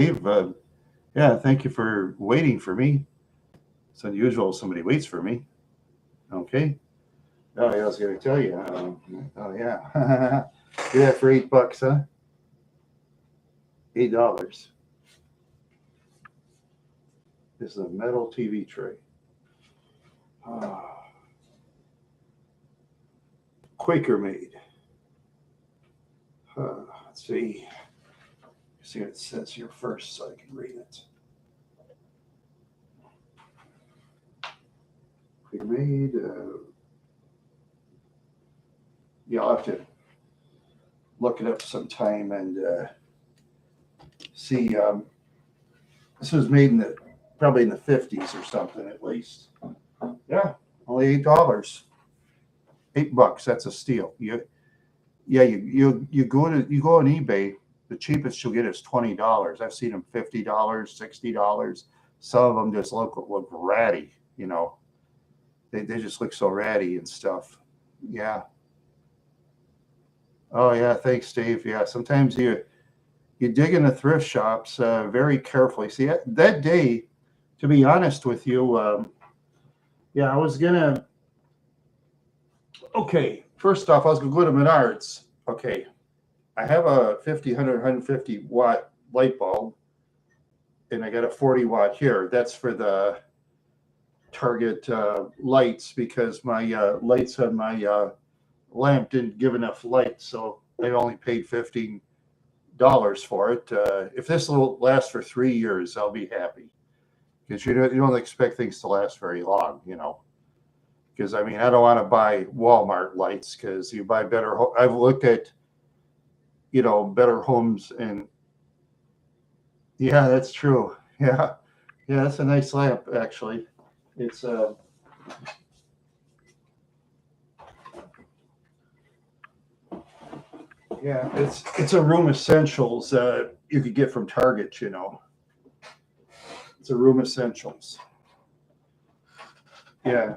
Dave. Yeah, thank you for waiting for me. It's unusual somebody waits for me. Okay. Oh, yeah, I was going to tell you. Oh, yeah. Do that for $8, huh? $8. This is a metal TV tray. Ah, Quaker made. Let's see. See what it says here first so I can read it. Quaker made. Yeah, I'll have to look it up sometime and see. This was made in probably in the 50s or something at least. Yeah, only $8. $8. That's a steal. You go on eBay. The cheapest you'll get is $20. I've seen them $50, $60. Some of them just look ratty. They just look so ratty and stuff. Yeah. Oh yeah. Thanks, Dave. Yeah. Sometimes you dig in the thrift shops very carefully. See that day, to be honest with you, I was gonna. Okay, first off, I was gonna go to Menards. Okay, I have a 50, 100, 150 watt light bulb, and I got a 40 watt here. That's for the Target lights because my lights on my lamp didn't give enough light, so I only paid $15 for it. If this will last for 3 years, I'll be happy because you don't expect things to last very long, Because I don't want to buy Walmart lights because you buy better. I've looked at, better homes and yeah, that's true. Yeah, yeah, that's a nice lamp actually. It's yeah, it's a room essentials you could get from Target. It's a room essentials. Yeah,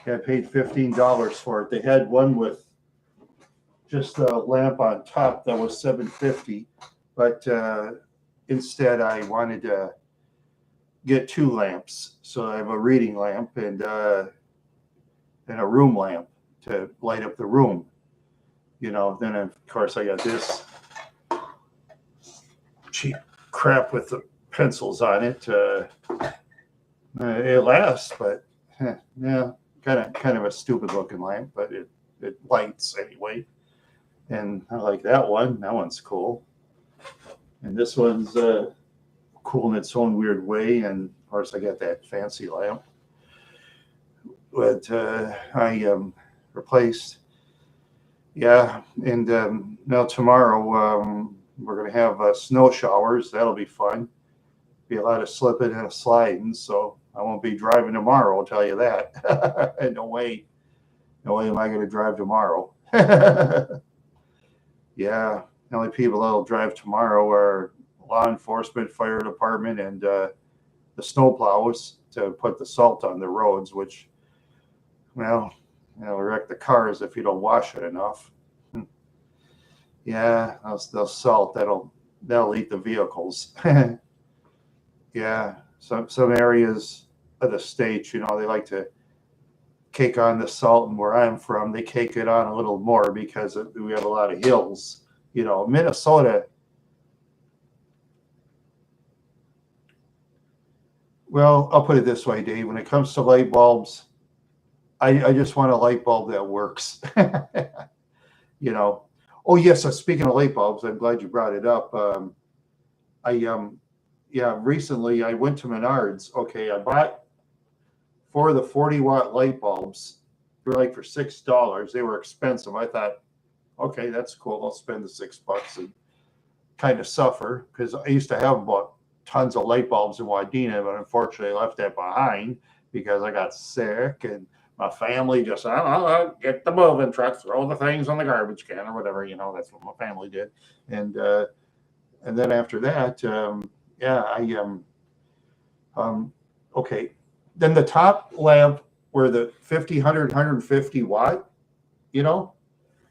yeah, I paid $15 for it. They had one with just a lamp on top that was $7.50, but instead I wanted to get two lamps. So I have a reading lamp and a room lamp to light up the room. Then of course I got this cheap crap with the pencils on it. It lasts, but yeah, kind of a stupid looking lamp, but it lights anyway. And I like that one. That one's cool. And this one's cool in its own weird way. And of course, I got that fancy lamp. But I replaced. Yeah, and now tomorrow we're going to have snow showers. That'll be fun. Be a lot of slipping and sliding. So I won't be driving tomorrow. I'll tell you that. No way am I going to drive tomorrow. Yeah, the only people that'll drive tomorrow are law enforcement, fire department, and the snowplows to put the salt on the roads, which, well, it'll wreck the cars if you don't wash it enough. Yeah, they'll salt. That'll eat the vehicles. Yeah, some areas of the state, they like to cake on the salt, and where I'm from, they cake it on a little more because we have a lot of hills. Minnesota. Well, I'll put it this way, Dave. When it comes to light bulbs, I just want a light bulb that works. Oh yes. So speaking of light bulbs, I'm glad you brought it up. Recently I went to Menards. Okay, I bought 4 of the 40 watt light bulbs for $6. They were expensive. I thought, okay, that's cool. I'll spend the $6 and kind of suffer because I used to have bought tons of light bulbs in Wadena, but unfortunately I left that behind because I got sick and my family just, get the moving truck, throw the things on the garbage can or whatever. That's what my family did. And then after that, okay. Then the top lamp were the 50, 100, 150 watt, how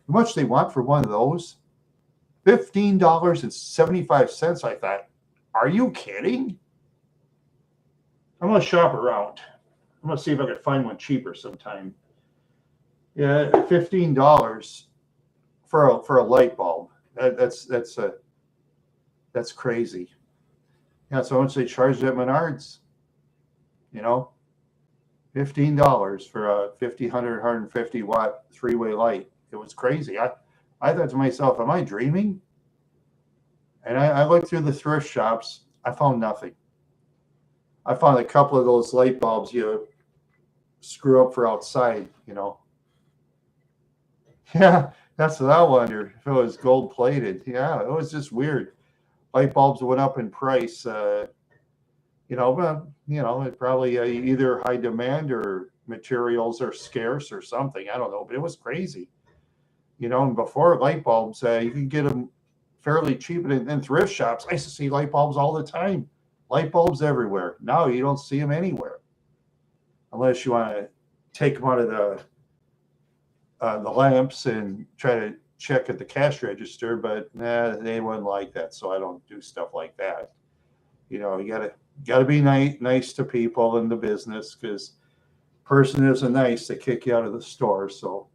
much they want for one of those? $15.75. I thought, Are you kidding? I'm gonna shop around. I'm gonna see if I can find one cheaper sometime. Yeah, $15 for a light bulb. That's crazy. Yeah, so much they charged at Menards. You know, $15 for a 50, 150 watt three-way light. It was crazy. I thought to myself, am I dreaming? And I looked through the thrift shops. I found nothing. I found a couple of those light bulbs you screw up for outside, you know. Yeah, that's what I wonder if it was gold plated. Yeah, it was just weird. Light bulbs went up in price. But it probably either high demand or materials are scarce or something. I don't know, but it was crazy. And before light bulbs, you could get them fairly cheap in thrift shops. I used to see light bulbs all the time. Light bulbs everywhere. Now you don't see them anywhere unless you want to take them out of the lamps and try to check at the cash register. But they wouldn't like that, so I don't do stuff like that. You gotta be nice to people in the business, because person isn't nice, they kick you out of the store. So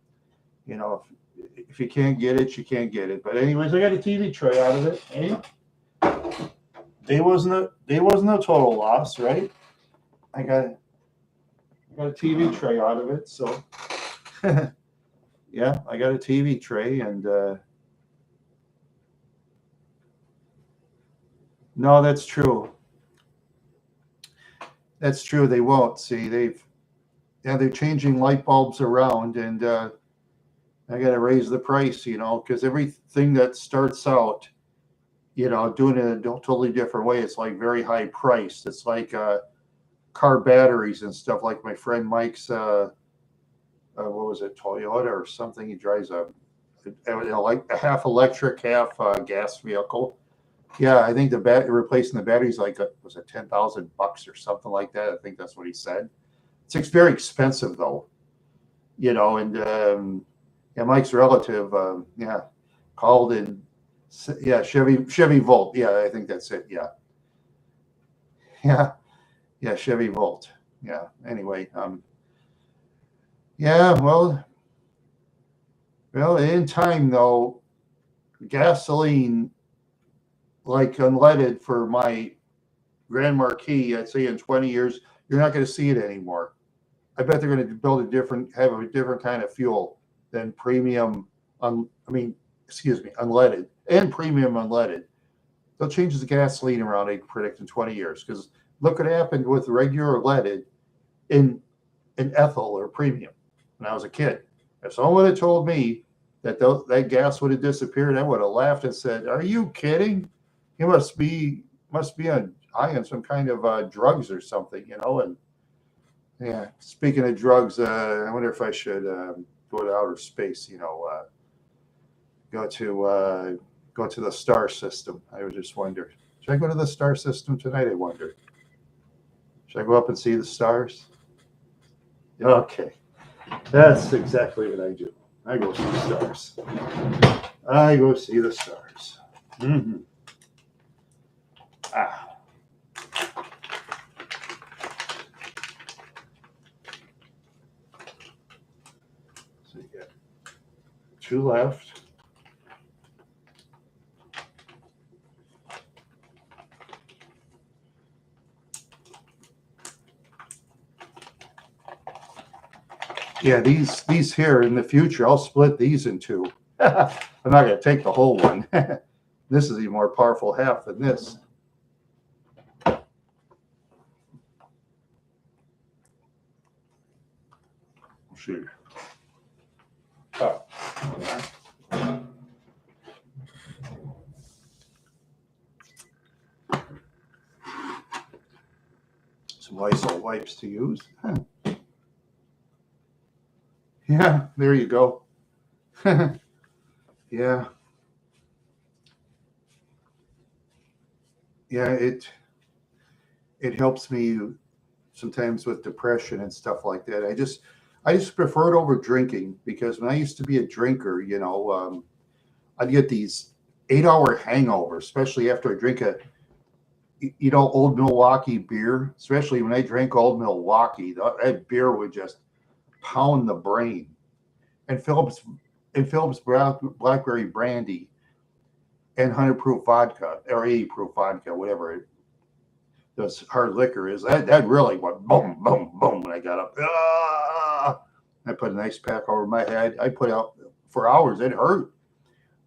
if you can't get it, you can't get it. But anyways, I got a TV tray out of it. Hey, they wasn't a total loss, right? I got a TV tray out of it. So yeah, I got a TV tray. And no, that's true. That's true. They won't. See, they're changing light bulbs around, and I got to raise the price, because everything that starts out, doing it in a totally different way, it's like very high priced. It's like car batteries and stuff. Like my friend Mike's, what was it, Toyota or something? He drives like a half electric, half gas vehicle. Yeah, I think replacing the batteries was it $10,000 or something like that. I think that's what he said. It's very expensive though, and Mike's relative, called in. Yeah, Chevy Volt. Yeah, I think that's it. Yeah, Chevy Volt. Yeah. Anyway, yeah. Well, in time though, gasoline, like unleaded for my Grand Marquis, I'd say in 20 years, you're not going to see it anymore. I bet they're going to have a different kind of fuel than premium, unleaded and premium unleaded. They'll change the gasoline around, I predict, in 20 years. Because look what happened with regular leaded in ethyl or premium when I was a kid. If someone had told me that gas would have disappeared, I would have laughed and said, "Are you kidding? You must be high on some kind of drugs or something, And yeah, speaking of drugs, I wonder if I should go to outer space, go to the star system. I would just wonder, should I go to the star system tonight? I wonder. Should I go up and see the stars? Okay, that's exactly what I do. I go see the stars. I go see the stars. Mm-hmm. So you got 2 left. Yeah, these here in the future, I'll split these in 2. I'm not going to take the whole one. This is a more powerful half than this. Shoot. Oh. Some Lysol wipes to use. Huh. Yeah, there you go. Yeah. Yeah, it helps me sometimes with depression and stuff like that. I just prefer it over drinking, because when I used to be a drinker, I'd get these 8-hour hangovers, especially after I drink you know, Old Milwaukee beer, especially when I drank Old Milwaukee, that beer would just pound the brain. And Phillips Blackberry Brandy and 100 proof vodka or 80 proof vodka, whatever this hard liquor is. That really went boom, boom, boom when I got up. Ah! I put a nice pack over my head. I put out for hours. It hurt.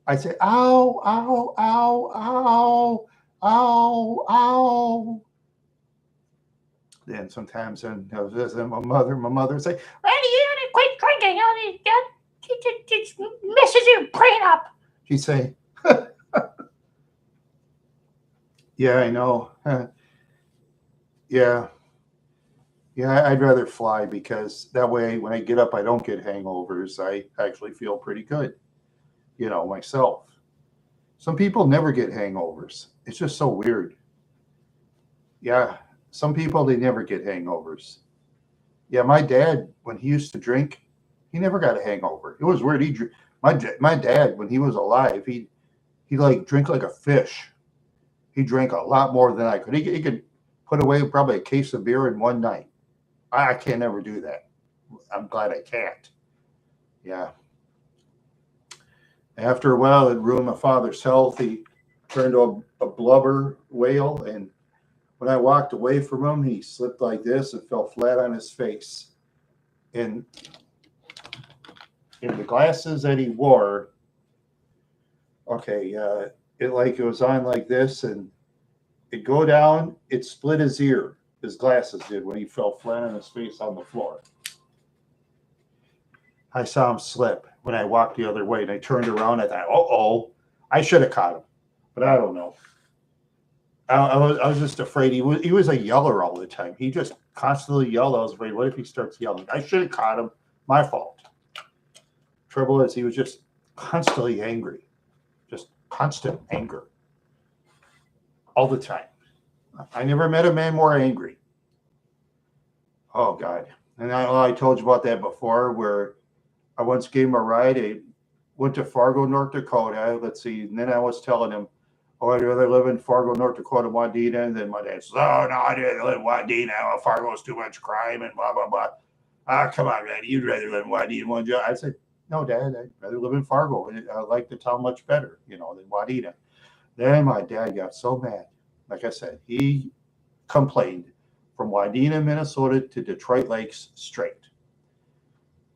I say, ow, ow, ow, ow, ow, ow. Then sometimes I was visiting my mother would say, Randy, you gotta quit drinking. It messes your brain up. She'd say, yeah, I know. Yeah. Yeah, I'd rather fly because that way when I get up, I don't get hangovers. I actually feel pretty good, you know, myself. Some people never get hangovers. It's just so weird. Yeah, some people, they never get hangovers. Yeah, my dad, when he used to drink, he never got a hangover. It was weird. My dad, when he was alive, he like drink like a fish. He drank a lot more than I could. He could put away probably a case of beer in one night. I can't ever do that. I'm glad I can't. Yeah. After a while, it ruined my father's health. He turned to a blubber whale, and when I walked away from him, he slipped like this and fell flat on his face. And in the glasses that he wore, okay, it was on like this, and it go down. It split his ear. His glasses did when he fell flat on his face on the floor. I saw him slip when I walked the other way, and I turned around. I thought, oh, I should have caught him, but I don't know. I was just afraid. He was a yeller all the time. He just constantly yelled. I was afraid, what if he starts yelling? I should have caught him. My fault. Trouble is, he was just constantly angry, just constant anger all the time. I never met a man more angry. Oh God! And I told you about that before, where I once gave him a ride. I went to Fargo, North Dakota. Let's see. And then I was telling him, oh, I'd rather live in Fargo, North Dakota, Wadena. And then my dad says, oh, no, I'd rather live in Wadena. Well, Fargo's too much crime and blah, blah, blah. Ah, come on, Randy. You'd rather live in Wadena. I said, no, Dad, I'd rather live in Fargo. I like the town much better, than Wadena. Then my dad got so mad. Like I said, he complained from Wadena, Minnesota to Detroit Lakes straight.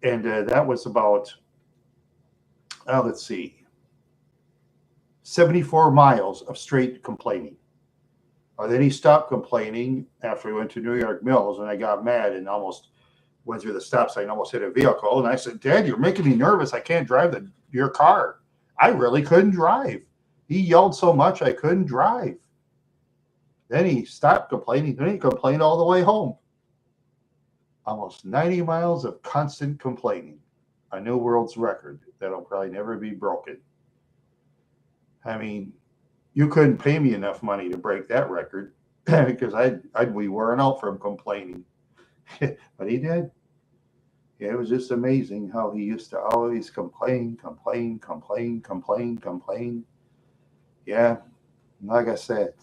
And that was about, let's see, 74 miles of straight complaining. Then he stopped complaining after we went to New York Mills, and I got mad and almost went through the stop sign, almost hit a vehicle. And I said, Dad, you're making me nervous. I can't drive your car. I really couldn't drive. He yelled so much I couldn't drive. Then he stopped complaining. Then he complained all the way home. Almost 90 miles of constant complaining. A new world's record that'll probably never be broken. I mean, you couldn't pay me enough money to break that record because I'd be wearing out from complaining. But he did. Yeah, it was just amazing how he used to always complain. Yeah, like I said,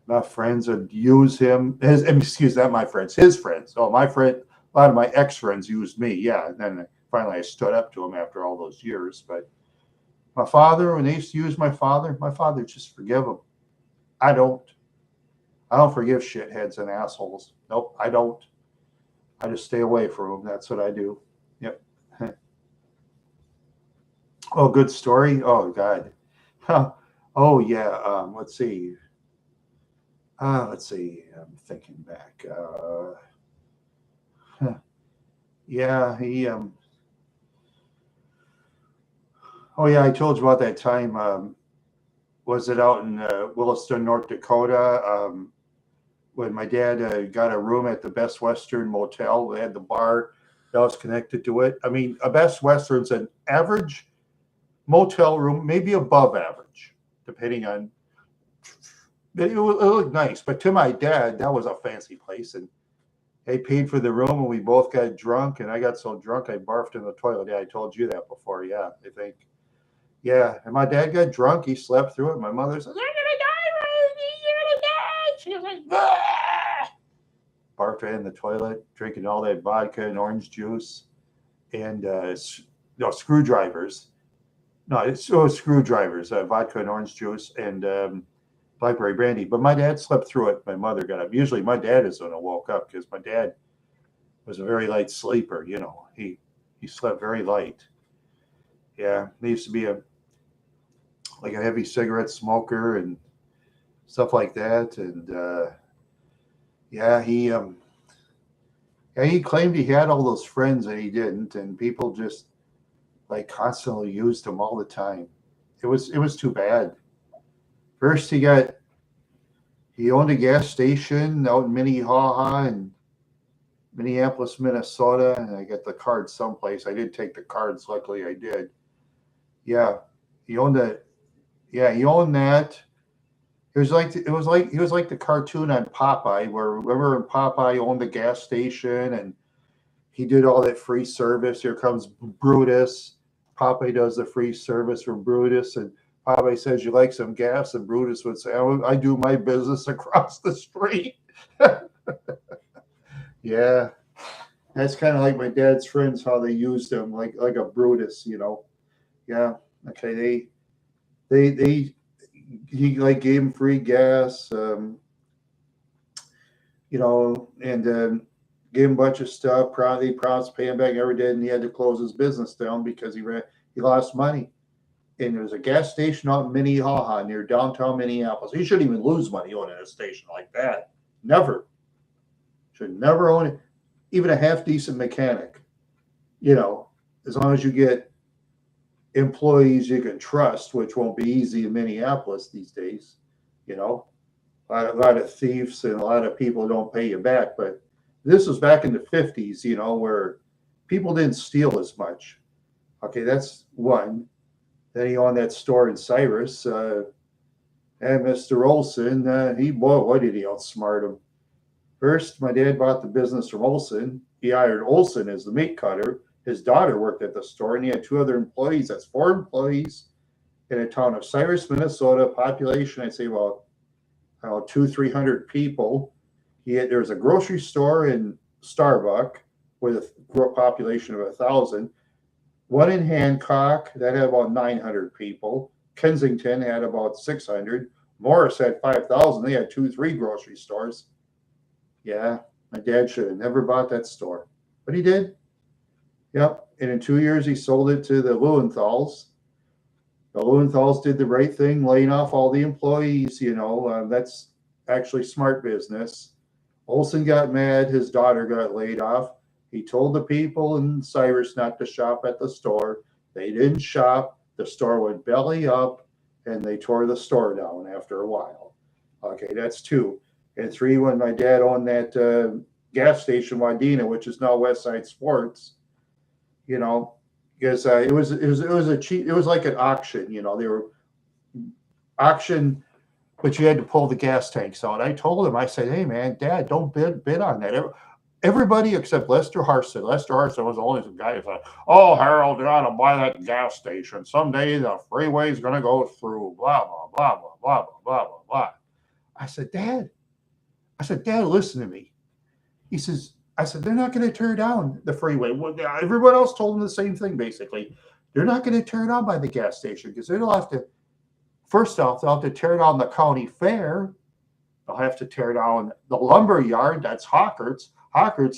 my friends would use him. Not my friends, his friends. Oh, my friend, a lot of my ex-friends used me. Yeah, and then finally I stood up to him after all those years. But my father, when they used to use my father just forgive him. I don't forgive shitheads and assholes. Nope, I don't. I just stay away from them. That's what I do. Yep. Oh, good story. Oh, God. Huh. Oh, yeah. Let's see. I'm thinking back. Yeah, he. Oh, yeah. I told you about that time. Was it out in Williston, North Dakota? When my dad got a room at the Best Western Motel. They had the bar that was connected to it. I mean, a Best Western's an average motel room, maybe above average, depending on. It looked nice, but to my dad, that was a fancy place, and they paid for the room, and we both got drunk, and I got so drunk I barfed in the toilet. Yeah, I told you that before. Yeah, I think. Yeah, and my dad got drunk. He slept through it. My mother says, "You're gonna die, Randy. You're gonna Barfed right in the toilet, drinking all that vodka and orange juice and screwdrivers. No, it's screwdrivers, vodka and orange juice and blackberry brandy. But my dad slept through it. My mother got up. Usually my dad is the one who woke up because my dad was a very light sleeper. He slept very light. Yeah, he used to be a heavy cigarette smoker and stuff like that. And he claimed he had all those friends and he didn't, and people just constantly used him all the time. It was too bad. First he owned a gas station out in Minnehaha and Minneapolis, Minnesota, and I got the card someplace. I did take the cards, luckily I did. Yeah, he owned that. Yeah, he owned that. He was like the cartoon on Popeye, where remember when Popeye owned the gas station and he did all that free service. Here comes Brutus. Popeye does the free service for Brutus, and Popeye says, "You like some gas?" And Brutus would say, "I do my business across the street." Yeah, that's kind of like my dad's friends, how they used him like a Brutus, Yeah, okay, he gave him free gas, and gave him a bunch of stuff. They promised to pay him back, never did, and he had to close his business down because he lost money. And there was a gas station out in Minnehaha near downtown Minneapolis. He shouldn't even lose money owning a station like that. Never. Should never own it. Even a half decent mechanic. As long as you get employees you can trust, which won't be easy in Minneapolis these days. A lot of thieves and a lot of people don't pay you back. But this was back in the 50s, where people didn't steal as much. Okay, that's one. Then he owned that store in Cyrus. And Mr. Olson, boy, did he outsmart him. First, my dad bought the business from Olson. He hired Olson as the meat cutter. His daughter worked at the store, and he had two other employees. That's 4 employees in a town of Cyrus, Minnesota. Population, I'd say about 200-300 people. There was a grocery store in Starbuck with a population of 1,000. One in Hancock that had about 900 people. Kensington had about 600. Morris had 5,000. They had 2-3 grocery stores. Yeah, my dad should have never bought that store, but he did. Yep, and in 2 years he sold it to the Lewinthals. The Lewinthals did the right thing, laying off all the employees. That's actually smart business. Olson got mad. His daughter got laid off. He told the people in Cyrus not to shop at the store. They didn't shop. The store went belly up, and they tore the store down after a while. Okay, that's 2. And 3, when my dad owned that gas station, Wadena, which is now Westside Sports, because it was like an auction. They were auction, but you had to pull the gas tanks out. I told him, I said, "Hey man, Dad, don't bid on that." Everybody except Lester Harson. Lester Harson was always the guy who thought, "Oh, Harold, you ought to buy that gas station. Someday the freeway's going to go through, blah, blah, blah, blah, blah, blah, blah, blah, blah." I said, Dad, listen to me. I said, they're not going to tear down the freeway. Everyone else told him the same thing, basically. They're not going to tear down by the gas station because they'll have to, first off, they'll have to tear down the county fair. They'll have to tear down the lumber yard. That's Hawkert's.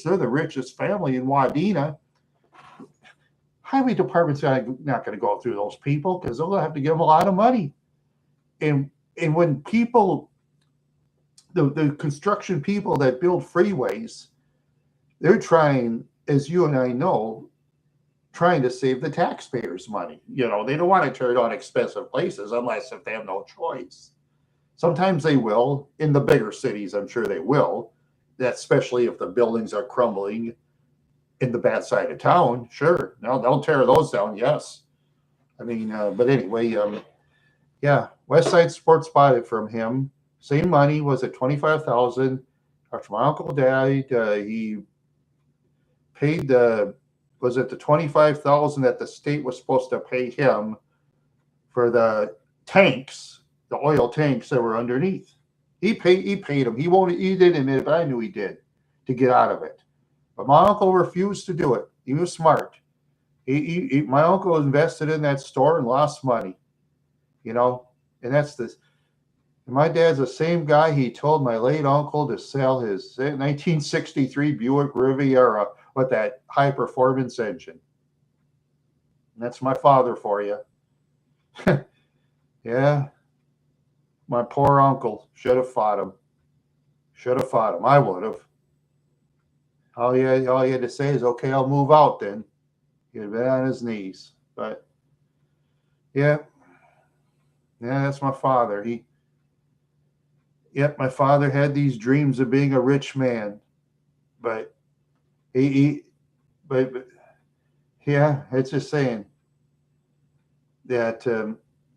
They're the richest family in Wadena. Highway department's not going to go through those people because they'll have to give them a lot of money. And when people, the construction people that build freeways, they're trying, as you and I know, trying to save the taxpayers' money. They don't want to tear down expensive places unless if they have no choice. Sometimes they will. In the bigger cities, I'm sure they will. That especially if the buildings are crumbling in the bad side of town. Sure. No, they'll tear those down. Yes. But anyway, yeah, Westside Sports bought it from him. Same money, was it $25,000? After my uncle died, he paid the $25,000 that the state was supposed to pay him for the tanks, the oil tanks that were underneath. He paid him. He didn't admit it, but I knew he did to get out of it. But my uncle refused to do it. He was smart. My uncle invested in that store and lost money, you know, and that's this. And my dad's the same guy. He told my late uncle to sell his 1963 Buick Riviera with that high performance engine. And that's my father for you. Yeah, my poor uncle should have fought him. Should have fought him. I would have. All he had to say is, "Okay, I'll move out." Then he'd have been on his knees. But yeah, that's my father. Yep, my father had these dreams of being a rich man, but but yeah, it's just saying that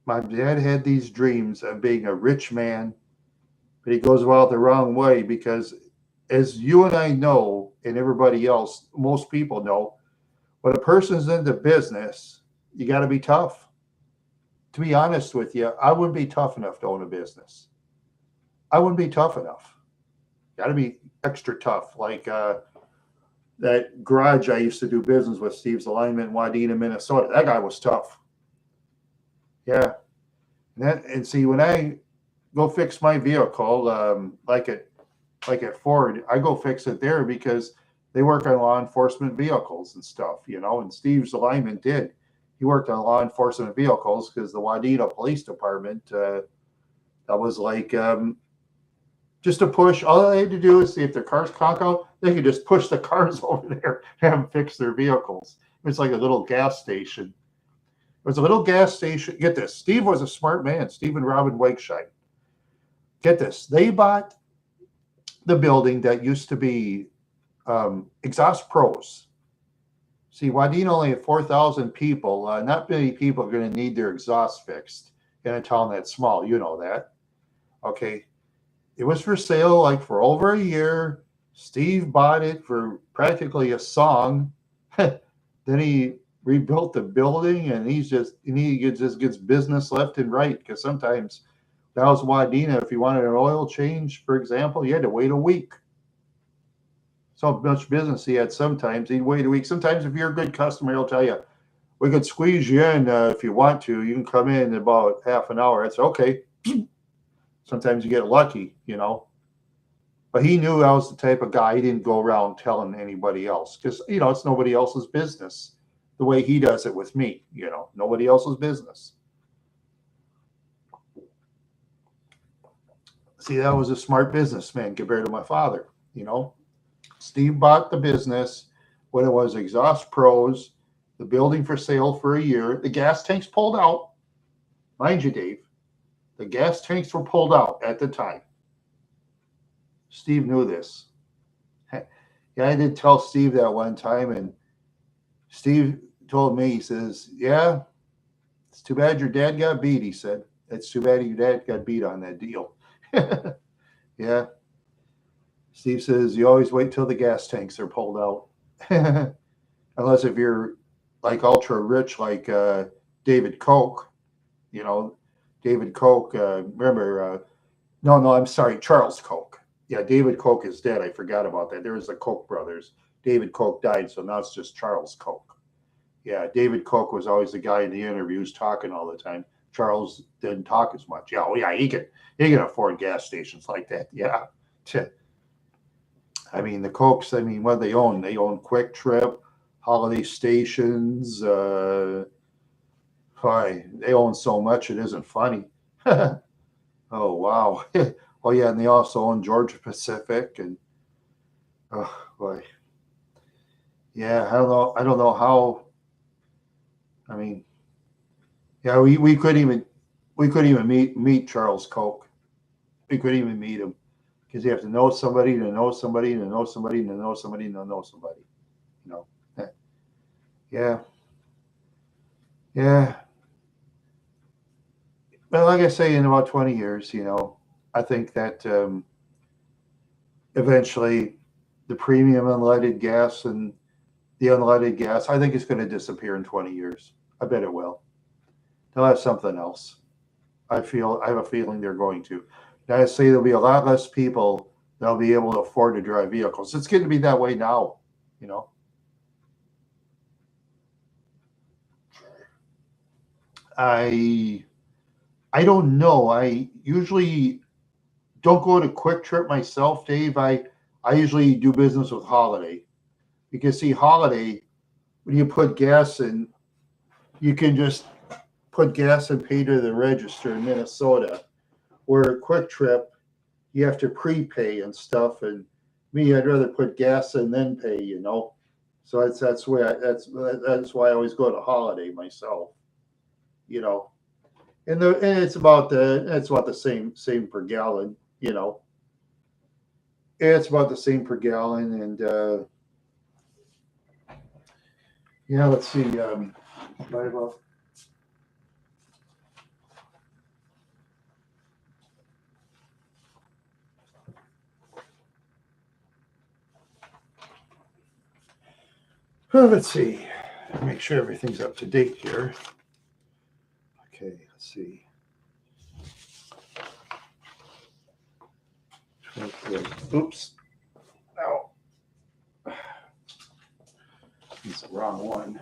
my dad had these dreams of being a rich man, but he goes about the wrong way because, as you and I know, and everybody else, most people know, when a person's into business, you got to be tough. To be honest with you, I wouldn't be tough enough to own a business. I wouldn't be tough enough. Got to be extra tough. Like that garage I used to do business with, Steve's Alignment in Wadena, Minnesota. That guy was tough. Yeah. And see, when I go fix my vehicle, like at Ford, I go fix it there because they work on law enforcement vehicles and stuff, you know, and Steve's Alignment did. He worked on law enforcement vehicles because the Wadena Police Department, that was like just a push. All they had to do is see if their cars conk out, they could just push the cars over there and have them fix their vehicles. It was like a little gas station. It was a little gas station. Get this. Steve was a smart man, Steve and Robin Wakeshine. Get this. They bought the building that used to be Exhaust Pros. See, Wadena only had 4,000 people. Not many people are going to need their exhaust fixed in a town that small. You know that. Okay. It was for sale like for over a year. Steve bought it for practically a song. Then he rebuilt the building, and he just gets business left and right. Because sometimes that was Wadena. If you wanted an oil change, for example, you had to wait a week. So much business he had. Sometimes he'd wait a week. Sometimes if you're a good customer, he'll tell you, "We could squeeze you in if you want to. You can come in about half an hour." It's okay. Sometimes you get lucky, you know. But he knew I was the type of guy. He didn't go around telling anybody else because, you know, it's nobody else's business the way he does it with me, you know, nobody else's business. See, that was a smart businessman compared to my father, you know. Steve bought the business when it was Exhaust Pros, the building for sale for a year. The gas tanks pulled out. Mind you, Dave, the gas tanks were pulled out at the time. Steve knew this. Yeah, I did tell Steve that one time, and Steve told me, he says, "Yeah, it's too bad your dad got beat," he said. "It's too bad your dad got beat on that deal." Yeah. Steve says, "You always wait till the gas tanks are pulled out." Unless if you're like ultra rich, like David Koch, you know, David Koch, remember, no, I'm sorry, Charles Koch. Yeah, David Koch is dead. I forgot about that. There was the Koch brothers. David Koch died, so now it's just Charles Koch. Yeah, David Koch was always the guy in the interviews talking all the time. Charles didn't talk as much. Yeah, oh yeah, he can afford gas stations like that. Yeah. I mean, the Kochs, I mean, what do they own? They own Quick Trip, Holiday Stations. They own so much it isn't funny. Oh, wow. Oh, yeah, and they also own Georgia Pacific. And, oh, boy. Yeah, I don't know how. I mean, yeah, we couldn't even meet Charles Koch. We couldn't even meet him because you have to know somebody to know somebody to know somebody to know somebody to know somebody. You know. Yeah. Yeah. But like I say, in about 20 years, you know, I think that eventually the premium unleaded gas and the unleaded gas, I think it's going to disappear in 20 years. I bet it will. They'll have something else. I have a feeling they're going to. I say there'll be a lot less people that'll be able to afford to drive vehicles. It's going to be that way now, you know. I don't know. I usually don't go to Quick Trip myself, Dave. I usually do business with Holiday because see, Holiday, when you put gas in, you can just put gas and pay to the register in Minnesota. Where at Quick Trip, you have to prepay and stuff. And me, I'd rather put gas in then pay, you know. So that's why I always go to Holiday myself, you know. And it's about the same per gallon, you know. It's about the same per gallon, and yeah. Let's see. Right about let's see. Make sure everything's up to date here. Okay, let's see. Oops. No. It's the wrong one.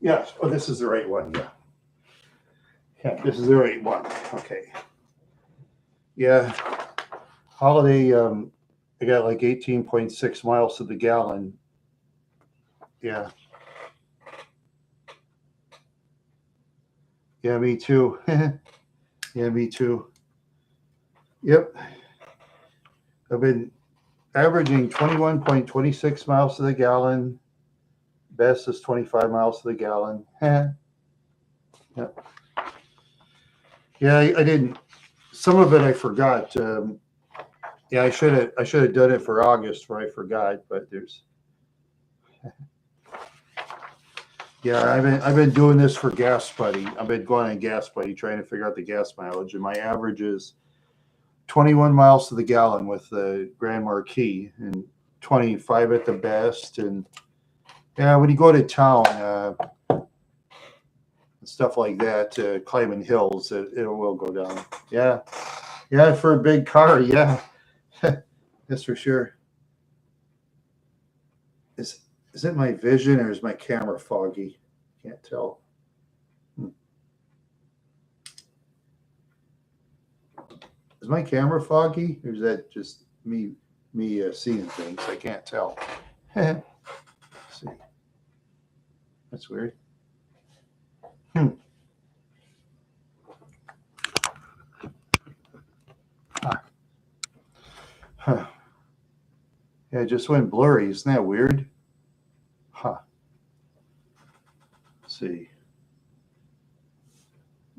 Yes. Oh, this is the right one. Yeah. Yeah, this is the right one. Okay. Yeah. Holiday, I got like 18.6 miles to the gallon. Yeah. Yeah, me too. Yeah, me too. Yep. I've been averaging 21.26 miles to the gallon. Best is 25 miles to the gallon. Yep. Yeah, I didn't. Some of it I forgot. Yeah, I should have done it for August, where I forgot. But there's. Yeah, I've been doing this for Gas Buddy. I've been going on Gas Buddy trying to figure out the gas mileage, and my average is 21 miles to the gallon with the Grand Marquis, and 25 at the best. And yeah, when you go to town, stuff like that, climbing hills, it will go down. Yeah, yeah, for a big car, yeah, that's for sure. Is it my vision or is my camera foggy? Can't tell. Hmm. Is my camera foggy, or is that just me seeing things? I can't tell. Let's see, that's weird. Hmm. Huh. Yeah, it just went blurry. Isn't that weird? Huh. Let's see.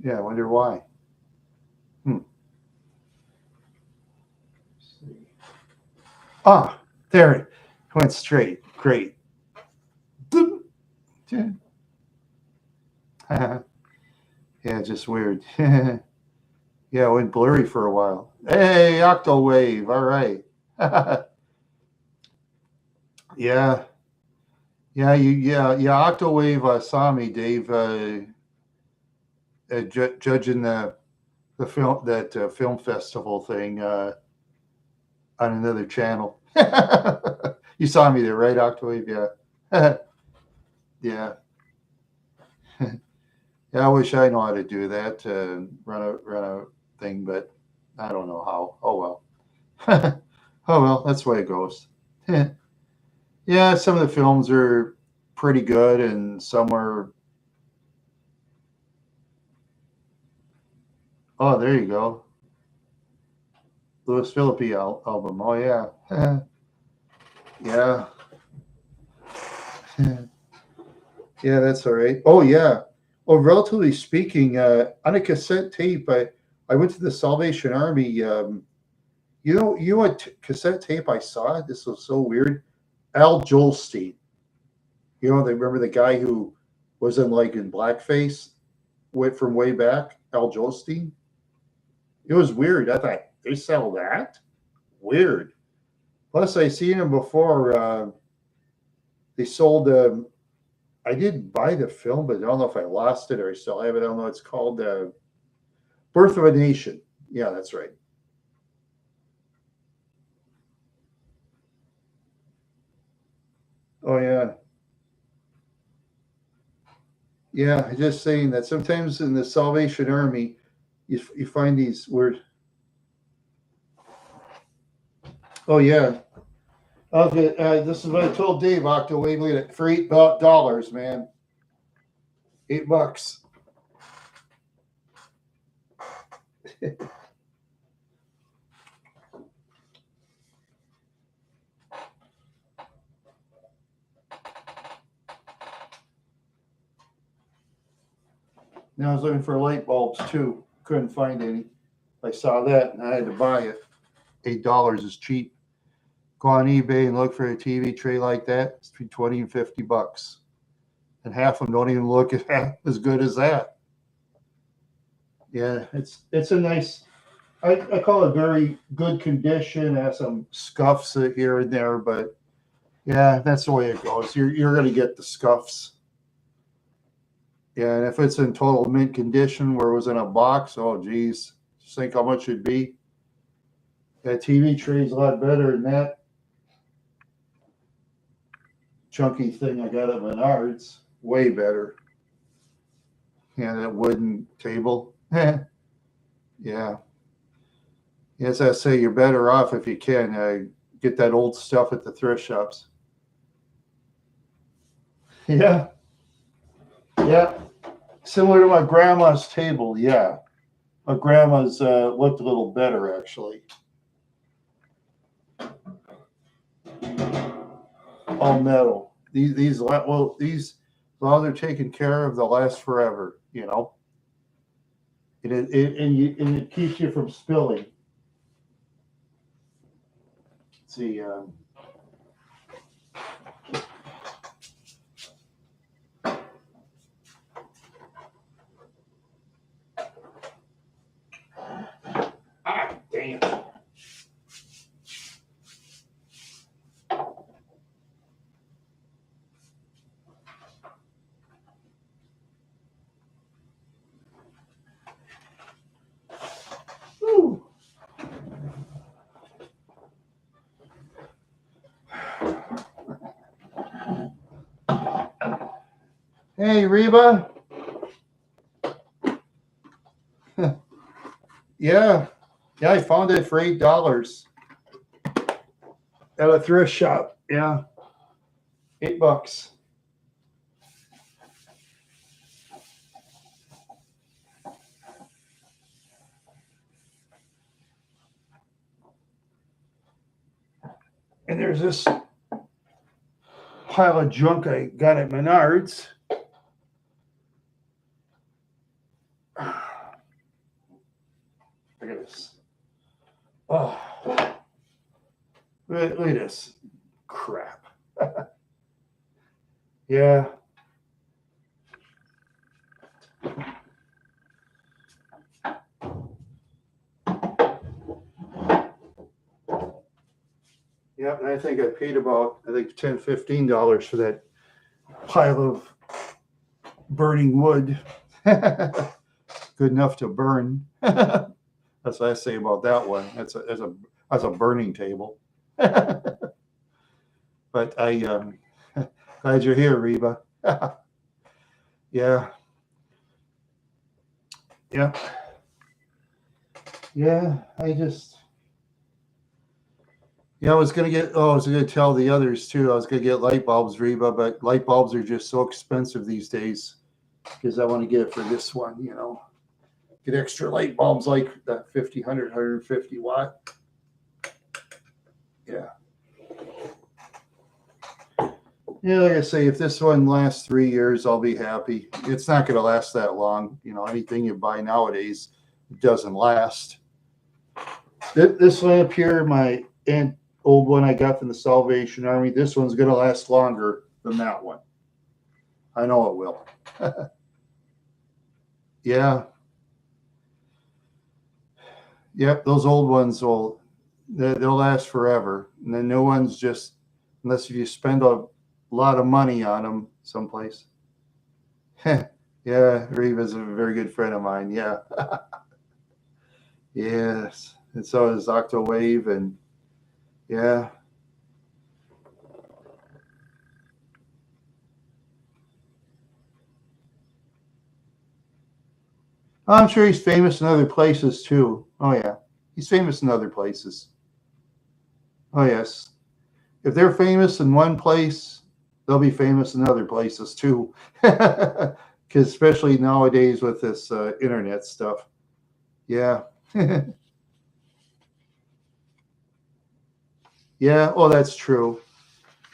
Yeah, I wonder why. Hmm. Let's see. Ah, there it went straight. Great. Yeah, just weird. Yeah, it went blurry for a while. Hey, Octowave. All right. Yeah. Yeah. Octowave saw me, Dave, judging the film festival thing on another channel. You saw me there, right, Octawave? Yeah. Yeah. Yeah, I wish I know how to do that, run a thing, but I don't know how. Oh well. Oh well, that's the way it goes. Yeah, some of the films are pretty good, and some are. Oh, there you go. Louis Philippi album. Oh yeah. Yeah. Yeah, that's all right. Oh yeah. Well, relatively speaking, on a cassette tape, I went to the Salvation Army. You know what cassette tape I saw? This was so weird. Al Jolstein. You know, they remember the guy who was in blackface from way back, Al Jolstein. It was weird. I thought, they sell that? Weird. Plus, I seen him before. They sold. I did buy the film, but I don't know if I lost it or I still have it. I don't know. It's called Birth of a Nation. Yeah, that's right. Oh yeah, yeah. Just saying that sometimes in the Salvation Army, you find these weird. Oh yeah. Okay, this is what I told Dave. Octo, wait, look at it for $8, man. $8. Now I was looking for light bulbs too. Couldn't find any. I saw that and I had to buy it. $8 is cheap. Go on eBay and look for a TV tray like that. It's between 20 and $50. And half of them don't even look as good as that. Yeah, it's a nice. I call it very good condition. It has some scuffs here and there, but yeah, that's the way it goes. You're going to get the scuffs. Yeah, and if it's in total mint condition where it was in a box, oh geez, just think how much it'd be. That TV tray is a lot better than that chunky thing I got at Menards. Way better. Yeah, that wooden table. Yeah. As I say, you're better off if you can get that old stuff at the thrift shops. Yeah. Yeah. Similar to my grandma's table. Yeah. My grandma's looked a little better, actually. All metal. These, as long as they're taken care of, they'll last forever, you know. And it keeps you from spilling. Let's see. Damn. Whew. Hey, Reba. Yeah. Yeah, I found it for $8 at a thrift shop. Yeah. $8. And there's this pile of junk I got at Menards. Look at this. Oh, look at this crap. Yeah. Yep, and I think I paid about $10, $15 for that pile of burning wood. Good enough to burn. That's what I say about that one. That's a burning table. But I glad you're here, Reba. Yeah. Yeah. Yeah, I was gonna tell the others too. I was gonna get light bulbs, Reba, but light bulbs are just so expensive these days because I want to get it for this one, you know. Get extra light bulbs like the 50, 100, 150 watt. Yeah. Yeah, like I say, if this one lasts 3 years, I'll be happy. It's not going to last that long. You know, anything you buy nowadays doesn't last. This lamp here, my Aunt old one I got from the Salvation Army. This one's going to last longer than that one. I know it will. Yeah. Yep, those old ones they'll last forever. And the new ones just, unless you spend a lot of money on them someplace. Yeah, Reva's a very good friend of mine. Yeah. Yes. And so is Octawave, and yeah. I'm sure he's famous in other places too. Oh yeah. He's famous in other places. Oh yes. If they're famous in one place, they'll be famous in other places too. Because especially nowadays with this internet stuff. Yeah. Yeah, well, that's true.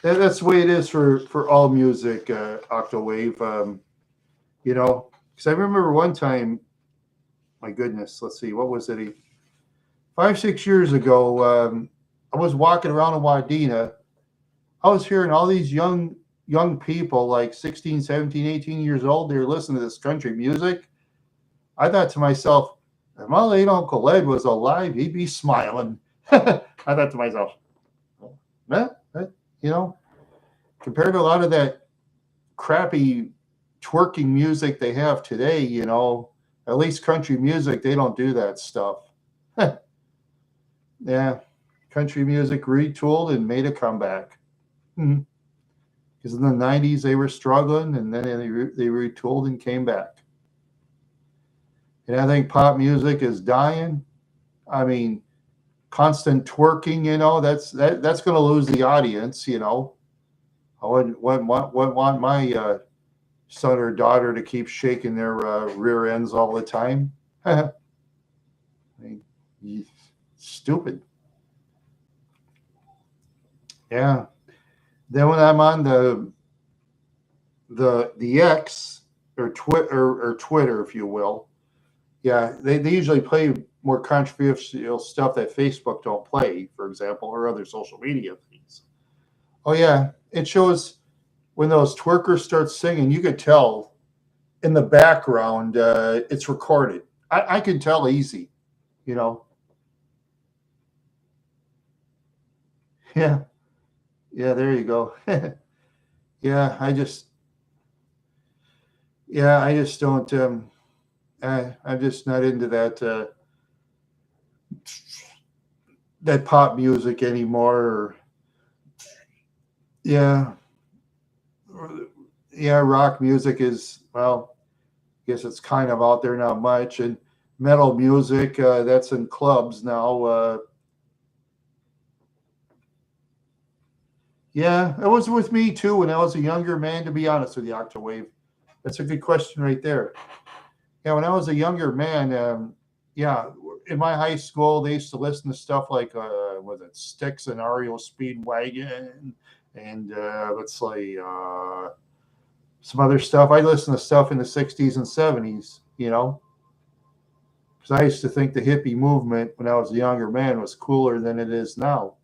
That's the way it is for all music, Octawave. You know, because I remember one time, my goodness, let's see, what was it? 5, 6 years ago, I was walking around in Wadena. I was hearing all these young people, like 16, 17, 18 years old. They were listening to this country music. I thought to myself, if my late Uncle Ed was alive, he'd be smiling. I thought to myself, eh, you know, compared to a lot of that crappy twerking music they have today, you know, at least country music, they don't do that stuff. Yeah, country music retooled and made a comeback. Because in the 90s, they were struggling, and then they retooled and came back. And I think pop music is dying. I mean, constant twerking, you know, that's going to lose the audience, you know. I wouldn't want my son or daughter to keep shaking their rear ends all the time. I mean, stupid. Yeah. Then when I'm on the X or Twitter, if you will, yeah, they usually play more controversial stuff that Facebook don't play, for example, or other social media things. Oh yeah, it shows when those twerkers start singing, you could tell in the background it's recorded. I can tell easy, you know. Yeah, yeah, there you go. Yeah, I just don't. I'm just not into that pop music anymore. Or, yeah, yeah, rock music is, well, I guess it's kind of out there, not much, and metal music that's in clubs now. Yeah, it was with me too when I was a younger man. To be honest with you, Octawave, that's a good question right there. Yeah, when I was a younger man, yeah, in my high school, they used to listen to stuff like, was it Styx and REO Speedwagon, and let's say some other stuff. I listened to stuff in the '60s and '70s, you know, because I used to think the hippie movement when I was a younger man was cooler than it is now,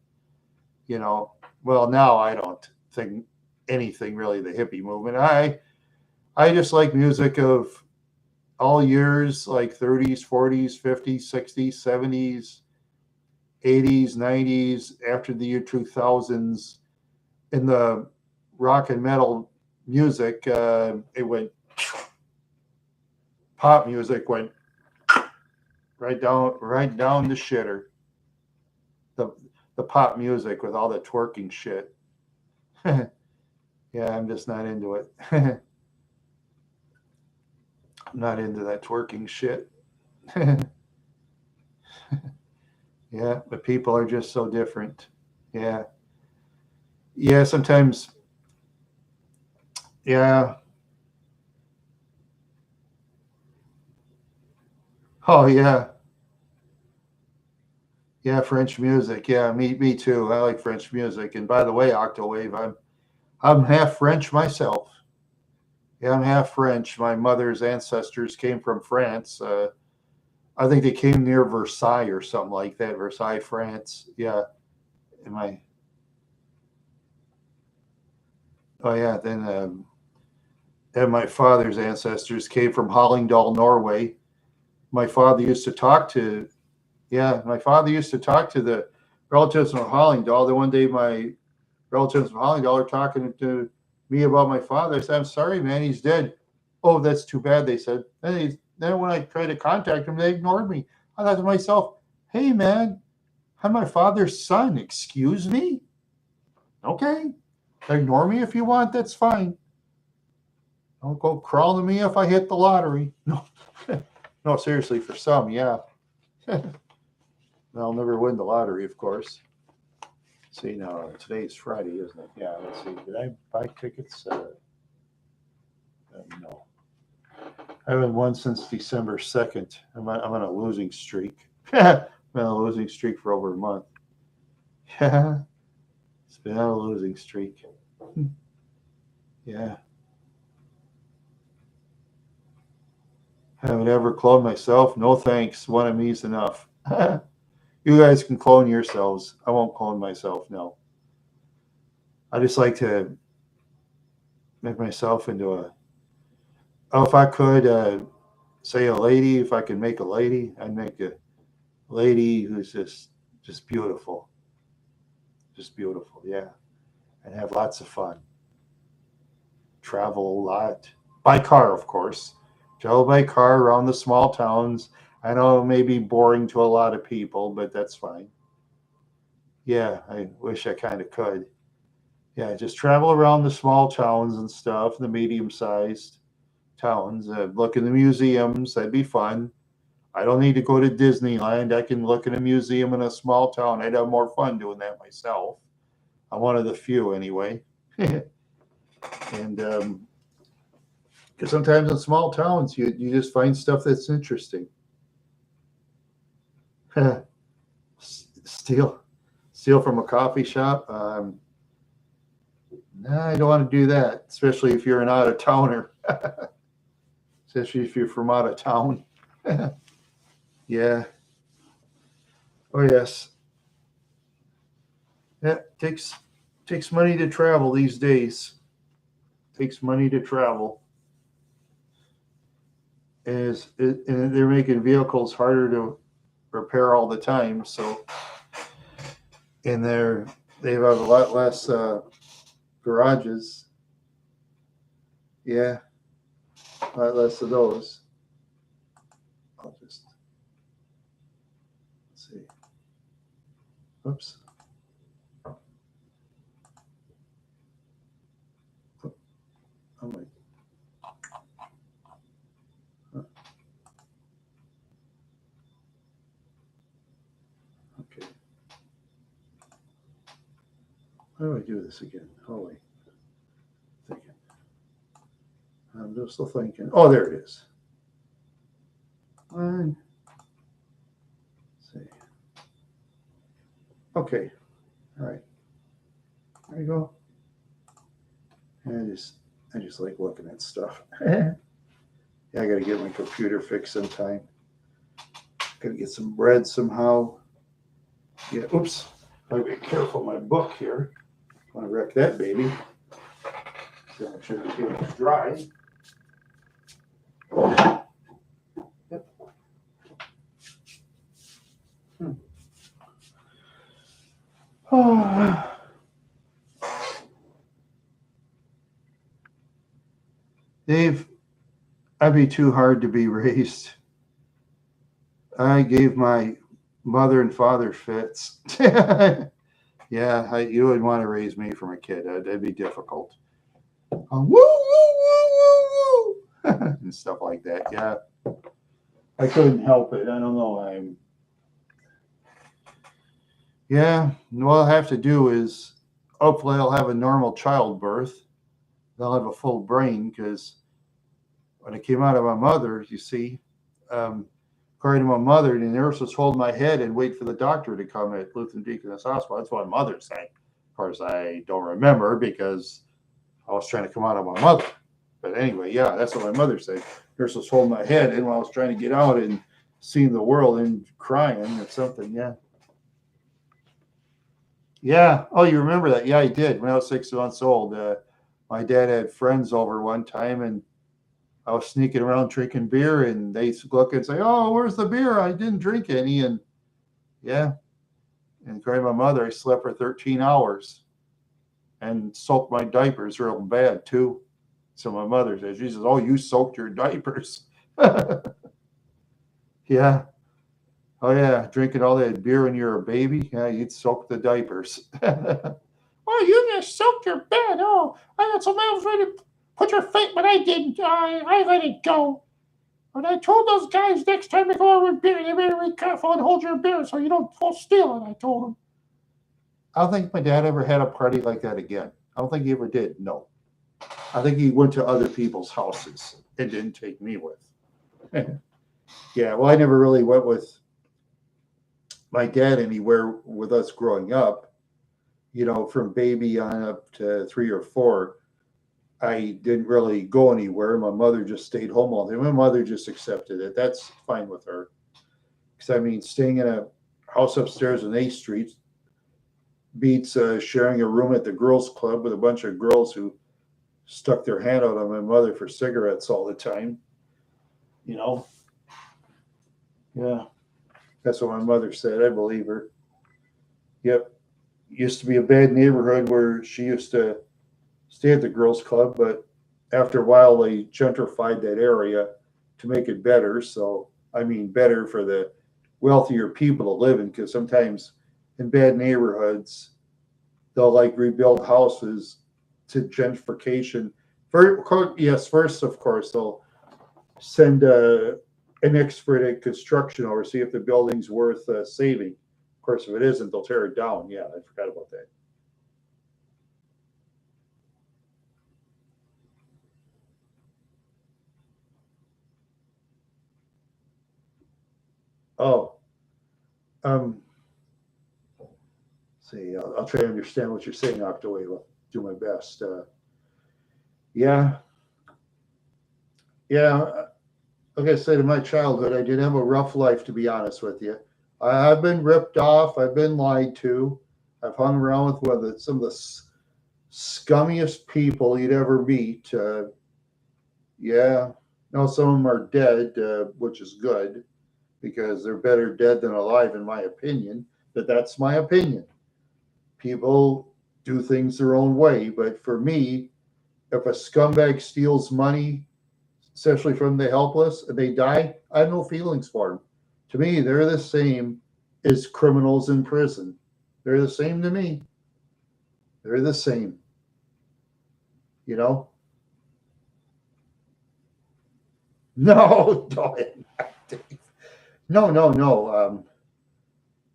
you know. Well, now I don't think anything really the hippie movement. I just like music of all years, like 30s, 40s, 50s, 60s, 70s, 80s, 90s, after the year 2000s. In the rock and metal music, it went, pop music went right down the shitter. The the pop music with all the twerking shit. Yeah, I'm just not into it. I'm not into that twerking shit. Yeah, but people are just so different. Yeah. Yeah, sometimes. Yeah. Oh yeah. Yeah, French music. Yeah, me too. I like French music. And by the way, Octawave, I'm half French myself. Yeah, I'm half French. My mother's ancestors came from France. I think they came near Versailles or something like that. Versailles, France. Yeah. And then and my father's ancestors came from Hallingdal, Norway. My father used to talk to, my father used to talk to the relatives from Hallingdal. Then one day my relatives from Hallingdal are talking to me about my father. I said, I'm sorry, man, he's dead. Oh, that's too bad, they said. Then when I tried to contact him, they ignored me. I thought to myself, hey, man, I'm my father's son. Excuse me? Okay. Ignore me if you want. That's fine. Don't go crawling to me if I hit the lottery. No, no, seriously, for some, yeah. I'll never win the lottery, of course. See, now today's Friday, isn't it? Yeah, let's see. Did I buy tickets? No. I haven't won since December 2nd. I'm on a losing streak. I'm on a losing streak for over a month. Yeah, it's been on a losing streak. Yeah. Haven't ever cloned myself. No thanks. One of me's enough. You guys can clone yourselves. I won't clone myself. No. I just like to make myself into if I could say a lady, if I could make a lady, I'd make a lady who's just beautiful. Just beautiful, yeah. And have lots of fun. Travel a lot. By car, of course. Travel by car around the small towns. I know it may be boring to a lot of people, but that's fine. Yeah, I wish I kind of could. Yeah, just travel around the small towns and stuff, the medium-sized towns. Look in the museums. That'd be fun. I don't need to go to Disneyland. I can look in a museum in a small town. I'd have more fun doing that myself. I'm one of the few anyway. And because sometimes in small towns, you just find stuff that's interesting. Steal from a coffee shop. No, I don't want to do that, especially if you're an out of towner. Especially if you're from out of town. Yeah. Oh yes. Yeah, takes money to travel these days. Takes money to travel. And they're making vehicles harder to repair all the time. So, and they have a lot less garages. Yeah, a lot less of those. I'll just see. Oops. Oh my. Okay. How do I do this again? Holy. Thinking. I'm just still thinking. Oh, there it is. Let's see. Okay. All right. There you go. And I just like looking at stuff. Yeah, I got to get my computer fixed sometime. Got to get some bread somehow. Yeah. Oops. Gotta be careful. My book here. Want to wreck that baby. So make sure the paper's dry. Yep. Oh. Dave, I'd be too hard to be raised. I gave my mother and father fits. Yeah, you wouldn't want to raise me from a kid. That'd be difficult. Woo, woo, woo, woo, woo. And stuff like that. Yeah. I couldn't help it. I don't know. Yeah. What I'll have to do is hopefully I'll have a normal childbirth. They'll have a full brain because when it came out of my mother, you see, according to my mother, the nurse was holding my head and wait for the doctor to come at Lutheran Deaconess Hospital. That's what my mother said. Of course, I don't remember because I was trying to come out of my mother. But anyway, yeah, that's what my mother said. Nurse was holding my head and while I was trying to get out and seeing the world and crying or something. Yeah. Yeah. Oh, you remember that? Yeah, I did. When I was 6 months old, my dad had friends over one time, and I was sneaking around drinking beer, and they look and say, "Oh, where's the beer? I didn't drink any." And yeah, and according to my mother, I slept for 13 hours and soaked my diapers real bad too. So my mother says, she says, "Oh, you soaked your diapers." Yeah. Oh yeah, drinking all that beer when you're a baby. Yeah, you'd soak the diapers. Oh, you just soaked your bed. Oh, I got somebody else ready to put your feet, but I didn't. I let it go. But I told those guys next time they go over with beer, they better be careful and hold your beer so you don't fall steal it. I told them. I don't think my dad ever had a party like that again. I don't think he ever did. No. I think he went to other people's houses and didn't take me with. Yeah, well, I never really went with my dad anywhere with us growing up. You know, from baby on up to 3 or 4, I didn't really go anywhere. My mother just stayed home all day. My mother just accepted it. That's fine with her. Because I mean, staying in a house upstairs on 8th Street beats sharing a room at the girls' club with a bunch of girls who stuck their hand out on my mother for cigarettes all the time. You know, yeah, that's what my mother said. I believe her. Yep, used to be a bad neighborhood where she used to stay at the girls' club, but after a while they gentrified that area to make it better. So I mean, better for the wealthier people to live in, because sometimes in bad neighborhoods they'll like rebuild houses to gentrification. Yes, first of course they'll send an expert at construction over, see if the building's worth saving. Of course, if it isn't, they'll tear it down. Yeah, I forgot about that. Oh, um, see, I'll try to understand what you're saying, Octaway. I'll do my best. Yeah, yeah. Like I said, in my childhood, I did have a rough life, to be honest with you. I've been ripped off. I've been lied to. I've hung around with some of the scummiest people you'd ever meet. Yeah, no, some of them are dead, which is good because they're better dead than alive, in my opinion. But that's my opinion. People do things their own way. But for me, if a scumbag steals money, especially from the helpless, and they die, I have no feelings for them. To me, they're the same as criminals in prison. They're the same to me. They're the same, you know? No, don't. No, no, no.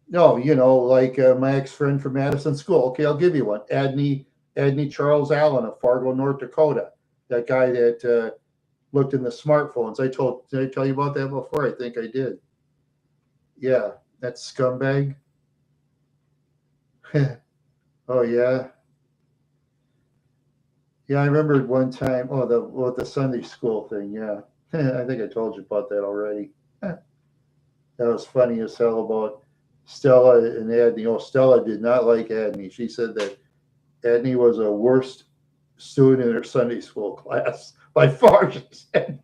No, like my ex friend from Madison School. Okay, I'll give you one. Adney Charles Allen of Fargo, North Dakota. That guy that looked in the smartphones. Did I tell you about that before? I think I did. Yeah, that scumbag. Oh yeah, yeah. I remembered one time. Oh, the Sunday school thing. Yeah, I think I told you about that already. That was funny as hell about Stella and Adney. Oh, Stella did not like Adney. She said that Adney was a worst student in her Sunday school class by far. She said.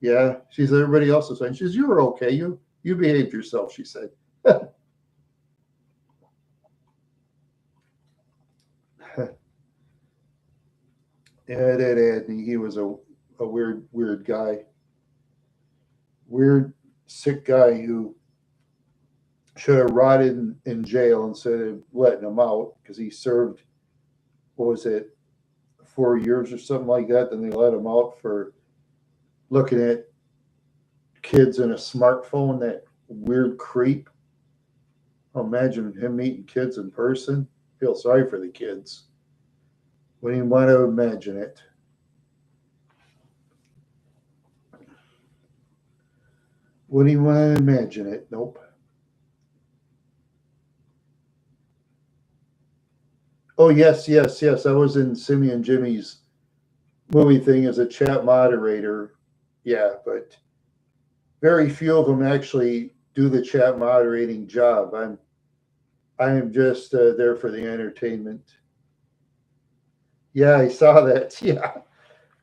Yeah, she said everybody else was saying. She says you were okay. You behaved yourself. She said. Yeah, that Adney. He was a weird guy, weird sick guy who should have rotted in jail instead of letting him out because he served, what was it, 4 years or something like that. Then they let him out for looking at kids in a smartphone. That weird creep. Imagine him meeting kids in person. Feel sorry for the kids. Wouldn't even want to imagine it. Wouldn't even want to imagine it. Nope. Oh yes, yes, yes. I was in Simeon Jimmy's movie thing as a chat moderator. Yeah, but very few of them actually do the chat moderating job. I am just there for the entertainment. Yeah, I saw that. Yeah,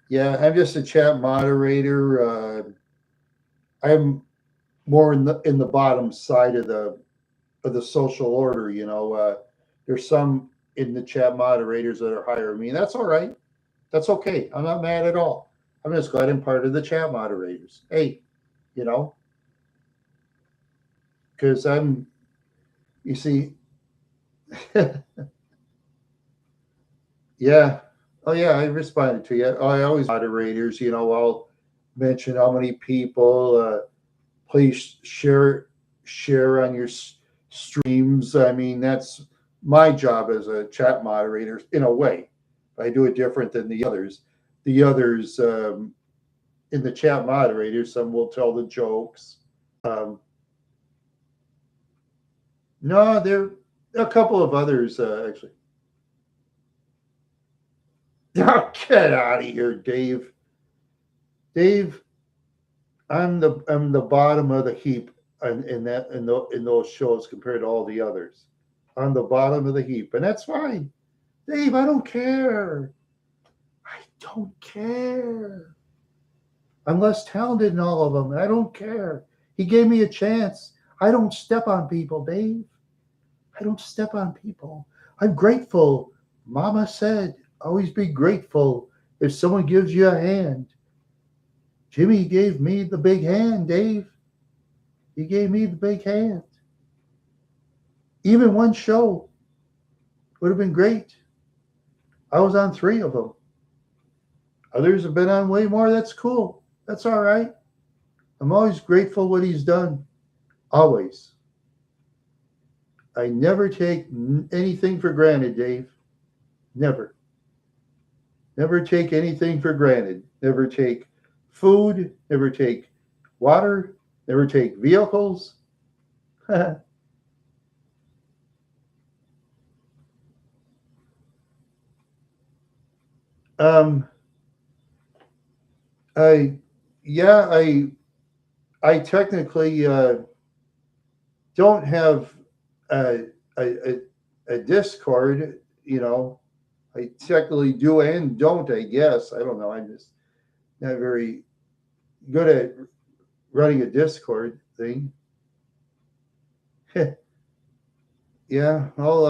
yeah. I'm just a chat moderator. I'm more in the bottom side of the social order. You know, there's some in the chat moderators that are higher than me. That's all right. That's okay. I'm not mad at all. I'm just glad I'm part of the chat moderators. Hey, you know, because you see, yeah. Oh, yeah, I responded to you. Oh, I always moderators, you know, I'll mention how many people, please share on your streams. I mean, that's my job as a chat moderator in a way. I do it different than the others. The others in the chat moderators, some will tell the jokes. Um, no, there are a couple of others actually. Oh, get out of here, Dave. Dave, I'm the bottom of the heap in those shows compared to all the others. I'm the bottom of the heap, and that's fine. Dave, I don't care. I don't care. I'm less talented than all of them, and I don't care. He gave me a chance. I don't step on people, Dave. I don't step on people. I'm grateful. Mama said, always be grateful if someone gives you a hand. Jimmy gave me the big hand, Dave. He gave me the big hand. Even one show would have been great. I was on 3 of them. Others have been on way more. That's cool. That's all right. I'm always grateful what he's done. Always. I never take anything for granted, Dave. Never. Never take anything for granted. Never take food. Never take water. Never take vehicles. um, I, yeah, I technically don't have a, a, a Discord, you know. I technically do and don't, I guess. I don't know. I'm just not very good at running a Discord thing. Yeah, I'll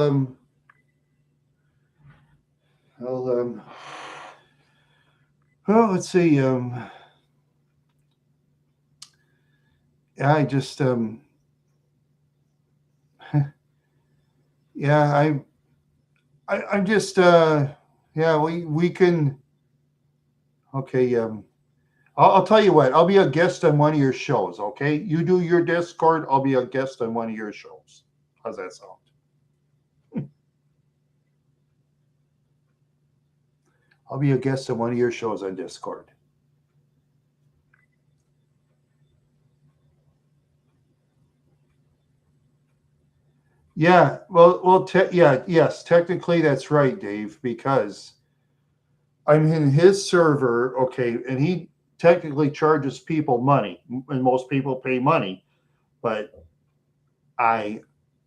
well, let's see. Yeah, I just yeah, I'm just yeah, we can okay, I'll tell you what, I'll be a guest on one of your shows, okay? You do your Discord, I'll be a guest on one of your shows. How's that sound? I'll be a guest on one of your shows on Discord. Yeah, yeah, yes, technically that's right, Dave, because I'm in his server, okay, and he technically charges people money, and most people pay money, but I,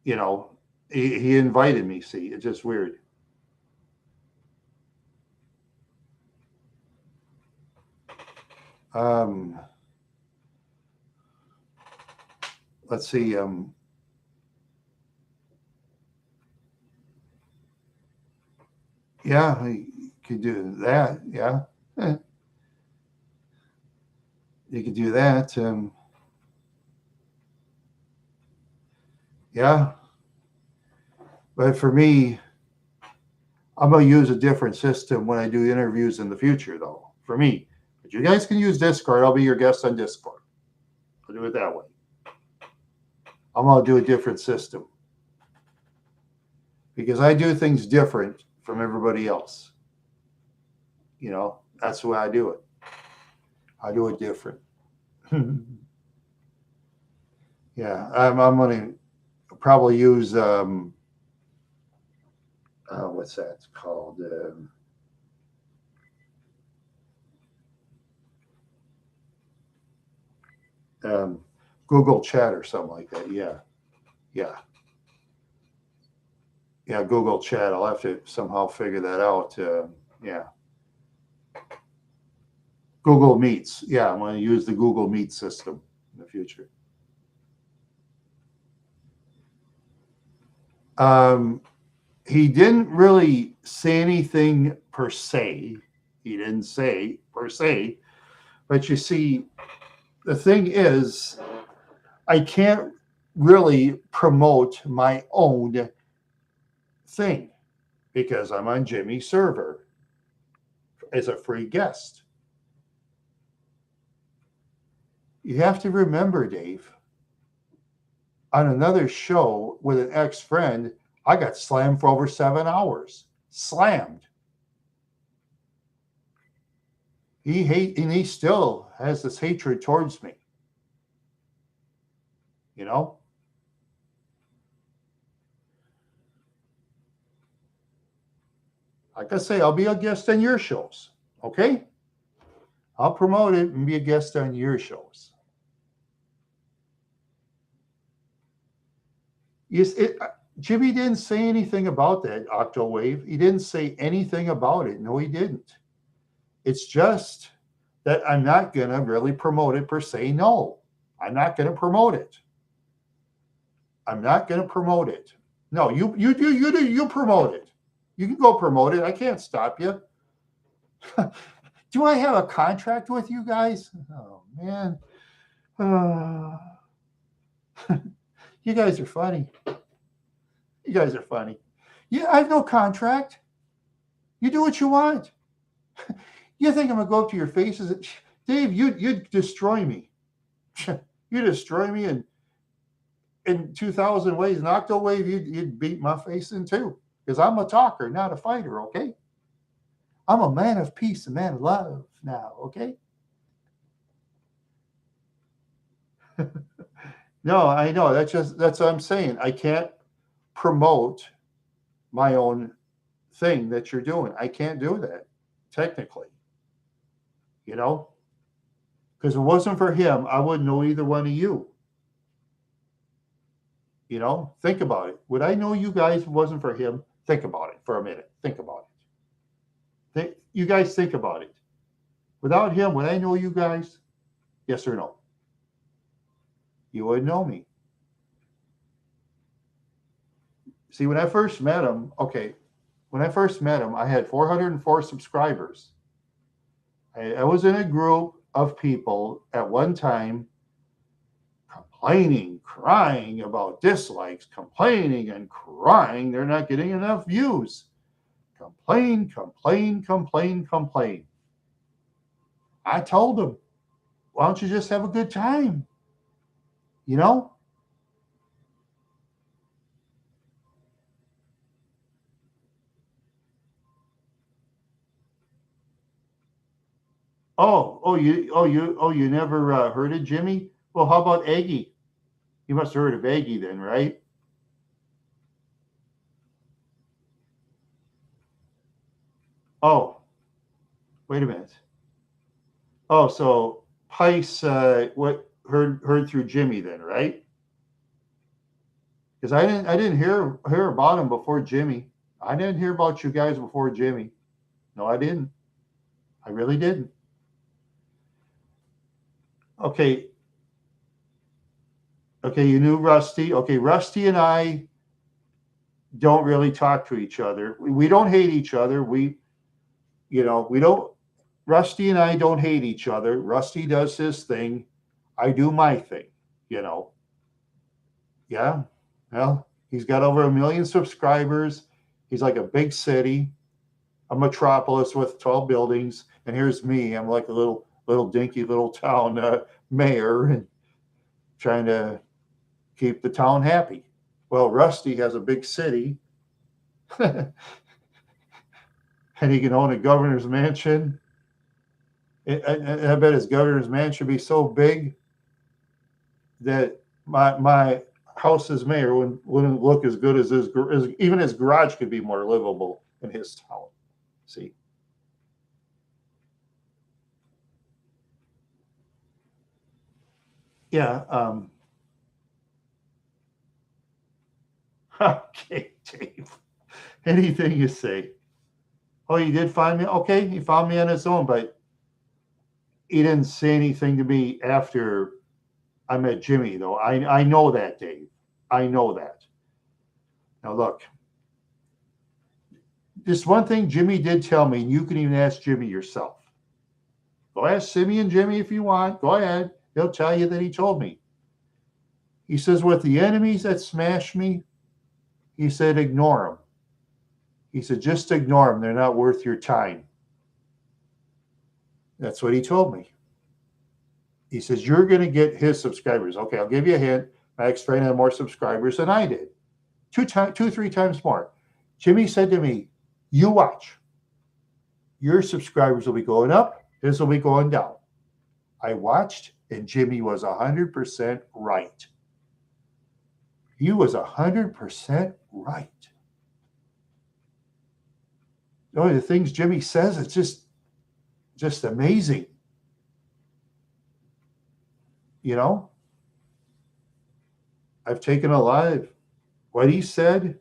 you know, he invited me. See, it's just weird. Um, let's see. Yeah, you could do that. Yeah, Eh, you could do that. Yeah, but for me, I'm gonna use a different system when I do interviews in the future, though. For me, but you guys can use Discord. I'll be your guest on Discord. I'll do it that way. I'm gonna do a different system because I do things different from everybody else. You know, that's the way I do it. I do it different. Yeah, I'm gonna probably use what's that called? Um, Google Chat or something like that. Yeah, yeah. Yeah, Google Chat. I'll have to somehow figure that out. Yeah. Google Meets. Yeah, I'm going to use the Google Meet system in the future. He didn't really say anything per se. He didn't say per se. But you see, the thing is, I can't really promote my own thing because I'm on Jimmy's server as a free guest. You have to remember, Dave, on another show with an ex-friend, I got slammed for over 7 hours. Slammed. He still has this hatred towards me. You know? Like I say, I'll be a guest on your shows. Okay? I'll promote it and be a guest on your shows. Jimmy didn't say anything about that Octowave. He didn't say anything about it. No, he didn't. It's just that I'm not going to really promote it per se. No, I'm not going to promote it. I'm not going to promote it. No, you promote it. You can go promote it. I can't stop you. Do I have a contract with you guys? Oh, man. You guys are funny. You guys are funny. Yeah, I have no contract. You do what you want. You think I'm going to go up to your faces? Dave, you'd destroy me. You destroy me in 2,000 ways. An Octowave, you'd beat my face in too. Because I'm a talker, not a fighter, okay? I'm a man of peace, a man of love now, okay? No, I know. That's what I'm saying. I can't promote my own thing that you're doing. I can't do that, technically. You know? Because if it wasn't for him, I wouldn't know either one of you. You know? Think about it. Would I know you guys if it wasn't for him? Think about it for a minute. Think about it. You guys think about it. Without him, would I know you guys? Yes or no? You wouldn't know me. See, when I first met him, I had 404 subscribers. I was in a group of people at one time complaining, crying about dislikes, complaining and crying. They're not getting enough views. Complain. I told them, why don't you just have a good time? You know? You never heard of Jimmy? Well, how about Aggie? You must have heard of Aggie then, right? Oh, wait a minute. Oh, so Pice what heard through Jimmy then, right? Because I didn't hear about him before Jimmy. I didn't hear about you guys before Jimmy. No, I didn't. I really didn't. Okay. Okay, you knew Rusty. Okay, Rusty and I don't really talk to each other. We don't hate each other. We don't. Rusty and I don't hate each other. Rusty does his thing. I do my thing. You know. Yeah. Well, he's got over 1 million subscribers. He's like a big city, a metropolis with 12 buildings. And here's me. I'm like a little dinky little town mayor and trying to keep the town happy. Well, Rusty has a big city, and he can own a governor's mansion. I bet his governor's mansion would be so big that my house as mayor wouldn't look as good as even his garage could be more livable in his town. See? Yeah. Okay, Dave. Anything you say. Oh, he did find me? Okay, he found me on his own, but he didn't say anything to me after I met Jimmy, though. I know that, Dave. I know that. Now, look, just one thing Jimmy did tell me, and you can even ask Jimmy yourself. Go ask Simeon Jimmy if you want. Go ahead. He'll tell you that he told me. He says, with the enemies that smash me, he said, ignore them. He said, just ignore them. They're not worth your time. That's what he told me. He says, you're going to get his subscribers. Okay, I'll give you a hint. My ex-friend had more subscribers than I did. 3 times more. Jimmy said to me, you watch. Your subscribers will be going up. His will be going down. I watched, and Jimmy was 100% right. He was 100% right. You know, the things Jimmy says, it's just amazing. You know, I've taken a lot of what he said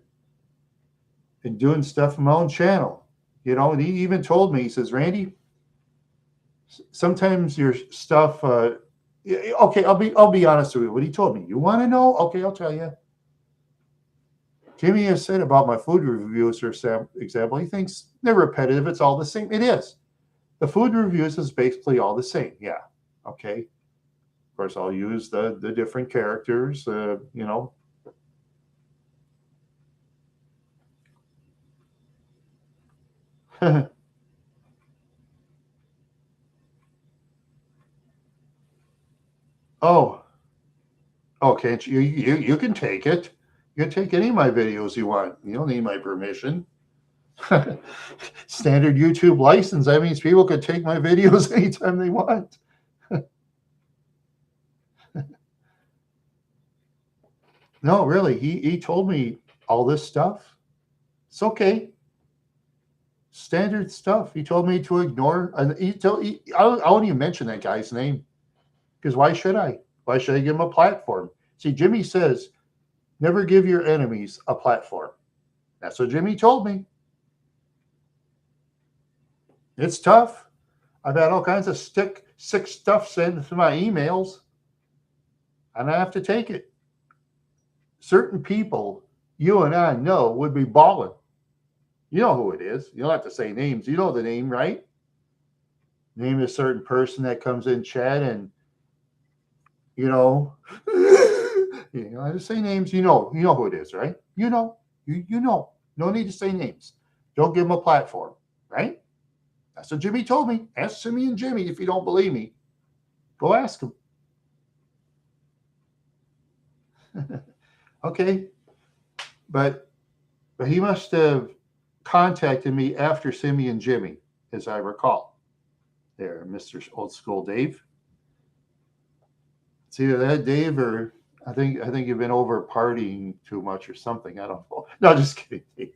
and doing stuff on my own channel. You know, and he even told me, he says, Randy, sometimes your stuff, okay, I'll be honest with you. What he told me, you want to know? Okay, I'll tell you. Jimmy has said about my food reviews, for example, he thinks they're repetitive. It's all the same. It is. The food reviews is basically all the same. Yeah. Okay. Of course, I'll use the different characters, you know. Oh, can't you? You can take it. You can take any of my videos you want. You don't need my permission. Standard YouTube license. That means people could take my videos anytime they want. No, really. He told me all this stuff. It's okay. Standard stuff. He told me to ignore. And I won't even mention that guy's name because why should I? Why should I give him a platform? See, Jimmy says, never give your enemies a platform. That's what Jimmy told me. It's tough. I've had all kinds of sick stuff sent to my emails, and I have to take it. Certain people you and I know would be balling. You know who it is. You don't have to say names. You know the name, right? Name a certain person that comes in chat and, you know, you know, I just say names. You know who it is, right? You know. No need to say names. Don't give them a platform, right? That's what Jimmy told me. Ask Simeon Jimmy if you don't believe me. Go ask him. Okay. But he must have contacted me after Simeon Jimmy, as I recall. There, Mr. Old School Dave. It's either that, Dave, or I think you've been over partying too much or something. I don't know. No, just kidding, Dave.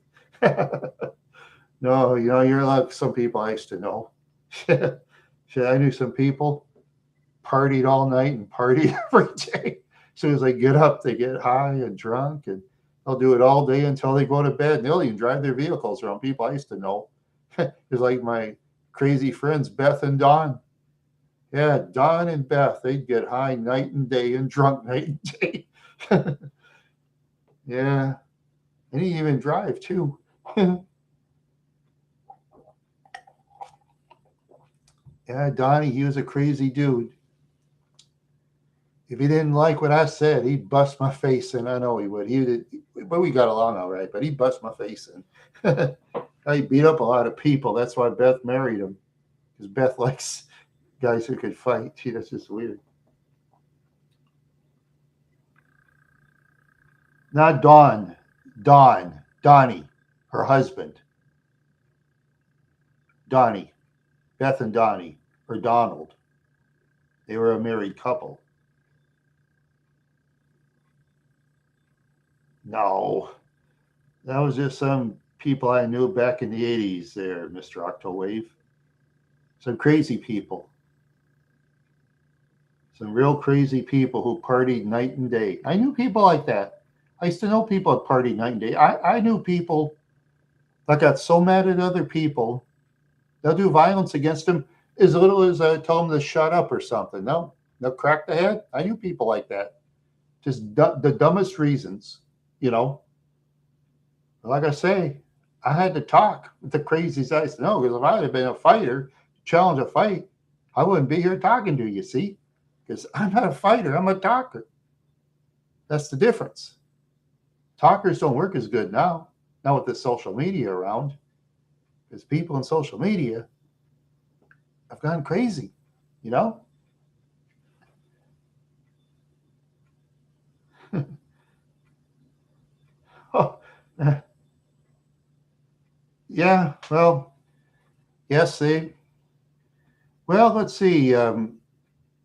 No, you know, you're like some people I used to know. Shit, I knew some people partied all night and partied every day. As soon as they get up, they get high and drunk, and they'll do it all day until they go to bed. And they'll even drive their vehicles around. People I used to know. It's like my crazy friends, Beth and Dawn. Yeah, Don and Beth, they'd get high night and day and drunk night and day. Yeah, and he even drive too. Yeah, Donnie, he was a crazy dude. If he didn't like what I said, he'd bust my face in. I know he would. He did, but we got along all right. But he bust my face in. He beat up a lot of people. That's why Beth married him, because Beth likes guys who could fight. Gee, that's just weird. Not Dawn. Donnie, her husband. Donnie. Beth and Donnie, or Donald. They were a married couple. No, that was just some people I knew back in the 80s there, Mr. Octowave. Some crazy people. Some real crazy people who partied night and day. I knew people like that. I used to know people that partied night and day. I knew people I got so mad at other people. They'll do violence against them as little as I tell them to shut up or something. No, they'll crack the head. I knew people like that. Just the dumbest reasons, you know. Like I say, I had to talk with the crazies I said, no, because if I had been a fighter, challenge a fight, I wouldn't be here talking to you, see? Because I'm not a fighter, I'm a talker. That's the difference. Talkers don't work as good now, not with the social media around, because people in social media have gone crazy, you know? Oh, yeah, well, yes, let's see.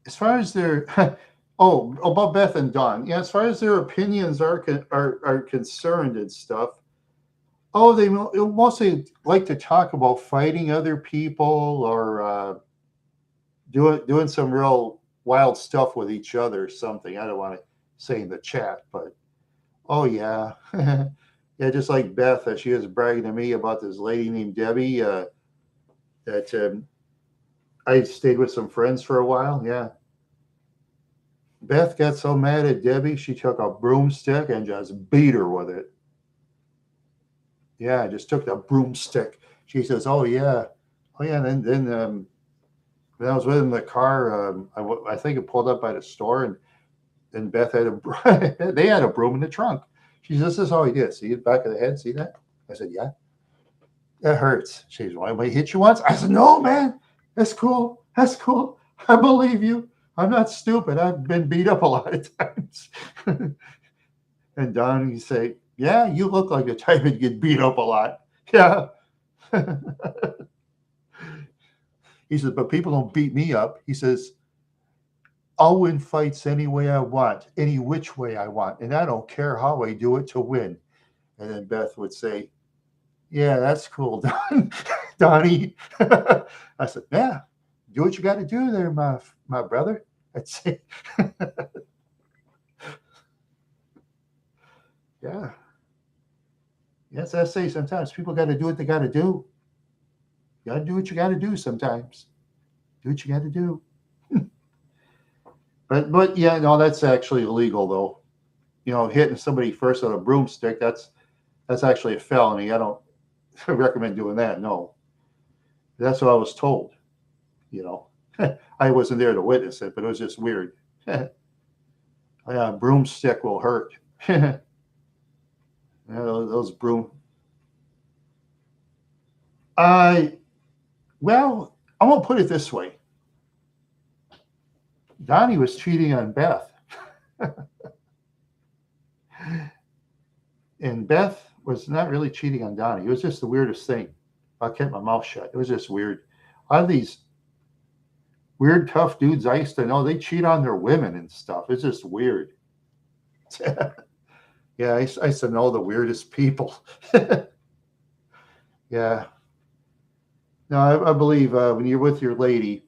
As far as their, about Beth and Don, yeah, as far as their opinions are concerned and stuff, oh, they mostly like to talk about fighting other people or doing some real wild stuff with each other or something. I don't want to say in the chat, but oh yeah, yeah, just like Beth, she was bragging to me about this lady named Debbie that I stayed with some friends for a while. Yeah, Beth got so mad at Debbie, she took a broomstick and just beat her with it. Yeah, just took the broomstick. She says, "Oh yeah, oh yeah." And then when I was with him in the car, I think it pulled up by the store, and Beth had they had a broom in the trunk. She says, "This is how he did. See the back of the head? See that?" I said, "Yeah, that hurts." She says, "Why he hit you once?" I said, "No, man, that's cool. That's cool. I believe you. I'm not stupid. I've been beat up a lot of times." And Don, you say, "Yeah, you look like the type that get beat up a lot." Yeah. He says, "But people don't beat me up." He says, "I'll win fights any way I want, any which way I want, and I don't care how I do it to win." And then Beth would say, "Yeah, that's cool, Don, Donnie." I said, "Yeah, do what you got to do there, my brother." I'd say, "Yeah, yes, I say sometimes people got to do what they got to do. You got to do what you got to do sometimes. Do what you got to do." But yeah, no, that's actually illegal though. You know, hitting somebody first with a broomstick, that's actually a felony. I don't recommend doing that. No, that's what I was told. You know, I wasn't there to witness it, but it was just weird. Yeah, broomstick will hurt. Yeah, those broom. I well, I'm gonna put it this way. Donnie was cheating on Beth, and Beth was not really cheating on Donnie. It was just the weirdest thing. I kept my mouth shut. It was just weird. All these weird, tough dudes I used to know, they cheat on their women and stuff. It's just weird. Yeah, I used to know the weirdest people. Yeah. No, I believe when you're with your lady,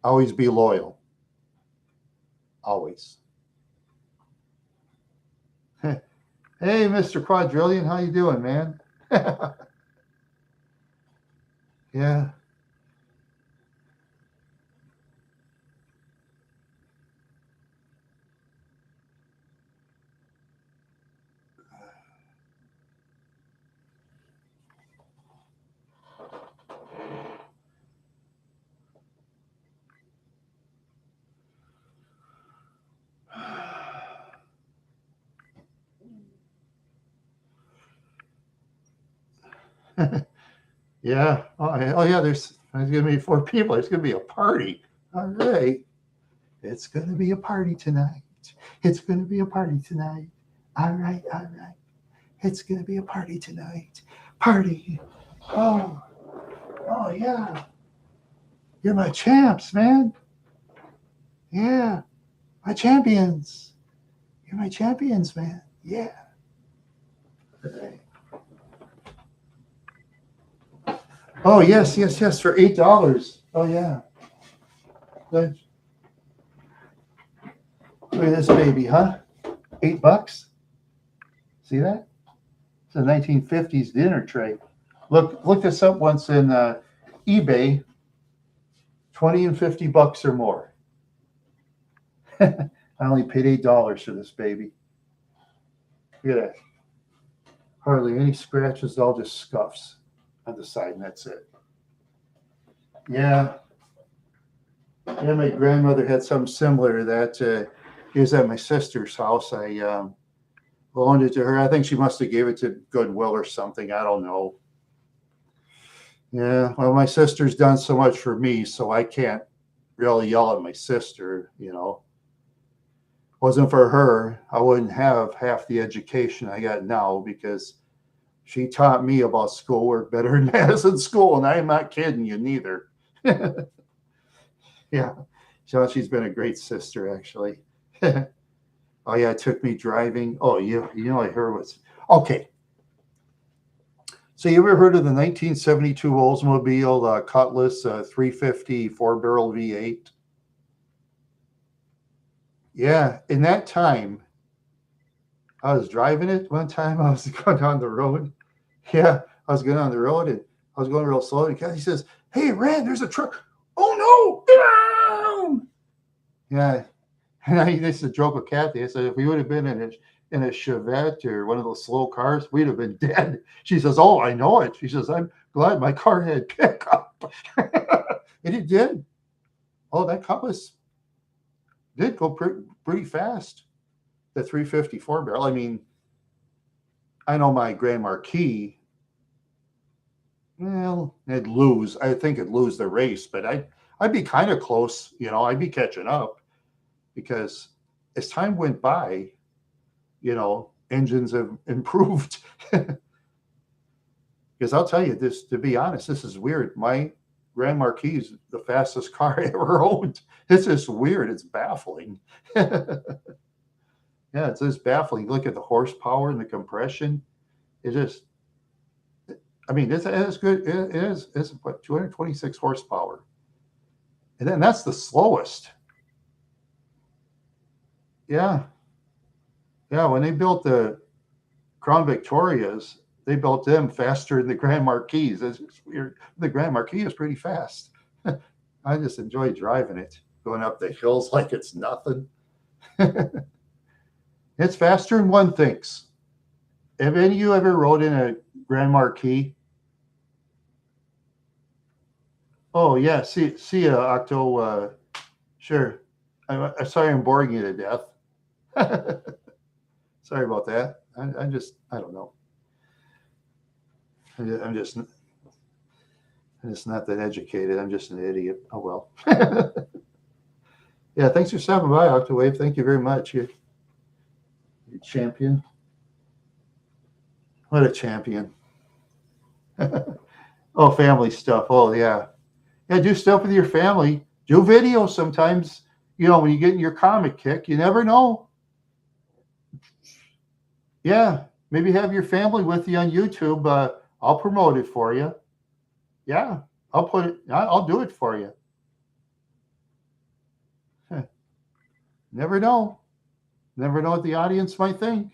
always be loyal. Always. Hey, Mr. Quadrillion, how you doing, man? Yeah. Yeah. Oh, yeah. There's gonna be 4 people. It's gonna be a party. All right. It's gonna be a party tonight. It's gonna be a party tonight. All right. All right. It's gonna be a party tonight. Party. Oh. Oh yeah. You're my champs, man. Yeah. My champions. You're my champions, man. Yeah. Right. Oh yes, yes, yes. For $8. Oh yeah. Good. Look at this baby, huh? $8. See that? It's a 1950s dinner tray. Look this up once in eBay, 20 and $50 or more. I only paid $8 for this baby. Look at that. Hardly any scratches, all just scuffs on the side, and that's it. Yeah. Yeah, my grandmother had something similar to that. It was at my sister's house. I loaned it to her. I think she must have gave it to Goodwill or something. I don't know. Yeah, well, my sister's done so much for me, so I can't really yell at my sister, you know. Wasn't for her, I wouldn't have half the education I got now because she taught me about schoolwork better than Madison School, and I'm not kidding you neither. Yeah, so she's been a great sister, actually. Oh yeah, it took me driving. Oh, you know, I heard what's okay. So you ever heard of the 1972 Oldsmobile Cutlass 350 4-barrel V8? Yeah, in that time, I was driving it one time. I was going down the road. Yeah, I was going down the road and I was going real slow. And Kathy says, "Hey, Rand, there's a truck. Oh no!" Yeah, and I used to joke with Kathy. I said, if we would have been in a Chevette or one of those slow cars, we'd have been dead. She says, "Oh, I know it." She says, "I'm glad my car had pickup." And it did. Oh, that Cutlass did go pretty fast. The 354 barrel. I mean, I know my Grand Marquis, well, it'd lose. I think it'd lose the race, but I'd be kind of close. You know, I'd be catching up because as time went by, you know, engines have improved. Because I'll tell you this, to be honest, this is weird. My Grand Marquis is the fastest car I ever owned. It's just weird. It's baffling. Yeah, it's just baffling. Look at the horsepower and the compression. It just, I mean, it's good. It is. It's what 226 horsepower, and then that's the slowest. Yeah, yeah. When they built the Crown Victorias, they built them faster than the Grand Marquis. It's weird. The Grand Marquis is pretty fast. I just enjoy driving it, going up the hills like it's nothing. It's faster than one thinks. Have any of you ever rode in a Grand Marquis? Oh yeah, see ya, Octo. Sure. I'm sorry I'm boring you to death. Sorry about that. I'm just I don't know. I'm just not that educated. I'm just an idiot. Oh well. Yeah, thanks for stopping by, Octawave. Thank you very much. You champion. What a champion. Oh, family stuff. Oh yeah. Yeah, do stuff with your family. Do videos sometimes. You know, when you get in your comic kick, you never know. Yeah, maybe have your family with you on YouTube. I'll promote it for you. Yeah, I'll put it. I'll do it for you. Never know. Never know what the audience might think.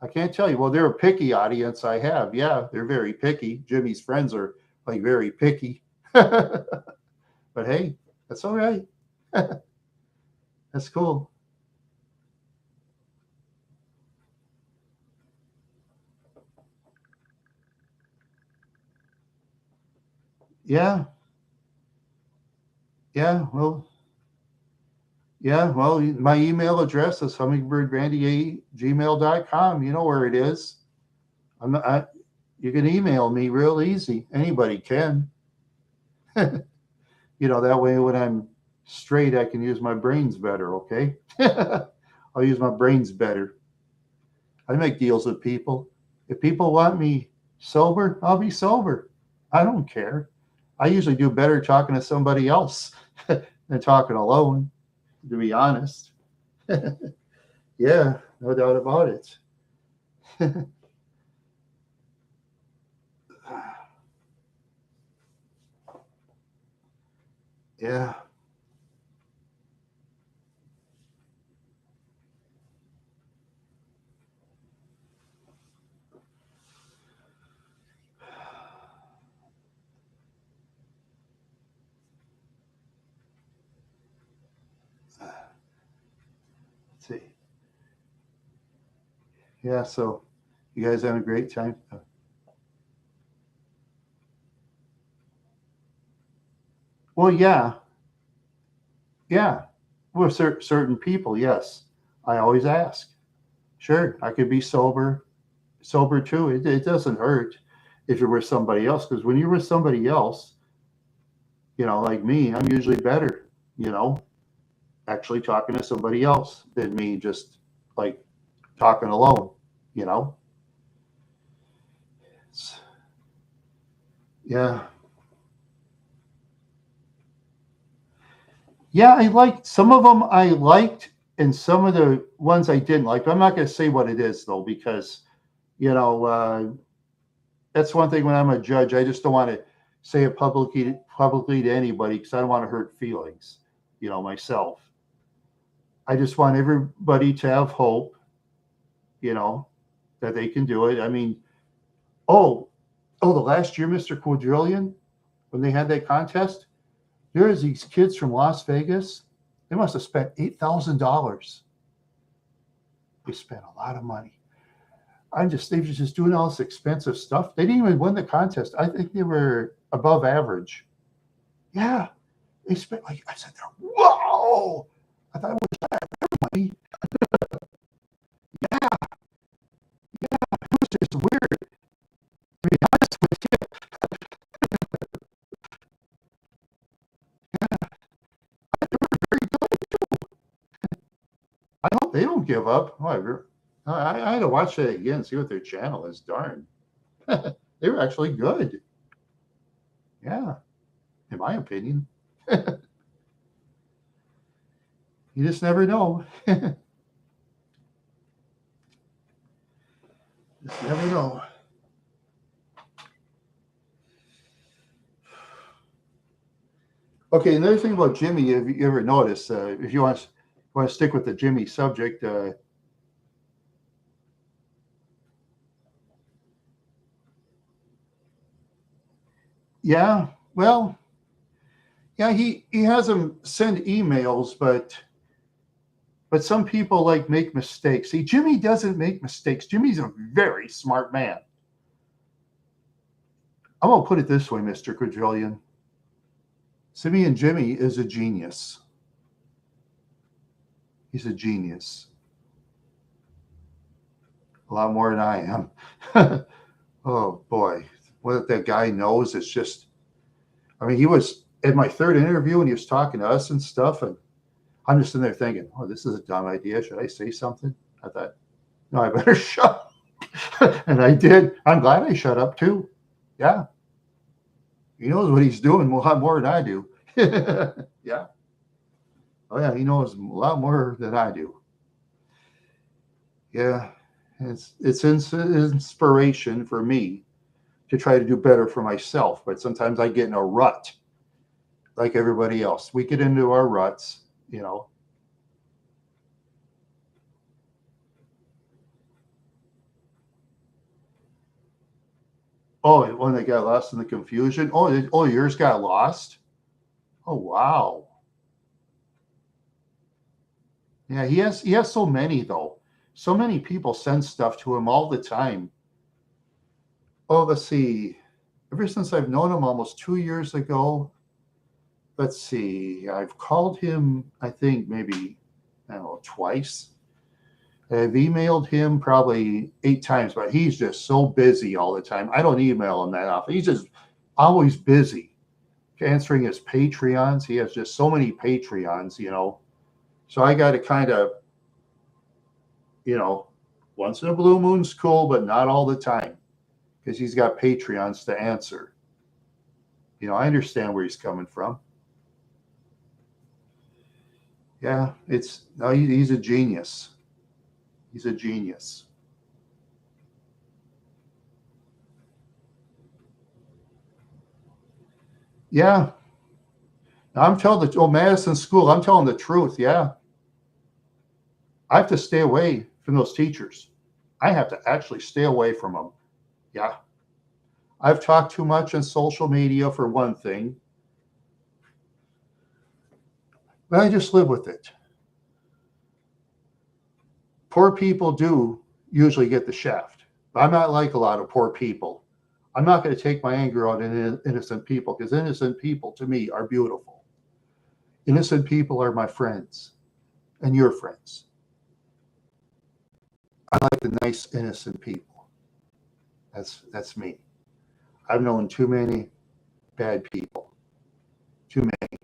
I can't tell you. Well, they're a picky audience. I have. Yeah, they're very picky. Jimmy's friends are like very picky. But hey, that's all right. That's cool. Yeah, yeah. Well, my email address is hummingbirdrandy@gmail.com. You know where it is. You can email me real easy. Anybody can. You know, that way when I'm straight, I can use my brains better, okay? I'll use my brains better. I make deals with people. If people want me sober, I'll be sober. I don't care. I usually do better talking to somebody else than talking alone, to be honest. Yeah, no doubt about it. Yeah. Yeah, so you guys having a great time? Well, yeah, yeah. Well, certain people, yes. I always ask. Sure, I could be sober too. It doesn't hurt if you're with somebody else, because when you're with somebody else, like me, I'm usually better, you know, actually talking to somebody else than me just like talking alone, you know. It's, yeah, yeah. I liked some of them. I liked, and some of the ones I didn't like. But I'm not going to say what it is though, because you know that's one thing when I'm a judge. I just don't want to say it publicly to anybody because I don't want to hurt feelings, myself. I just want everybody to have hope, you know, that they can do it. I mean, oh, the last year, Mr. Quadrillion, when they had that contest, there's these kids from Las Vegas. They must have spent $8,000. They spent a lot of money. They were just doing all this expensive stuff. They didn't even win the contest. I think they were above average. Yeah, they spent like I said, whoa! I thought it was money. Yeah, it was just weird. To be honest with you, yeah, they were very good. I hope they don't give up. However, I had to watch that again, see what their channel is. Darn, they were actually good. Yeah, in my opinion. You just never know. Just never know. Okay, another thing about Jimmy, have you ever noticed? If you want to stick with the Jimmy subject, yeah, well, yeah, he has them send emails, but some people like make mistakes. See, Jimmy doesn't make mistakes. Jimmy's a very smart man. I'm gonna put it this way, Mr. Quadrillion. Simeon Jimmy is a genius. He's a genius. A lot more than I am. Oh boy, what that guy knows is just. I mean, he was at my third interview and he was talking to us and stuff, and I'm just in there thinking, "Oh, this is a dumb idea. Should I say something?" I thought, "No, I better shut up." And I did. I'm glad I shut up too. Yeah, he knows what he's doing a lot more than I do. Yeah. Oh yeah, he knows a lot more than I do. Yeah, it's inspiration for me to try to do better for myself. But sometimes I get in a rut like everybody else. We get into our ruts, you know. Oh, when they got lost in the confusion. Oh, yours got lost. Oh, wow. Yeah, he has so many though. So many people send stuff to him all the time. Oh, let's see. Ever since I've known him almost 2 years ago, let's see. I've called him, I think maybe, I don't know, twice. I've emailed him probably 8 times, but he's just so busy all the time. I don't email him that often. He's just always busy answering his Patreons. He has just so many Patreons. So I got to kind of, you know, once in a blue moon's cool, but not all the time because he's got Patreons to answer. I understand where he's coming from. Yeah, no, he's a genius. He's a genius. Yeah, I'm telling Madison School, I'm telling the truth. Yeah, I have to stay away from those teachers. I have to actually stay away from them. Yeah, I've talked too much on social media for one thing, but I just live with it. Poor people do, usually get the shaft. But I'm not like a lot of poor people. I'm not going to take my anger out on innocent people, because innocent people to me are beautiful. Innocent people are my friends and your friends. I like the nice, innocent people. That's me. I've known too many bad people. Too many.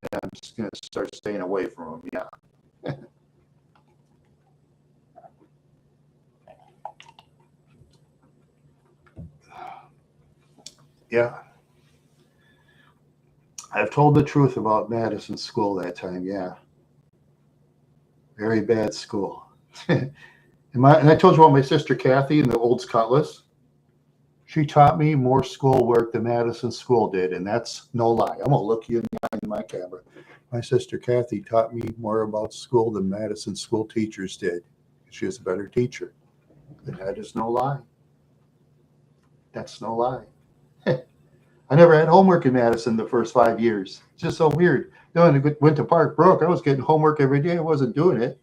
And I'm just going to start staying away from them. Yeah. Yeah. I've told the truth about Madison School that time. Yeah. Very bad school. and I told you about my sister Kathy in the Olds Cutlass. She taught me more schoolwork than Madison School did, and that's no lie. I'm gonna look you in the eye in my camera. My sister Kathy taught me more about school than Madison School teachers did. She was a better teacher. And that is no lie. That's no lie. I never had homework in Madison the first 5 years. It's just so weird. When I went to Park Brook, I was getting homework every day. I wasn't doing it.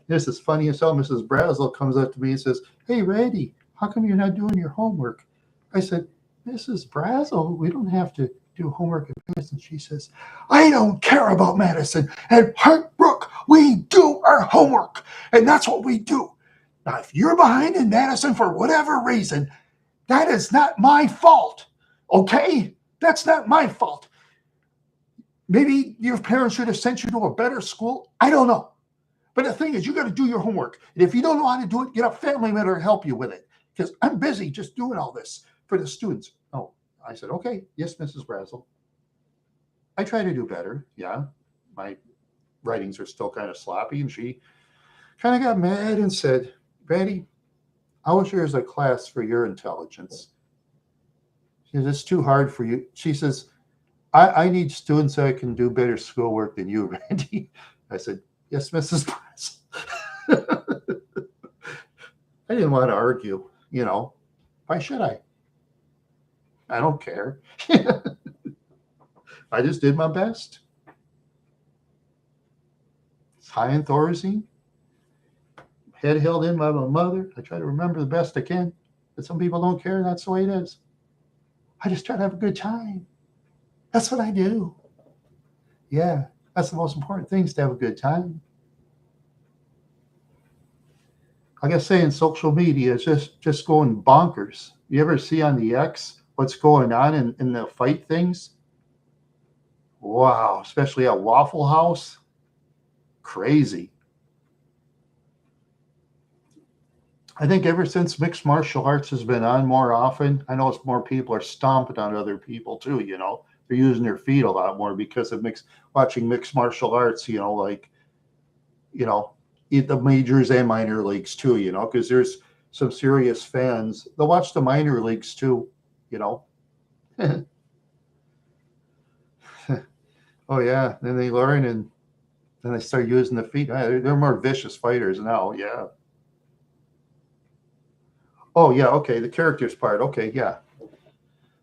This is funny as hell. Mrs. Brazel comes up to me and says, "Hey, Randy, how come you're not doing your homework?" I said, "Mrs. Brazel, we don't have to do homework in Madison." She says, "I don't care about Madison. At Park Brook, we do our homework, and that's what we do. Now, if you're behind in Madison for whatever reason, that is not my fault, okay? That's not my fault. Maybe your parents should have sent you to a better school. I don't know. But the thing is, you got to do your homework. And if you don't know how to do it, get a family member to help you with it. Because I'm busy just doing all this for the students." Oh, I said, "Okay, yes, Mrs. Brazel. I try to do better. Yeah, my writings are still kind of sloppy." And she kind of got mad and said, "Randy, I wish there was a class for your intelligence." She says, "It's too hard for you." She says, I need students that can do better schoolwork than you, Randy." I said, "Yes, Mrs. Brazel." I didn't want to argue, Why should I? I don't care. I just did my best. It's high in Thorazine. Head held in by my mother. I try to remember the best I can. But some people don't care. That's the way it is. I just try to have a good time. That's what I do. Yeah, that's the most important thing, is to have a good time. Like I say, in social media, it's just going bonkers. You ever see on the X what's going on in the fight things? Wow, especially at Waffle House. Crazy. I think ever since mixed martial arts has been on more often, I know more people are stomping on other people too, They're using their feet a lot more because of watching mixed martial arts, the majors and minor leagues too, because there's some serious fans. They'll watch the minor leagues too, Oh yeah, then they learn and then they start using the feet. They're more vicious fighters now. Yeah. Oh yeah. Okay, the characters part. Okay, yeah.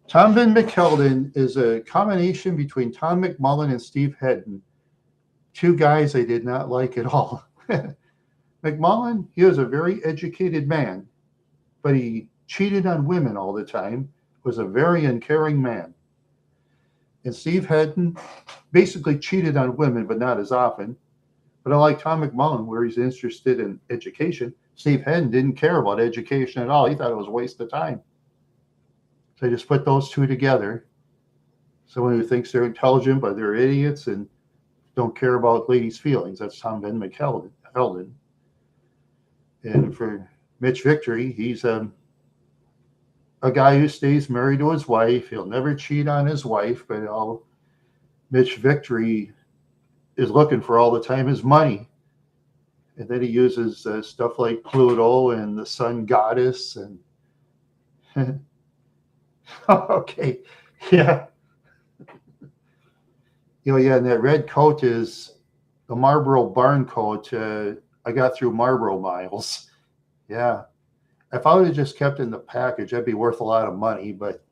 Tom Van McKelden is a combination between Tom McMullen and Steve Hedden. Two guys I did not like at all. McMullen, he was a very educated man, but he cheated on women all the time, was a very uncaring man. And Steve Hedden basically cheated on women, but not as often. But unlike Tom McMullen, where he's interested in education, Steve Hedden didn't care about education at all. He thought it was a waste of time. So I just put those two together. Someone who thinks they're intelligent, but they're idiots and don't care about ladies' feelings. That's Tom Van McKelden. And for Mitch Victory, he's a guy who stays married to his wife. He'll never cheat on his wife, but Mitch Victory is looking for all the time his money. And then he uses stuff like Pluto and the sun goddess. And okay, yeah. And that red coat is the Marlboro barn coat I got through Marlboro miles. Yeah. If I would have just kept it in the package, that'd be worth a lot of money, but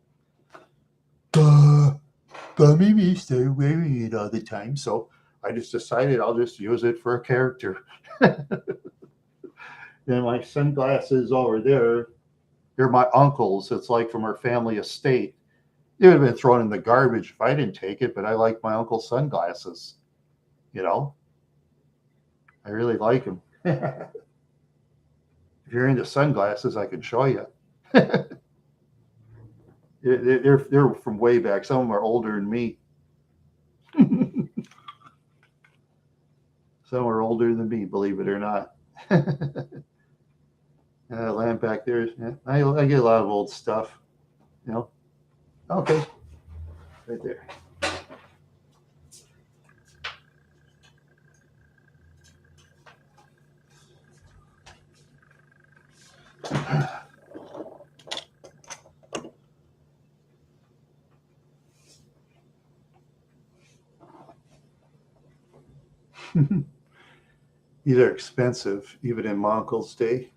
Bummy me started wearing it all the time, so I just decided I'll just use it for a character. Then my sunglasses over there, they're my uncle's. It's like from her family estate. They would have been thrown in the garbage if I didn't take it, but I like my uncle's sunglasses. You know, I really like them. If you're into sunglasses, I can show you. They're from way back. Some of them are older than me. Some are older than me, believe it or not. Lamp back there. Yeah, I get a lot of old stuff. You know. Okay, right there. These are expensive, even in my uncle's day.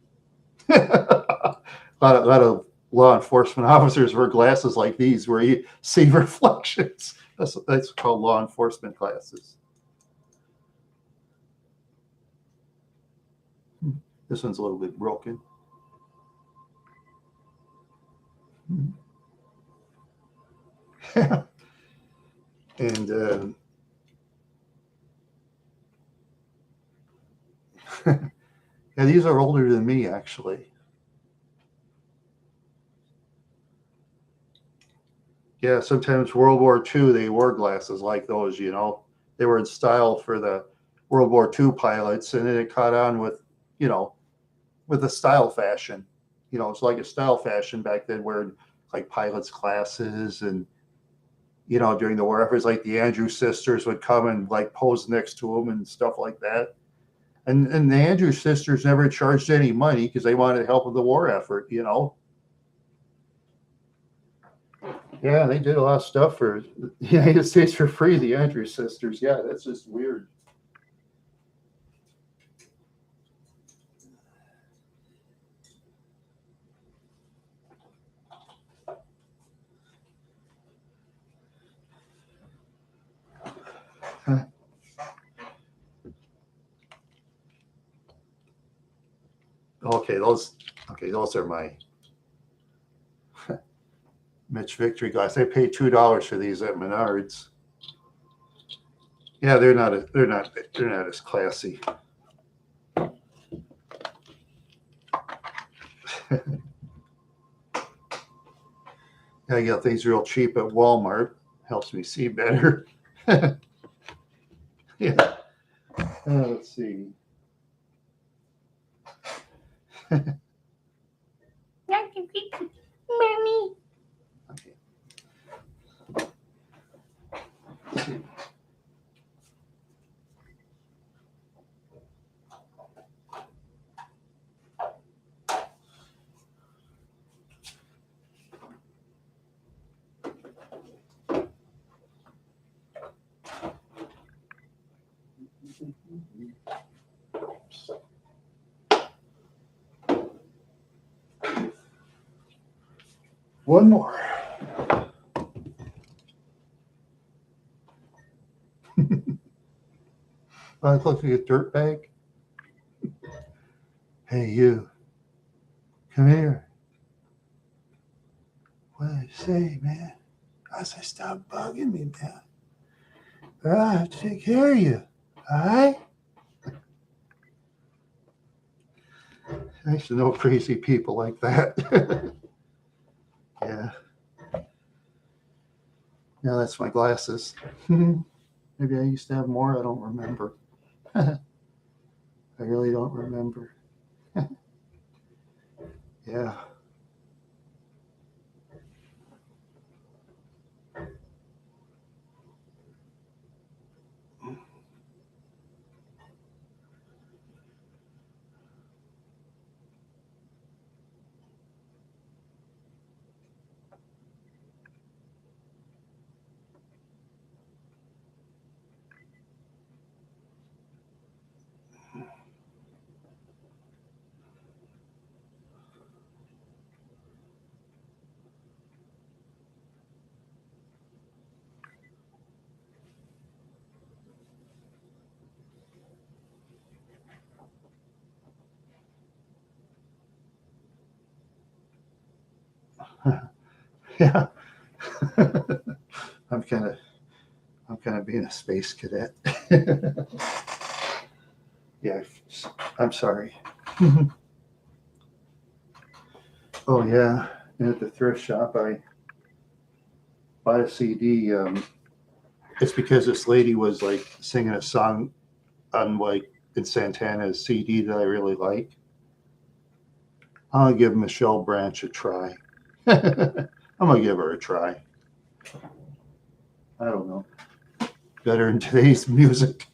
A lot of law enforcement officers wear glasses like these where you see reflections. That's called law enforcement glasses. This one's a little bit broken. And yeah, these are older than me, actually. Yeah, sometimes World War II, they wore glasses like those, you know. They were in style for the World War II pilots, and then it caught on with, you know, with the style fashion. You know, it's like a style fashion back then where like pilots' glasses and, you know, during the war efforts, like the Andrews sisters would come and like pose next to them and stuff like that. And the Andrews sisters never charged any money because they wanted help with the war effort, you know. Yeah, they did a lot of stuff for the United States for free, the Andrews sisters. Yeah, that's just weird. Huh. Okay, those are my Mitch Victory glass. I paid $2 for these at Menards. Yeah, they're not as classy. I get things real cheap at Walmart. Helps me see better. Yeah. Let's see. Mommy. Okay. One more. I look like a dirt bag. Hey, you, come here. What did I say, man? I said, stop bugging me, man. I have to take care of you. All right? I used to know crazy people like that. Yeah. Yeah, that's my glasses. Maybe I used to have more. I don't remember. I really don't remember. Yeah. Yeah. I'm kind of being a space cadet. Yeah, I'm sorry. Oh yeah, and at the thrift shop, I bought a CD. It's because this lady was like singing a song on like in Santana's CD that I really like. I'll give Michelle Branch a try. I'm gonna give her a try. I don't know. Better in today's music.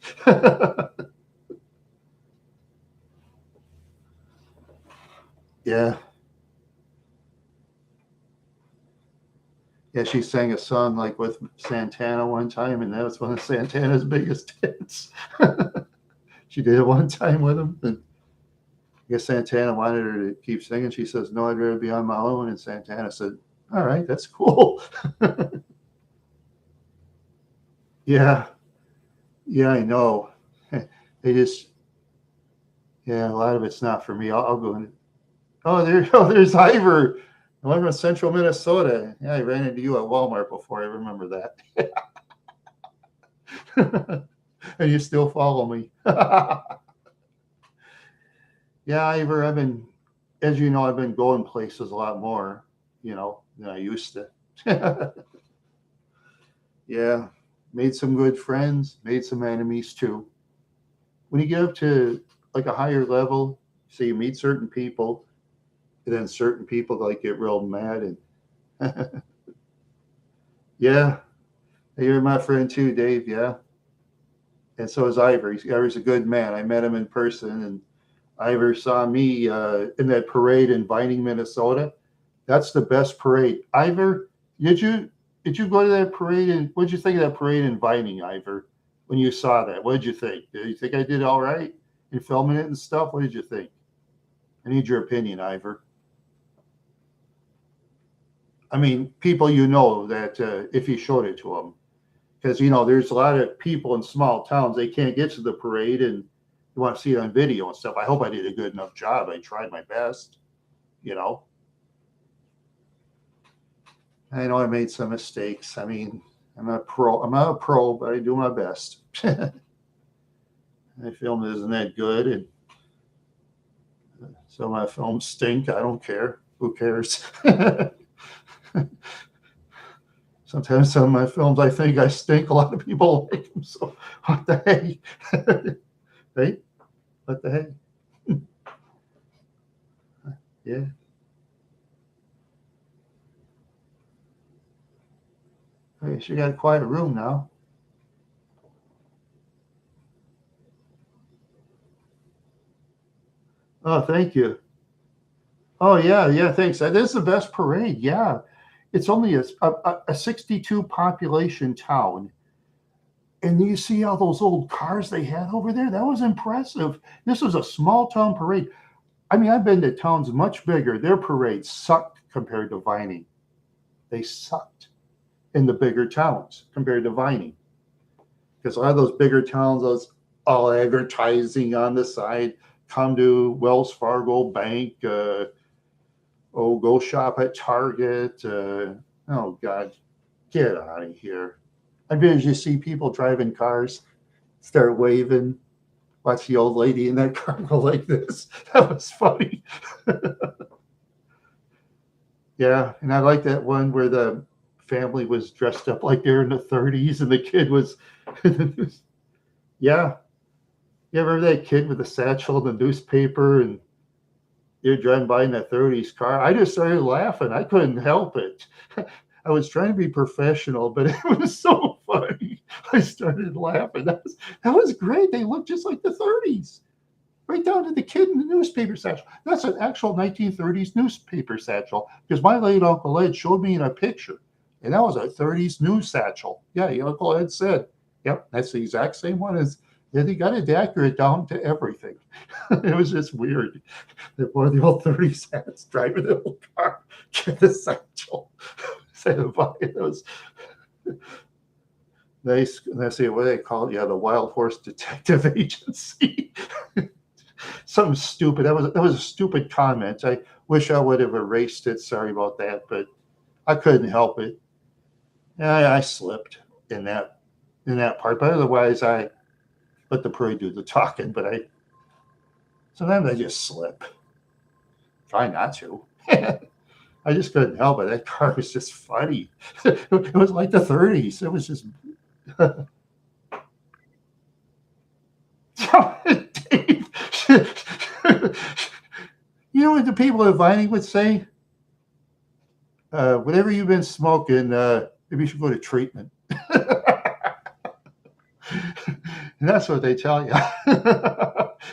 Yeah. Yeah, she sang a song like with Santana one time, and that was one of Santana's biggest hits. She did it one time with him, and I guess Santana wanted her to keep singing. She says, "No, I'd rather be on my own." And Santana said, "All right, that's cool." Yeah, yeah, I know. They just, yeah, a lot of it's not for me. I'll go in. Oh, there's Ivor. I live in central Minnesota. Yeah, I ran into you at Walmart before. I remember that. And you still follow me. Yeah, Ivor, as you know, I've been going places a lot more, than I used to. Yeah, made some good friends, made some enemies too. When you get up to like a higher level, so you meet certain people, and then certain people like get real mad and yeah, you're my friend too, Dave. Yeah, and so is Ivor. Ivor's a good man. I met him in person, and Ivor saw me in that parade in Vining, Minnesota. That's the best parade. Ivor, did you did you go to that parade? And what did you think of that parade in Vining, Ivor? When you saw that, what did you think? Did you think I did all right in filming it and stuff? What did you think? I need your opinion, Ivor. I mean, people that if you showed it to them, because there's a lot of people in small towns they can't get to the parade and you want to see it on video and stuff. I hope I did a good enough job. I tried my best. You know, I know I made some mistakes. I mean, I'm not a pro. I'm not a pro, but I do my best. My film isn't that good, and so my films stink. I don't care. Who cares? Sometimes some of my films, I think I stink. A lot of people like them. So what the heck? Right? What the heck? Yeah. Hey, she got a quiet room now. Oh, thank you. Oh yeah, yeah. Thanks. That is the best parade. Yeah, it's only a 62 population town, and you see all those old cars they had over there. That was impressive. This was a small town parade. I mean, I've been to towns much bigger. Their parades sucked compared to Vining. They sucked in the bigger towns compared to Vining because a lot of those bigger towns, those all advertising on the side, come to Wells Fargo Bank. Go shop at Target. Oh God, get out of here! I bet you see people driving cars, start waving. Watch the old lady in that car go like this. That was funny. Yeah, and I like that one where the family was dressed up like they're in the 30s and the kid was. Yeah, you remember that kid with the satchel and the newspaper and you're driving by in that 30s car? I just started laughing. I couldn't help it. I was trying to be professional, but it was so funny. I started laughing. That was great. They looked just like the 30s, right down to the kid in the newspaper satchel. That's an actual 1930s newspaper satchel because my late Uncle Ed showed me in a picture, and that was a 30s news satchel. Yeah, Uncle Ed said, "Yep, that's the exact same one as." Yeah, they got it accurate down to everything. It was just weird that one of the old 30s hats driving the old car, get the satchel. It was nice. Let's see what they call it. Yeah, the Wild Horse Detective Agency. Something stupid. That was a stupid comment. I wish I would have erased it. Sorry about that, but I couldn't help it. I slipped in that part, but otherwise I let the parade do the talking. But sometimes I just slip. Try not to. I just couldn't help it. That car was just funny. It was like the 30s. It was just. Dave, you know what the people at Vining would say? Whatever you've been smoking, maybe you should go to treatment. And that's what they tell you.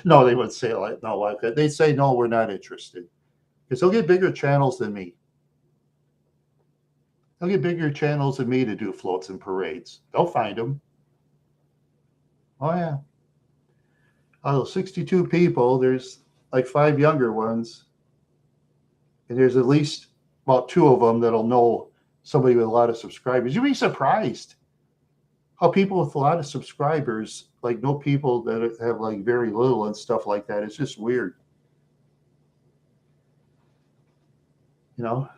No, they wouldn't say it like that. They'd say, no, we're not interested. Because they'll get bigger channels than me. They'll get bigger channels than me to do floats and parades. They'll find them. Oh, yeah. Out of 62 people, there's like 5 younger ones. And there's at least about 2 of them that'll know somebody with a lot of subscribers. You'd be surprised how people with a lot of subscribers like know people that have like very little and stuff like that. It's just weird. You know?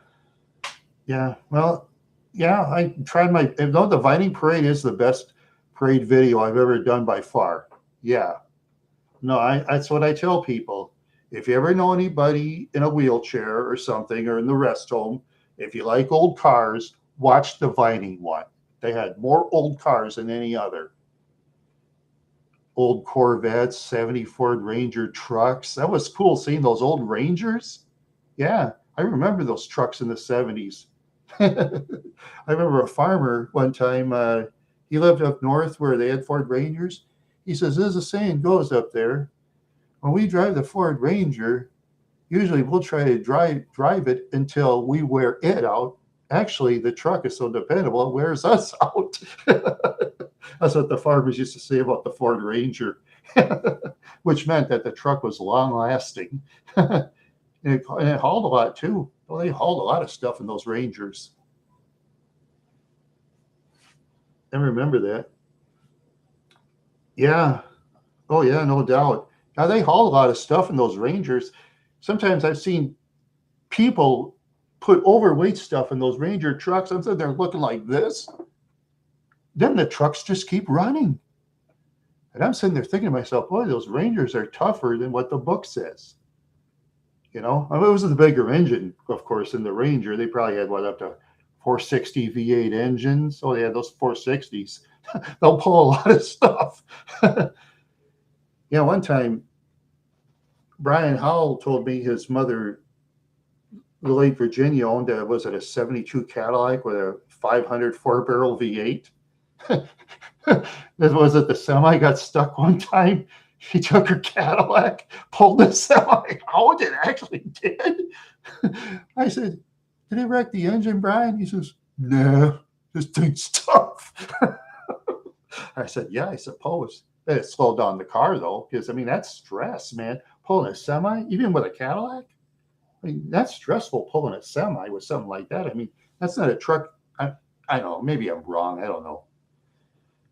Yeah. Well, yeah, I tried no, the Vining Parade is the best parade video I've ever done by far. Yeah. No, that's what I tell people. If you ever know anybody in a wheelchair or something, or in the rest home, if you like old cars, watch the Vining one. They had more old cars than any other. Old Corvettes, 70 Ford Ranger trucks. That was cool seeing those old Rangers. Yeah, I remember those trucks in the 70s. I remember a farmer one time, he lived up north where they had Ford Rangers. He says, there's a saying goes up there. When we drive the Ford Ranger, usually we'll try to drive it until we wear it out. Actually, the truck is so dependable, it wears us out. That's what the farmers used to say about the Ford Ranger, which meant that the truck was long-lasting. and it hauled a lot, too. Well, they hauled a lot of stuff in those Rangers. I remember that. Yeah. Oh, yeah, no doubt. Now, they haul a lot of stuff in those Rangers. Sometimes I've seen people put overweight stuff in those Ranger trucks. I'm sitting there looking like this. Then the trucks just keep running. And I'm sitting there thinking to myself, boy, those Rangers are tougher than what the book says. You know, I mean, it was the bigger engine, of course, in the Ranger. They probably had, up to 460 V8 engines. Oh, they had those 460s. They'll pull a lot of stuff. Yeah, one time, Brian Howell told me his mother, the late Virginia, owned a 72 Cadillac with a 500 4-barrel V8. Was it the semi got stuck one time? She took her Cadillac, pulled the semi out. It actually did. I said, did it wreck the engine, Brian? He says, no, this thing's tough. I said, yeah, I suppose. It slowed down the car, though, because, I mean, that's stress, man. Pulling a semi, even with a Cadillac, I mean, that's stressful pulling a semi with something like that. I mean, that's not a truck. I don't know. Maybe I'm wrong. I don't know.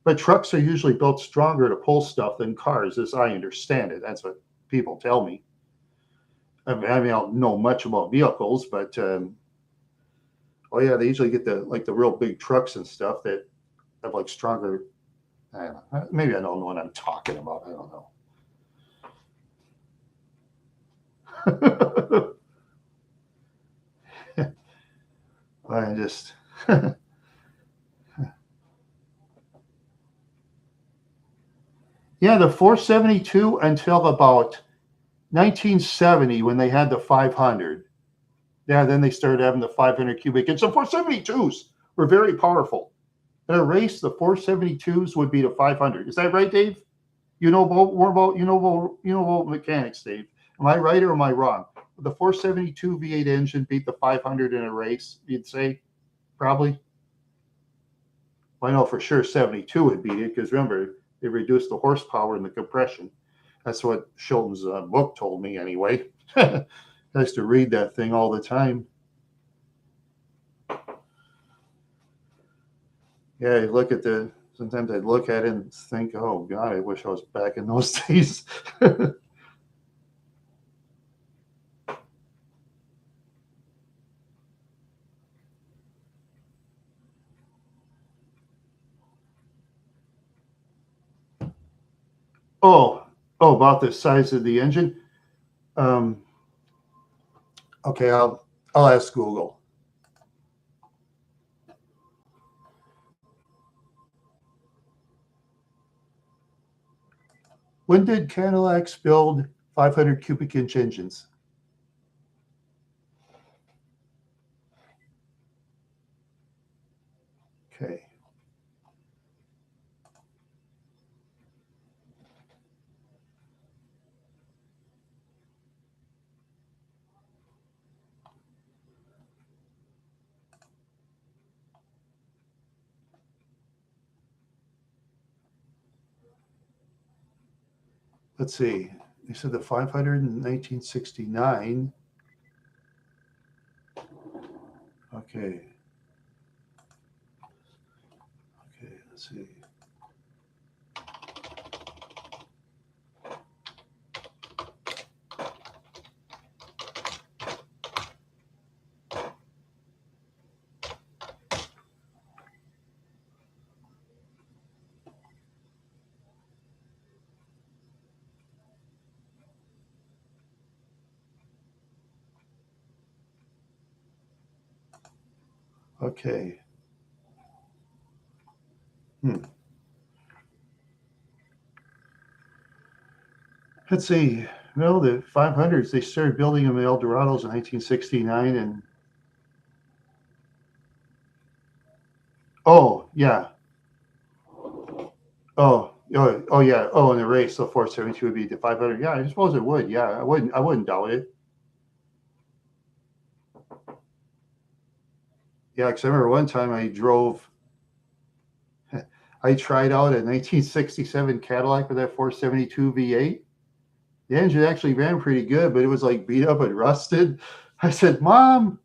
But trucks are usually built stronger to pull stuff than cars, as I understand it. That's what people tell me. I mean, I don't know much about vehicles, but oh yeah, they usually get the real big trucks and stuff that have like stronger. I don't know. Maybe I don't know what I'm talking about. I don't know. I just. Yeah, the 472 until about 1970 when they had the 500. Yeah, then they started having the 500 cubic inch. The 472s were very powerful. In a race, the 472s would be the 500. Is that right, Dave? You know about mechanics, Dave. Am I right or am I wrong? The 472 V8 engine beat the 500 in a race, you'd say? Probably. Well, I know for sure 72 would beat it because remember, they reduced the horsepower and the compression. That's what Shilton's book told me anyway. I used to read that thing all the time. Yeah, you look at sometimes I'd look at it and think, oh God, I wish I was back in those days. About the size of the engine. Um, okay, I'll ask Google. When did Cadillacs build 500 cubic inch engines? Okay. Let's see. They said the 500 in 1969. Okay. Okay, let's see. Okay. Let's see. Well, the 500s, they started building them in El Dorados in 1969. And yeah. Yeah. In the race, the 472 would be the 500. Yeah, I suppose it would. Yeah, I wouldn't doubt it. Yeah, because I remember one time I tried out a 1967 Cadillac with that 472 V8. The engine actually ran pretty good, but it was like beat up and rusted. I said, Mom,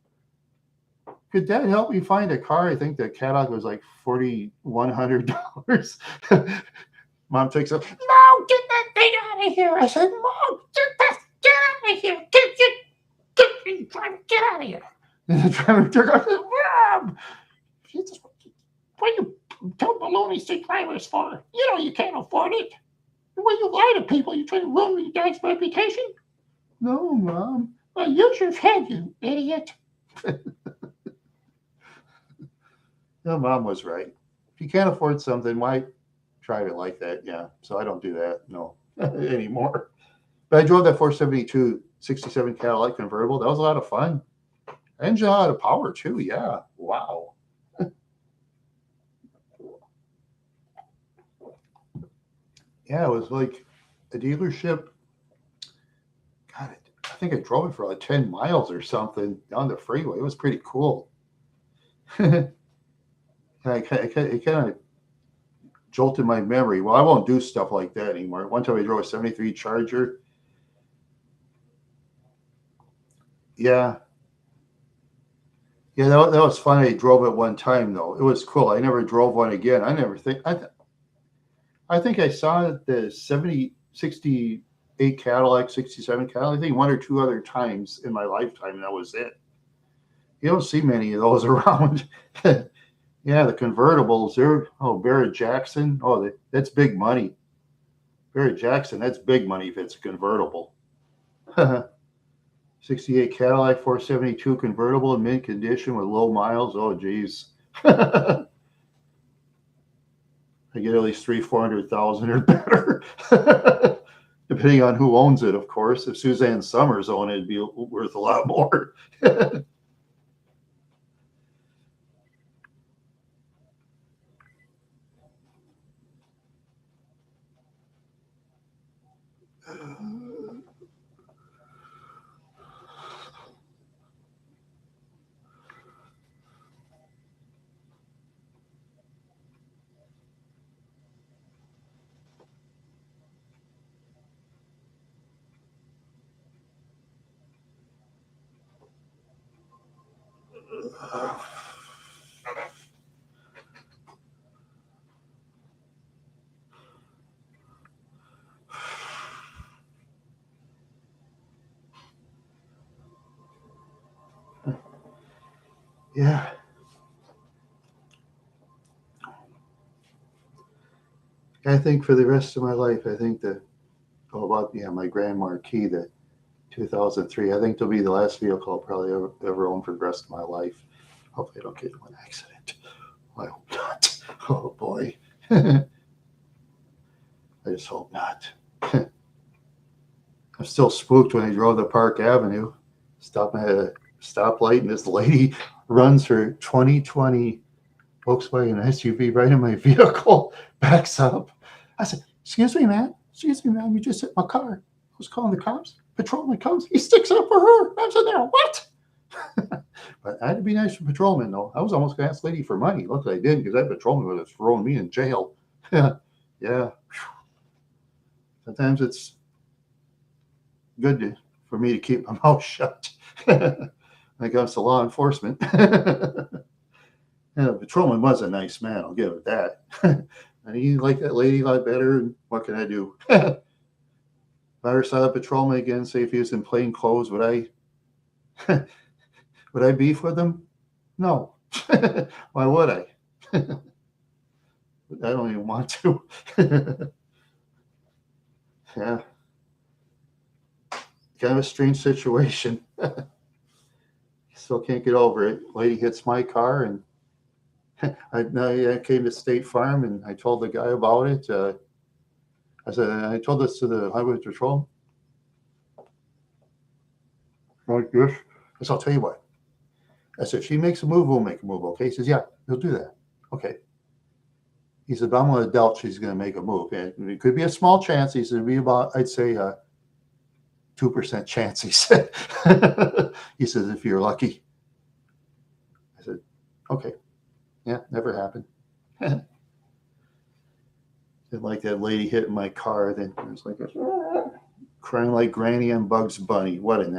could Dad help me find a car? I think the Cadillac was like $4,100. Mom takes up, no, get that thing out of here. I said, Mom, get out of here. Get out of here. And the driver took off, Mom, what are you telling baloney stick drivers for? You know you can't afford it. When you lie to people, you try to ruin your dad's reputation? No, Mom. Well, use your head, you idiot. No, Mom was right. If you can't afford something, why drive it like that? Yeah, so I don't do that, no, anymore. But I drove that 472 67 Cadillac convertible. That was a lot of fun. Engine a lot of power, too. Yeah, wow. Yeah, it was like a dealership. God, I think I drove it for like 10 miles or something down the freeway. It was pretty cool. It kind of jolted my memory. Well, I won't do stuff like that anymore. One time I drove a 73 Charger. Yeah. Yeah, that was fun. I drove it one time, though. It was cool. I never drove one again. I think I saw the 68 Cadillac, 67 Cadillac, I think one or two other times in my lifetime, and that was it. You don't see many of those around. Yeah, the convertibles. Barrett Jackson. That's big money. Barrett Jackson, that's big money if it's a convertible. 68 Cadillac 472 convertible in mint condition with low miles. Oh, geez. I get at least 400,000 or better. Depending on who owns it, of course. If Suzanne Summers owned it, it'd be worth a lot more. Yeah. I think for the rest of my life, I think that, oh, about, yeah, my Grand Marquis, the 2003, I think it'll be the last vehicle I'll probably ever own for the rest of my life. Hopefully I don't get into an accident. I hope not. Oh boy. I just hope not. I'm still spooked when I drove to Park Avenue, stopping at a stoplight, and this lady runs her 2020 Volkswagen SUV right in my vehicle, backs up. I said, excuse me, man. Excuse me, ma'am. You just hit my car. I was calling the cops. Patrolman comes. He sticks up for her. I'm sitting there, what? But I had to be nice to patrolman, though. I was almost going to ask lady for money. Luckily I didn't, because that patrolman would have thrown me in jail. Yeah. Sometimes it's good for me to keep my mouth shut when it comes to law enforcement. And the patrolman was a nice man, I'll give it that. And he liked that lady a lot better. And what can I do? If I ever saw a patrolman again, say if he was in plain clothes, would I would I beef with him? No. Why would I? I don't even want to. Yeah. Kind of a strange situation. Still can't get over it. Lady hits my car, and I came to State Farm, and I told the guy about it. I said, I told this to the Highway Patrol. Like this. I said, I'll tell you what. I said, if she makes a move, we'll make a move. Okay. He says, yeah, he'll do that. Okay. He said, but I'm going to doubt she's going to make a move. And it could be a small chance. He said, it'd be about, I'd say, 2% chance. He said. He says, if you're lucky. I said, okay. Yeah, never happened. And like that lady hitting my car, then it was like crying like Granny on Bugs Bunny. What an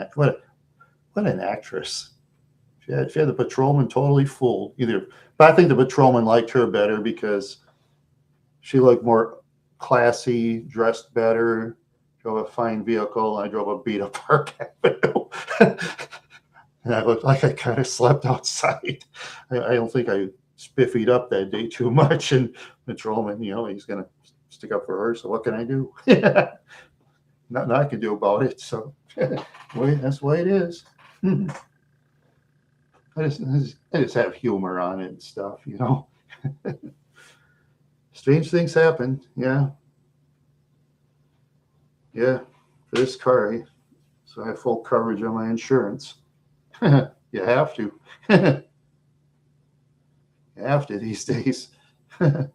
actress. She had the patrolman totally fooled. But I think the patrolman liked her better because she looked more classy, dressed better, drove a fine vehicle. I drove a beat up Park Avenue. And I looked like I kind of slept outside. I don't think I spiffied up that day too much. And patrolman, he's going to stick up for her. So what can I do? Nothing I can do about it. So that's the way it is. I just have humor on it and stuff, Strange things happen. Yeah. Yeah. For this car, so I have full coverage on my insurance. You have to. You have to these days. Never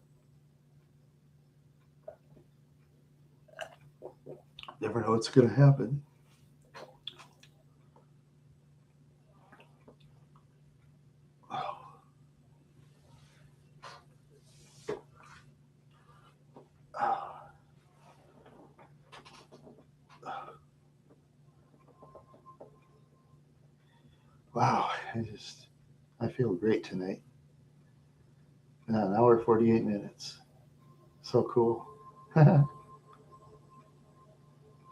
know what's going to happen. Wow, I feel great tonight. Now, an hour 48 minutes. So cool.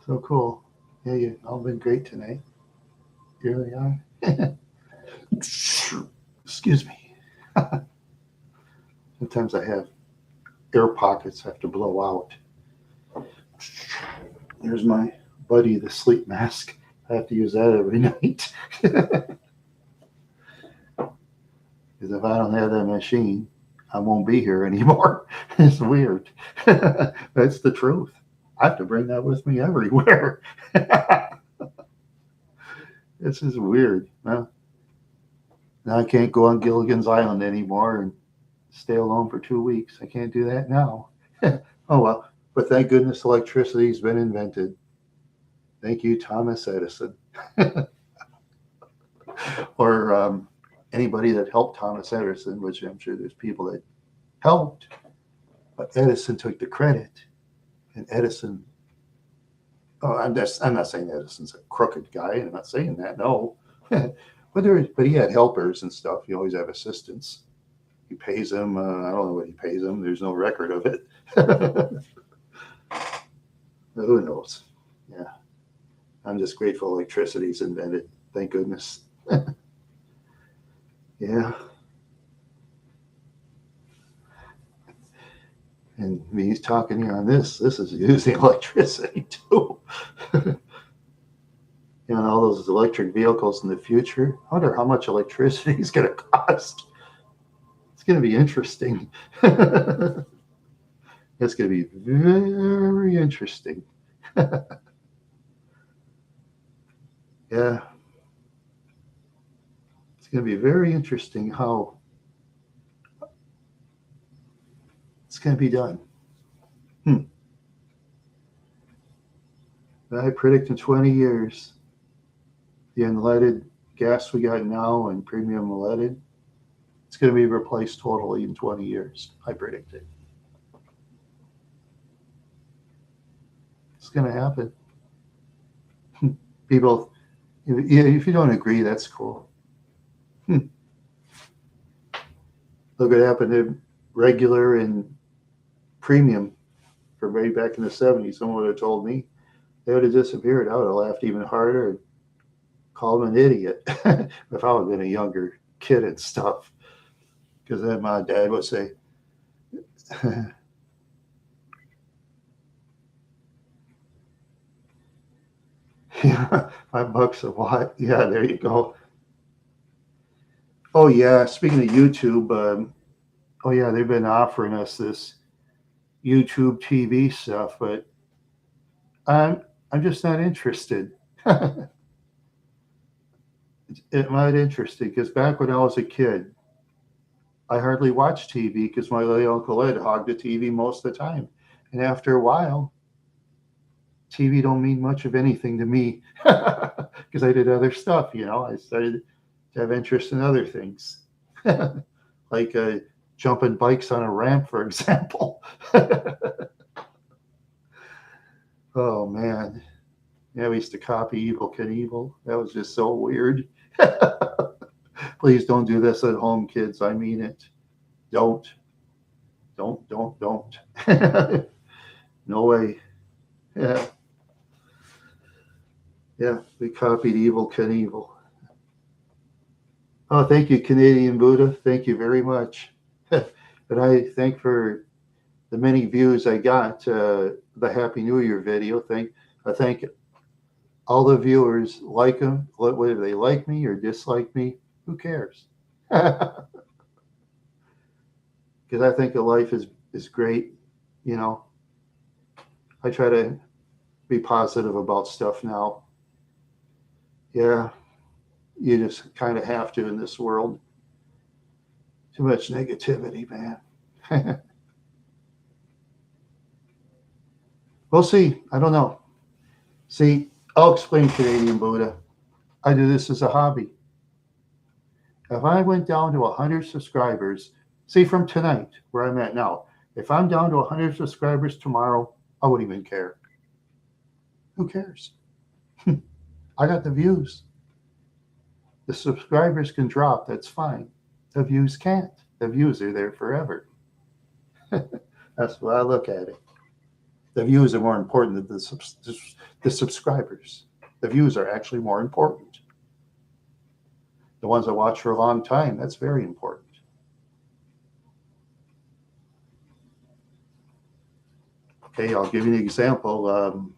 So cool. Yeah, you've all been great tonight. You really are. Excuse me. Sometimes I have air pockets I have to blow out. There's my buddy, the sleep mask. I have to use that every night. Because if I don't have that machine, I won't be here anymore. It's weird. That's the truth. I have to bring that with me everywhere. This is weird. Now I can't go on Gilligan's Island anymore and stay alone for 2 weeks. I can't do that now. Oh, well. But thank goodness electricity's been invented. Thank you, Thomas Edison. Or anybody that helped Thomas Edison, which I'm sure there's people that helped. But Edison took the credit. And Edison, I'm not saying Edison's a crooked guy. I'm not saying that, no. But he had helpers and stuff. You always have assistants. He pays them. I don't know what he pays them. There's no record of it. Who knows? Yeah. I'm just grateful electricity's invented. Thank goodness. Yeah. And me talking here on this is using electricity too. And all those electric vehicles in the future. I wonder how much electricity is going to cost. It's going to be interesting. It's going to be very interesting. Yeah. It's going to be very interesting how it's going to be done. I predict in 20 years, the unleaded gas we got now and premium unleaded, it's going to be replaced totally in 20 years. I predict it. It's going to happen. People, if you don't agree, that's cool. Look what happened to regular and premium from way back in the 70s. Someone would have told me, they would have disappeared. I would have laughed even harder and called him an idiot if I would have been a younger kid and stuff. Because then my dad would say, yeah, $5 a watt. Yeah, there you go. Oh yeah, speaking of YouTube, oh yeah, they've been offering us this YouTube TV stuff, but I'm just not interested. I'm not interested because back when I was a kid, I hardly watched TV because my little Uncle Ed hogged the TV most of the time, and after a while, TV don't mean much of anything to me because I did other stuff. I started to have interest in other things, like jumping bikes on a ramp, for example. Oh man, yeah, we used to copy Evel Knievel. That was just so weird. Please don't do this at home, kids. I mean it. Don't. No way. Yeah. Yeah, we copied Evel Knievel. Oh, thank you, Canadian Buddha. Thank you very much. But I thank for the many views I got. The Happy New Year video. I thank all the viewers. Like them, whether they like me or dislike me. Who cares? Because I think that life is great. I try to be positive about stuff now. Yeah, you just kind of have to in this world. Too much negativity, man. We'll see. I don't know. See, I'll explain, Canadian Buddha. I do this as a hobby. If I went down to 100 subscribers, see from tonight, where I'm at now, if I'm down to 100 subscribers tomorrow, I wouldn't even care. Who cares? I got the views. The subscribers can drop. That's fine. The views can't. The views are there forever. That's the way I look at it. The views are more important than the subscribers. The views are actually more important. The ones that watch for a long time, that's very important. Okay, I'll give you an example.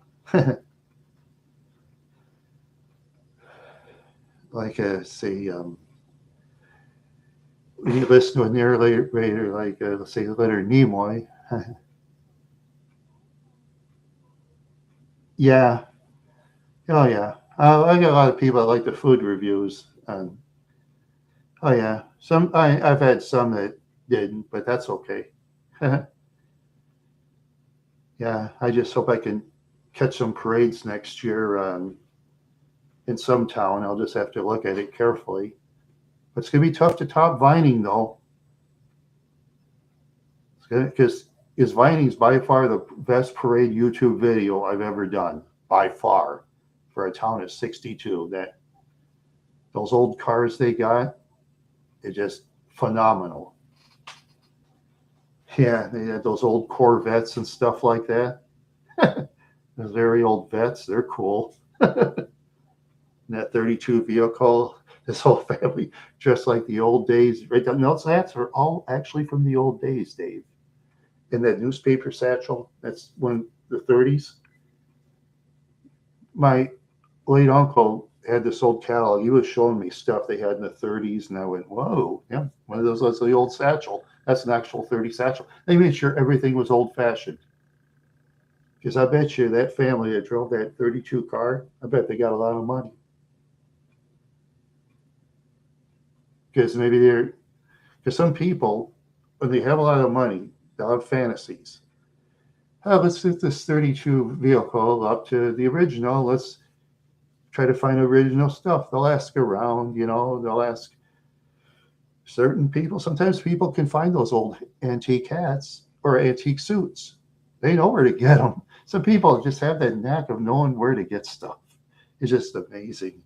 Say, when you listen to a narrator like, let's say, Leonard Nimoy. Yeah. Oh, yeah. I got a lot of people that like the food reviews. Oh, yeah. I've had some that didn't, but that's okay. Yeah, I just hope I can catch some parades next year in some town. I'll just have to look at it carefully. It's going to be tough to top Vining, though. Because Vining is by far the best parade YouTube video I've ever done, by far, for a town of 62. Those old cars they got, it's just phenomenal. Yeah, they had those old Corvettes and stuff like that. Those very old vets, they're cool. And that 32 vehicle, this whole family dressed like the old days. Right? No, that's are all actually from the old days, Dave. in that newspaper satchel. That's when the 30s. My late uncle had this old catalog. He was showing me stuff they had in the 30s, and I went, whoa, yeah, one of those was the old satchel. That's an actual 30 satchel. They made sure everything was old-fashioned. Because I bet you that family that drove that 32 car, I bet they got a lot of money. Because because some people, when they have a lot of money, they'll have fantasies. Oh, let's get this 32 vehicle up to the original. Let's try to find original stuff. They'll ask around, they'll ask certain people. Sometimes people can find those old antique hats or antique suits. They know where to get them. Some people just have that knack of knowing where to get stuff. It's just amazing.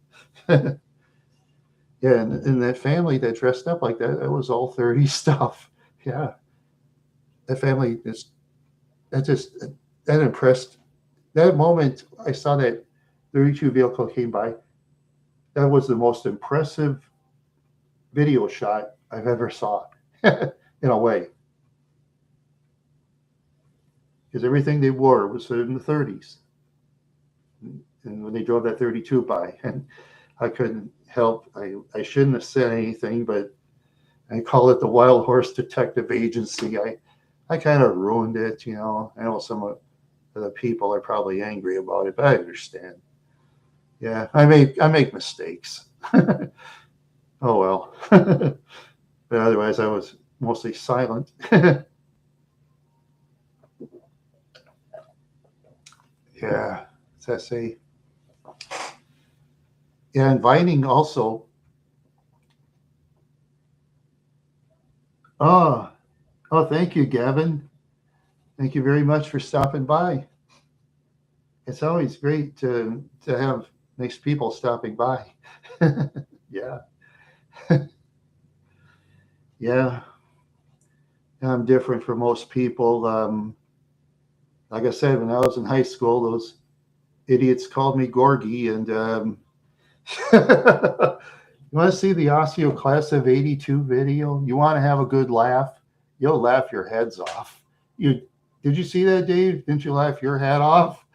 Yeah, and that family that dressed up like that, that was all 30 stuff. Yeah. That family that impressed. That moment I saw that 32 vehicle came by, that was the most impressive video shot I've ever saw in a way. Because everything they wore was in the 30s. And when they drove that 32 by, and I couldn't help, I shouldn't have said anything, but I call it the Wild Horse Detective Agency. I kind of ruined it, I know some of the people are probably angry about it, but I understand. Yeah, I make mistakes. Oh well. But otherwise I was mostly silent. Yeah, as I say. Yeah, inviting also. Oh, thank you, Gavin. Thank you very much for stopping by. It's always great to have nice people stopping by. Yeah. Yeah. I'm different from most people. Like I said, when I was in high school, those idiots called me Gorgie. And you want to see the Osseo Class of 82 video? You want to have a good laugh? You'll laugh your heads off. Did you see that, Dave? Didn't you laugh your head off?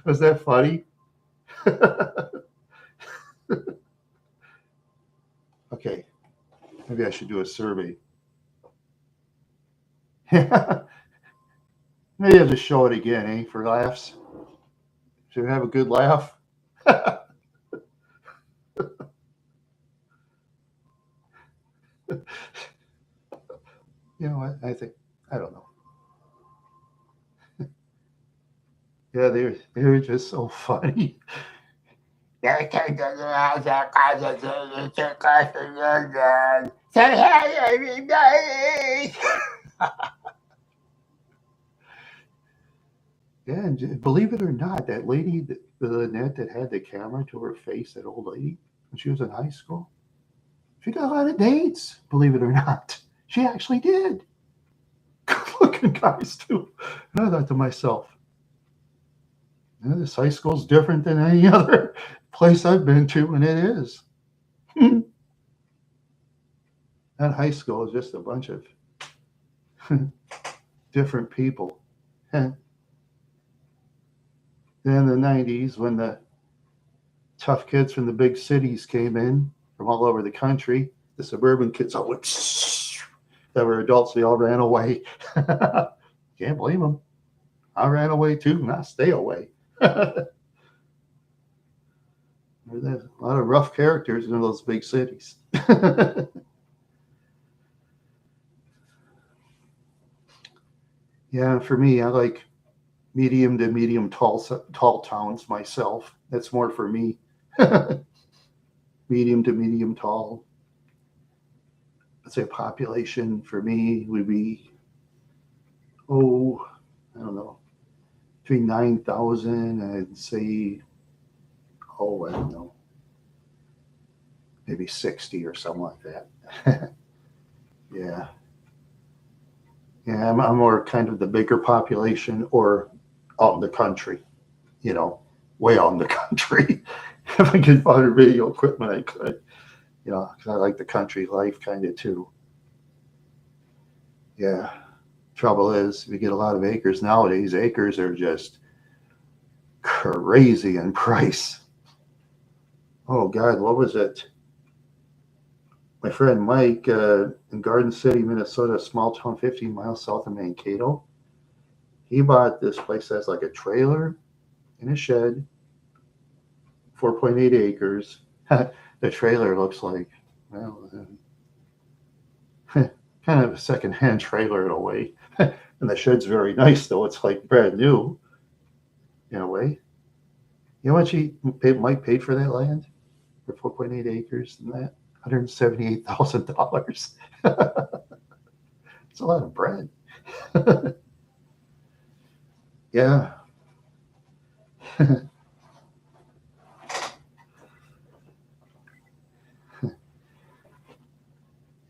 Was that funny? Okay, maybe I should do a survey. Maybe I'll just show it again, for laughs. Should we have a good laugh? You know what? I think, I don't know. Yeah, they were just so funny. Say hi, everybody. Yeah, and believe it or not, that lady, the Lynette that had the camera to her face, that old lady, when she was in high school, she got a lot of dates, believe it or not. She actually did. Good-looking guys, too. And I thought to myself, this high school's different than any other place I've been to, and it is. That high school is just a bunch of different people. And then in the 90s, when the tough kids from the big cities came in from all over the country, the suburban kids all went, that were adults, they all ran away. Can't blame them. I ran away too, and I stay away. There's a lot of rough characters in those big cities. Yeah, for me, I like medium to medium tall towns myself. That's more for me. Medium to medium tall. Let's say population for me would be, I don't know, between 9,000 and say, I don't know, maybe 60 or something like that. Yeah. Yeah, I'm more kind of the bigger population or out in the country, way out in the country. If I could find video equipment, I could, because I like the country life kind of too. Yeah. Trouble is, if you get a lot of acres nowadays, acres are just crazy in price. Oh God, what was it? My friend Mike in Garden City, Minnesota, small town 15 miles south of Mankato. He bought this place that's like a trailer and a shed, 4.8 acres. The trailer looks like, well, kind of a secondhand trailer in a way. And the shed's very nice, though. It's like brand new in a way. You know what Mike paid for that land? For 4.8 acres and that? $178,000. It's a lot of bread. Yeah.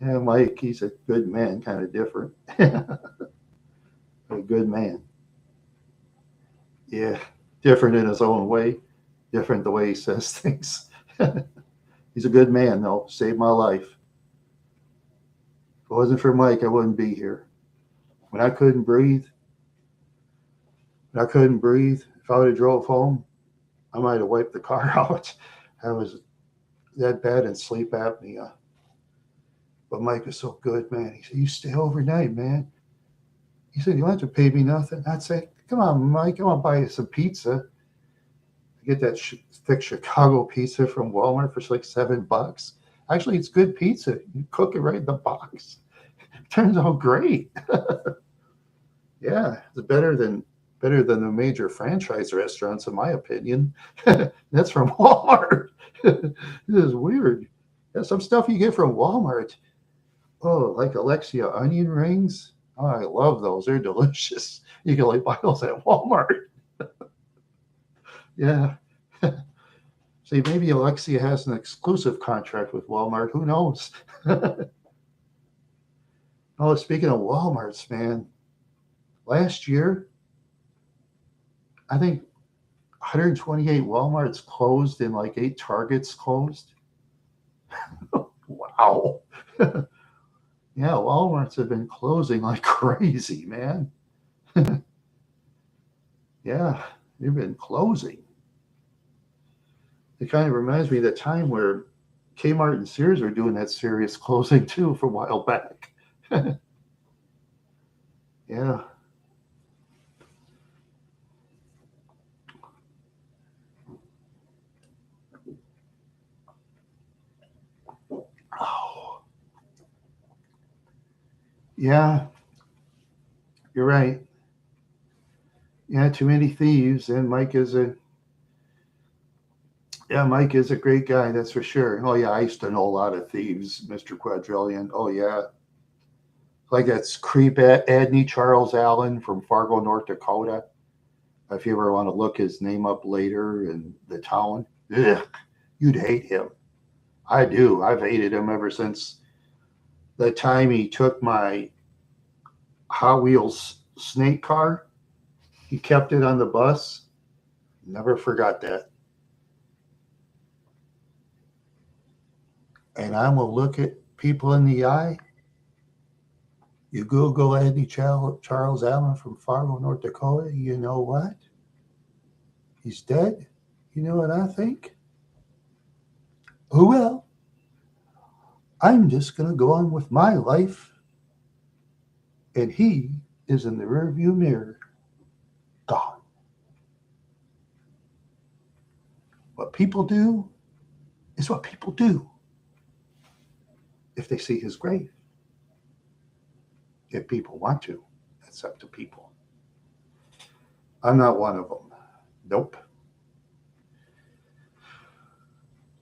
Yeah, Mike, he's a good man, kind of different. A good man. Yeah, different in his own way, different the way he says things. He's a good man, though. Saved my life. If it wasn't for Mike, I wouldn't be here. When I couldn't breathe, if I would have drove home, I might have wiped the car out. I was that bad in sleep apnea. But Mike was so good, man. He said, "You stay overnight, man." He said, "You don't have to pay me nothing." I'd say, "Come on, Mike, I want to buy you some pizza." I get that thick Chicago pizza from Walmart for like $7. Actually, it's good pizza. You cook it right in the box. It turns out great. Yeah, it's better than the major franchise restaurants, in my opinion. That's from Walmart. This is weird. Yeah, some stuff you get from Walmart. Oh, like Alexia onion rings. Oh, I love those. They're delicious. You can like buy those at Walmart. Yeah. See, maybe Alexia has an exclusive contract with Walmart. Who knows? Oh, speaking of Walmarts, man, last year, I think 128 Walmarts closed and like 8 Targets closed. Wow. Yeah, Walmarts have been closing like crazy, man. Yeah, they've been closing. It kind of reminds me of the time where Kmart and Sears were doing that serious closing too for a while back. Yeah. Oh, yeah, you're right. Yeah, too many thieves, and Mike is a great guy, that's for sure. Oh yeah, I used to know a lot of thieves, Mr. Quadrillion. Oh yeah, like that's creep Adney Charles Allen from Fargo, North Dakota. If you ever want to look his name up later in the town, ugh, you'd hate him. I do. I've hated him ever since the time he took my Hot Wheels snake car. He kept it on the bus. Never forgot that. And I'm going to look at people in the eye. You Google Andy Charles Allen from Fargo, North Dakota. You know what? He's dead. You know what I think? Oh, well, I'm just going to go on with my life. And he is in the rearview mirror. Gone. What people do is what people do if they see his grave. If people want to, that's up to people. I'm not one of them. Nope.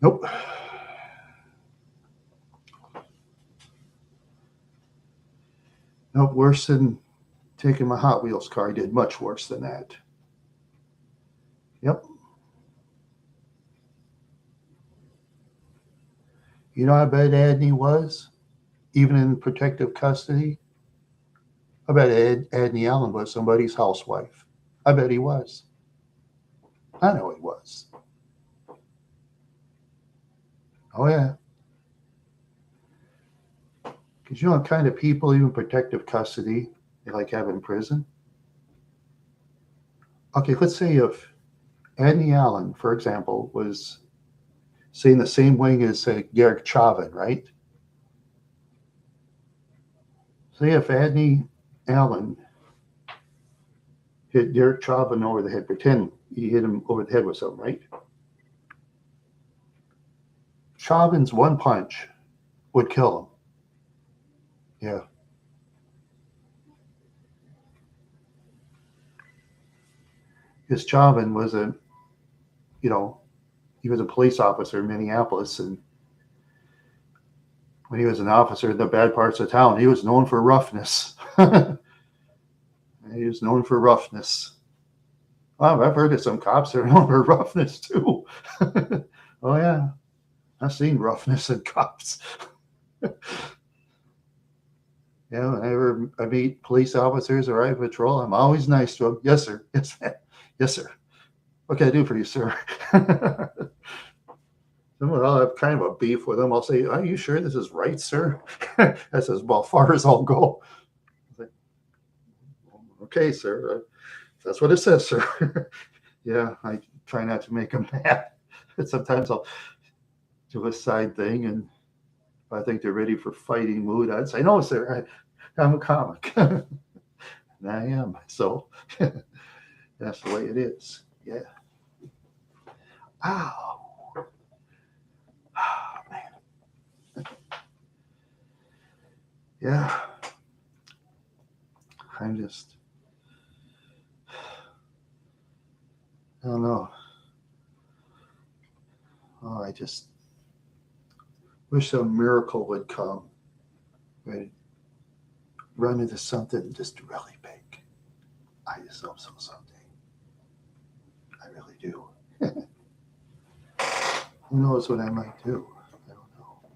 Nope. Nope. Worse than taking my Hot Wheels car. I did much worse than that. Yep. You know how bad Adney was, even in protective custody? I bet Adney Allen was somebody's housewife. I bet he was. I know he was. Oh, yeah. Because you know, kind of people, even protective custody, they like have in prison. Okay, let's say if Andy Allen, for example, was seeing the same wing as, say, Garrick Chauvin, right? Say if Andy Allen hit Garrick Chauvin over the head, pretend he hit him over the head with something, right? Chauvin's one punch would kill him. Yeah. Because Chauvin was he was a police officer in Minneapolis, and when he was an officer in the bad parts of town, he was known for roughness. He was known for roughness. Well, I've heard of some cops that are known for roughness too. Oh yeah, I've seen roughness in cops. Yeah, whenever I meet police officers or I patrol, I'm always nice to them. Yes, sir. Yes, ma'am. Yes, sir. What can I do for you, sir? I'll have kind of a beef with them. I'll say, "Are you sure this is right, sir?" That's as well far as I'll go. Like, okay, sir. That's what it says, sir. Yeah, I try not to make them mad. Sometimes I'll do a side thing, and if I think they're ready for fighting mood, I'd say, "No, sir, I'm a comic." And I am. So that's the way it is. Yeah. Ow. Oh, man. Yeah. I don't know. Oh, I just wish a miracle would come. Right? Run into something just really big. I just hope so someday. I really do. Who knows what I might do? I don't know.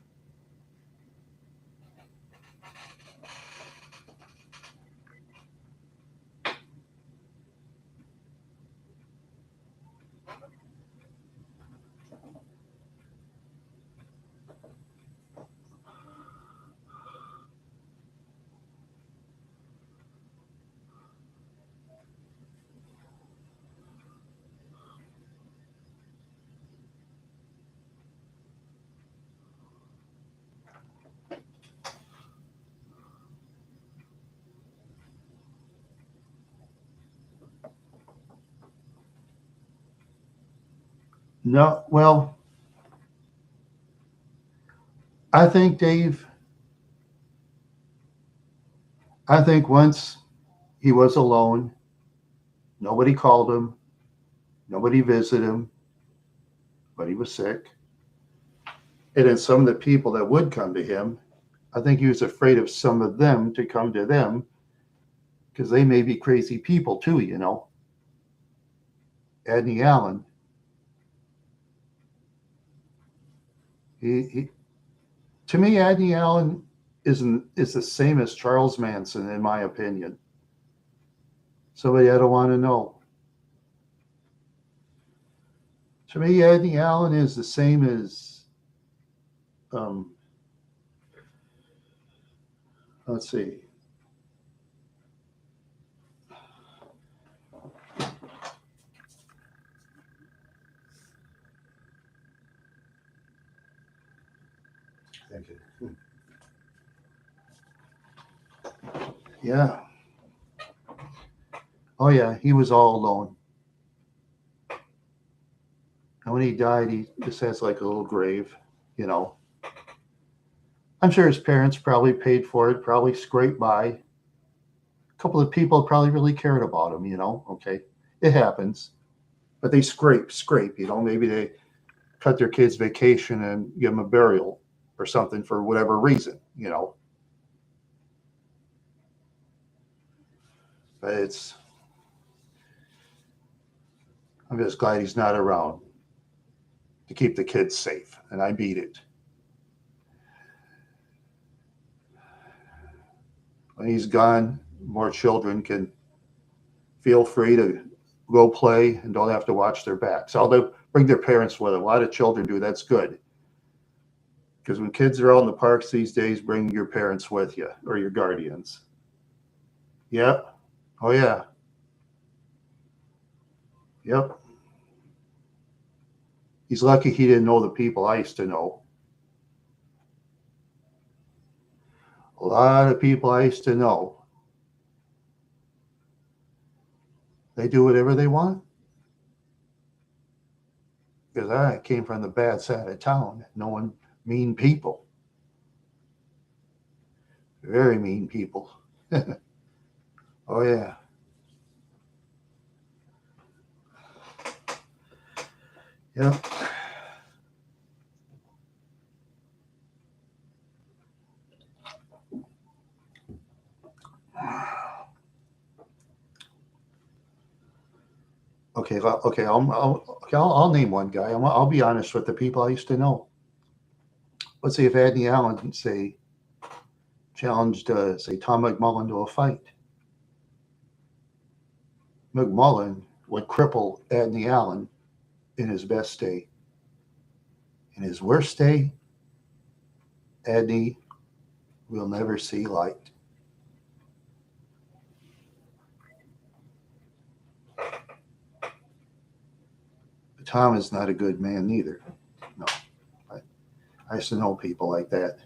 No, well, I think, Dave, I think once he was alone, nobody called him, nobody visited him, but he was sick. And then some of the people that would come to him, I think he was afraid of some of them to come to them because they may be crazy people too, Andy Allen, to me, Andy Allen is the same as Charles Manson, in my opinion. Somebody I don't want to know. To me, Andy Allen is the same as, let's see. Thank you. Yeah. Oh, yeah, he was all alone. And when he died, he just has like a little grave, I'm sure his parents probably paid for it, probably scraped by. A couple of people probably really cared about him, Okay, it happens. But they scrape, maybe they cut their kid's vacation and give them a burial or something for whatever reason, But I'm just glad he's not around to keep the kids safe, and I beat it. When he's gone, more children can feel free to go play and don't have to watch their backs. Although bring their parents with them. A lot of children do. That's good. Because when kids are out in the parks these days, bring your parents with you or your guardians. Yep. Oh, yeah. Yep. He's lucky he didn't know the people I used to know. A lot of people I used to know, they do whatever they want. Because I came from the bad side of town, knowing mean people. Very mean people. Oh, yeah. Yep. Okay, okay, I'll name one guy. I'll be honest with the people I used to know. Let's see if Adney Allen, say, challenged, say, Tom McMullen to a fight. McMullen would cripple Adney Allen in his best day. In his worst day, Adney will never see light. But Tom is not a good man neither. No. I used to know people like that.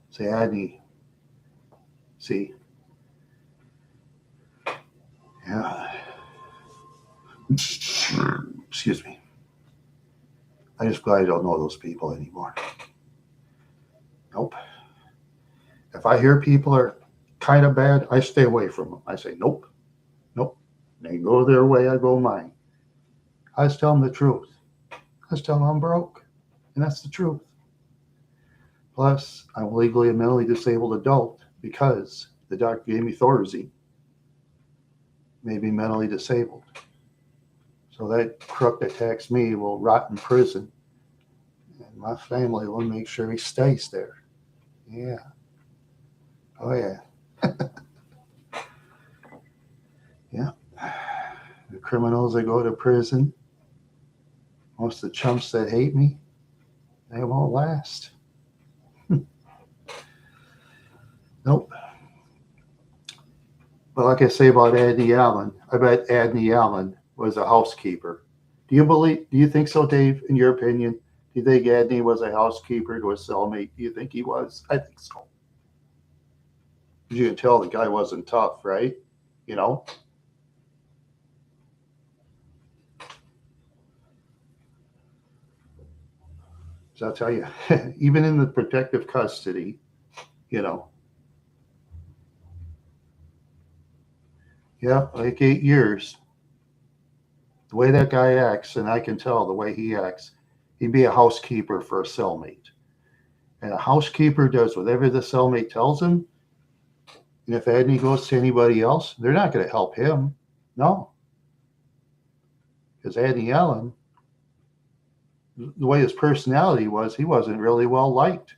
Say, Adney, see, yeah. Excuse me. I'm just glad I don't know those people anymore. Nope. If I hear people are kind of bad, I stay away from them. I say, nope, nope. They go their way, I go mine. I just tell them the truth. I just tell them I'm broke, and that's the truth. Plus, I'm legally and mentally disabled adult because the doctor gave me Thorazine. Made me mentally disabled. So that crook that attacks me will rot in prison. And my family will make sure he stays there. Yeah. Oh, yeah. Yeah. The criminals that go to prison, most of the chumps that hate me, they won't last. Nope. But like I say about Adney Allen, I bet Adney Allen was a housekeeper. Do you think so, Dave, in your opinion? Do you think Adney was a housekeeper to a cellmate? Do you think he was? I think so. You can tell the guy wasn't tough, right? You know? So I'll tell you, even in the protective custody, you know, yeah, like 8 years, the way that guy acts, and I can tell the way he acts, he'd be a housekeeper for a cellmate. And a housekeeper does whatever the cellmate tells him. And if Adney goes to anybody else, they're not going to help him. No. Because Adney Allen, the way his personality was, he wasn't really well liked.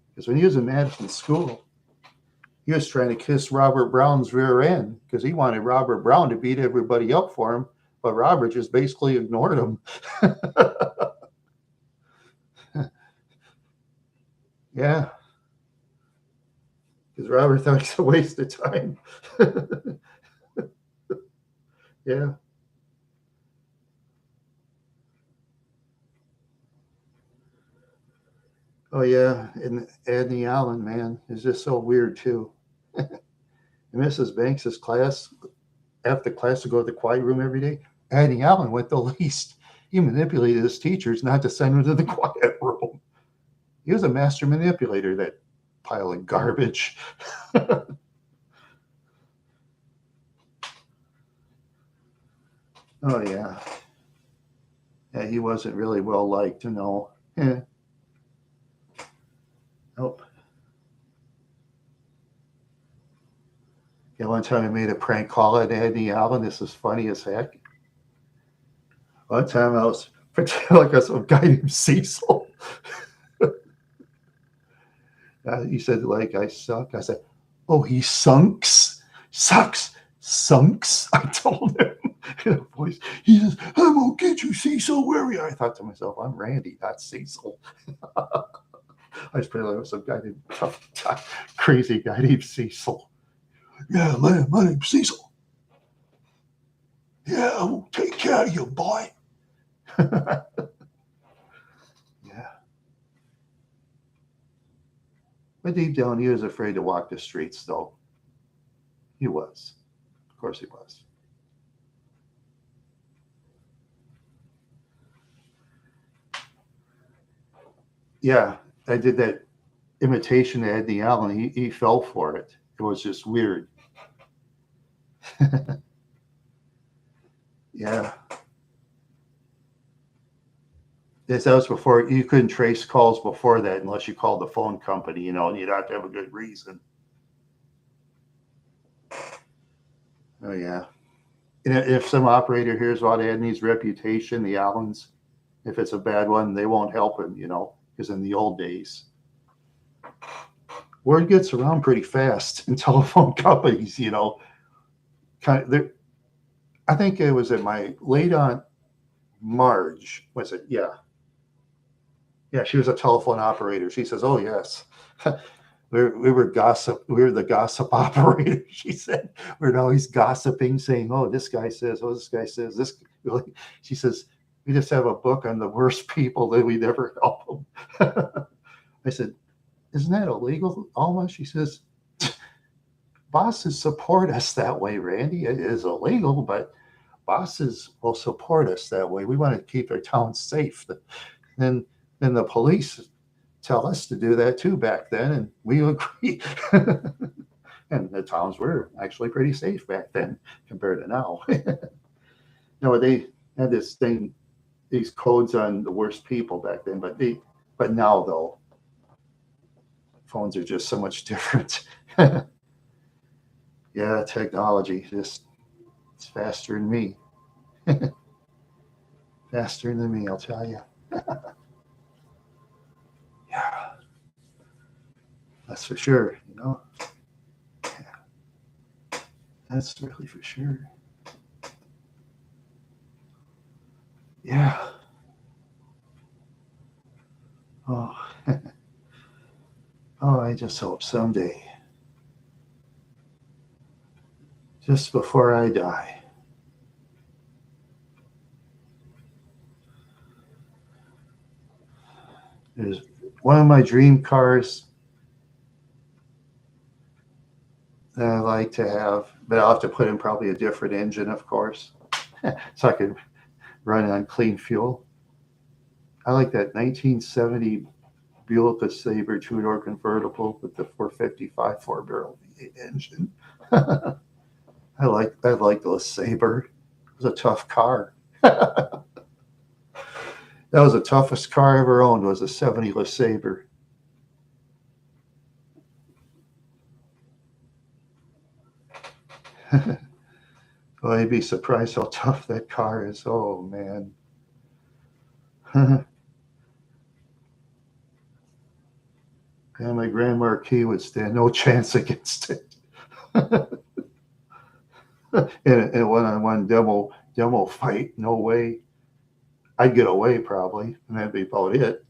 Because when he was in Madison School, he was trying to kiss Robert Brown's rear end because he wanted Robert Brown to beat everybody up for him, but Robert just basically ignored him. Yeah. Because Robert thought it's a waste of time. Yeah. Oh, yeah. And Adney Allen, man, is just so weird, too. And Mrs. Banks's class, after class to go to the quiet room every day, Adney Allen went the least. He manipulated his teachers not to send him to the quiet room. He was a master manipulator, that pile of garbage. Oh, yeah. Yeah, he wasn't really well liked, you know. Yeah. Nope. Yeah, one time I made a prank call at Adney Allen. This is funny as heck. One time I was pretending like I was some guy named Cecil. He said, like, I suck. I said, oh, he sucks. I told him in a voice. He says, I'm going to get you, Cecil. Where are you? I thought to myself, I'm Randy, not Cecil. I was pretending like some guy named crazy guy named Cecil. Yeah, my name's Cecil. Yeah, I will take care of you, boy. Yeah. But deep down, he was afraid to walk the streets, though. He was. Of course, he was. Yeah, I did that imitation of Eddie Allen. He fell for it. It was just weird. Yeah. Yes, that was before you couldn't trace calls before that unless you called the phone company, and you'd have to have a good reason. Oh, yeah. And if some operator hears about Edney's reputation, the Allens, if it's a bad one, they won't help him, because in the old days, word gets around pretty fast in telephone companies, kind of. I think it was at my late aunt Marge. Was it? Yeah. Yeah, she was a telephone operator. She says, "Oh yes, we were gossip. We were the gossip operator." She said, "We're always gossiping, saying, oh, this guy says, oh, this guy says this." She says, "We just have a book on the worst people that we never help them." I said, "Isn't that illegal, Alma?" She says, "Bosses support us that way, Randy. It is illegal, but bosses will support us that way. We want to keep our town safe." And the police tell us to do that too back then, and we agree. And the towns were actually pretty safe back then compared to now. No, they had this thing, these codes on the worst people back then, but now though, phones are just so much different. Yeah, technology just it's faster than me. Faster than me, I'll tell you. Yeah, that's for sure. That's really for sure. Yeah. Oh, oh, I just hope someday, just before I die, there's one of my dream cars that I like to have, but I'll have to put in probably a different engine, of course, so I can run on clean fuel. I like that 1970 Buick LeSabre two-door convertible with the 455 four-barrel V8 engine. I like the LeSabre. It was a tough car. That was the toughest car I ever owned. Was a 70 LeSabre. Well, you'd be surprised how tough that car is. Oh man. Yeah, my Grand Marquis would stand no chance against it. In a one-on-one demo fight, no way. I'd get away probably, and that'd be about it.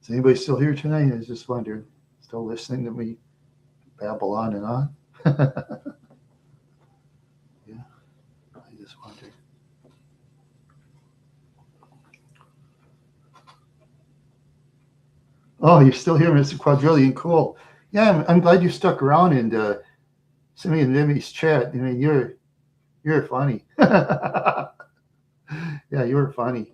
Is anybody still here tonight? I was just wondering. Still listening to me babble on and on? Yeah, I just wondered. Oh, you're still here, Mr. Quadrillion. Cool. Yeah, I'm glad you stuck around and sent me in Nimmy's chat. I mean, you're funny. Yeah, you were funny.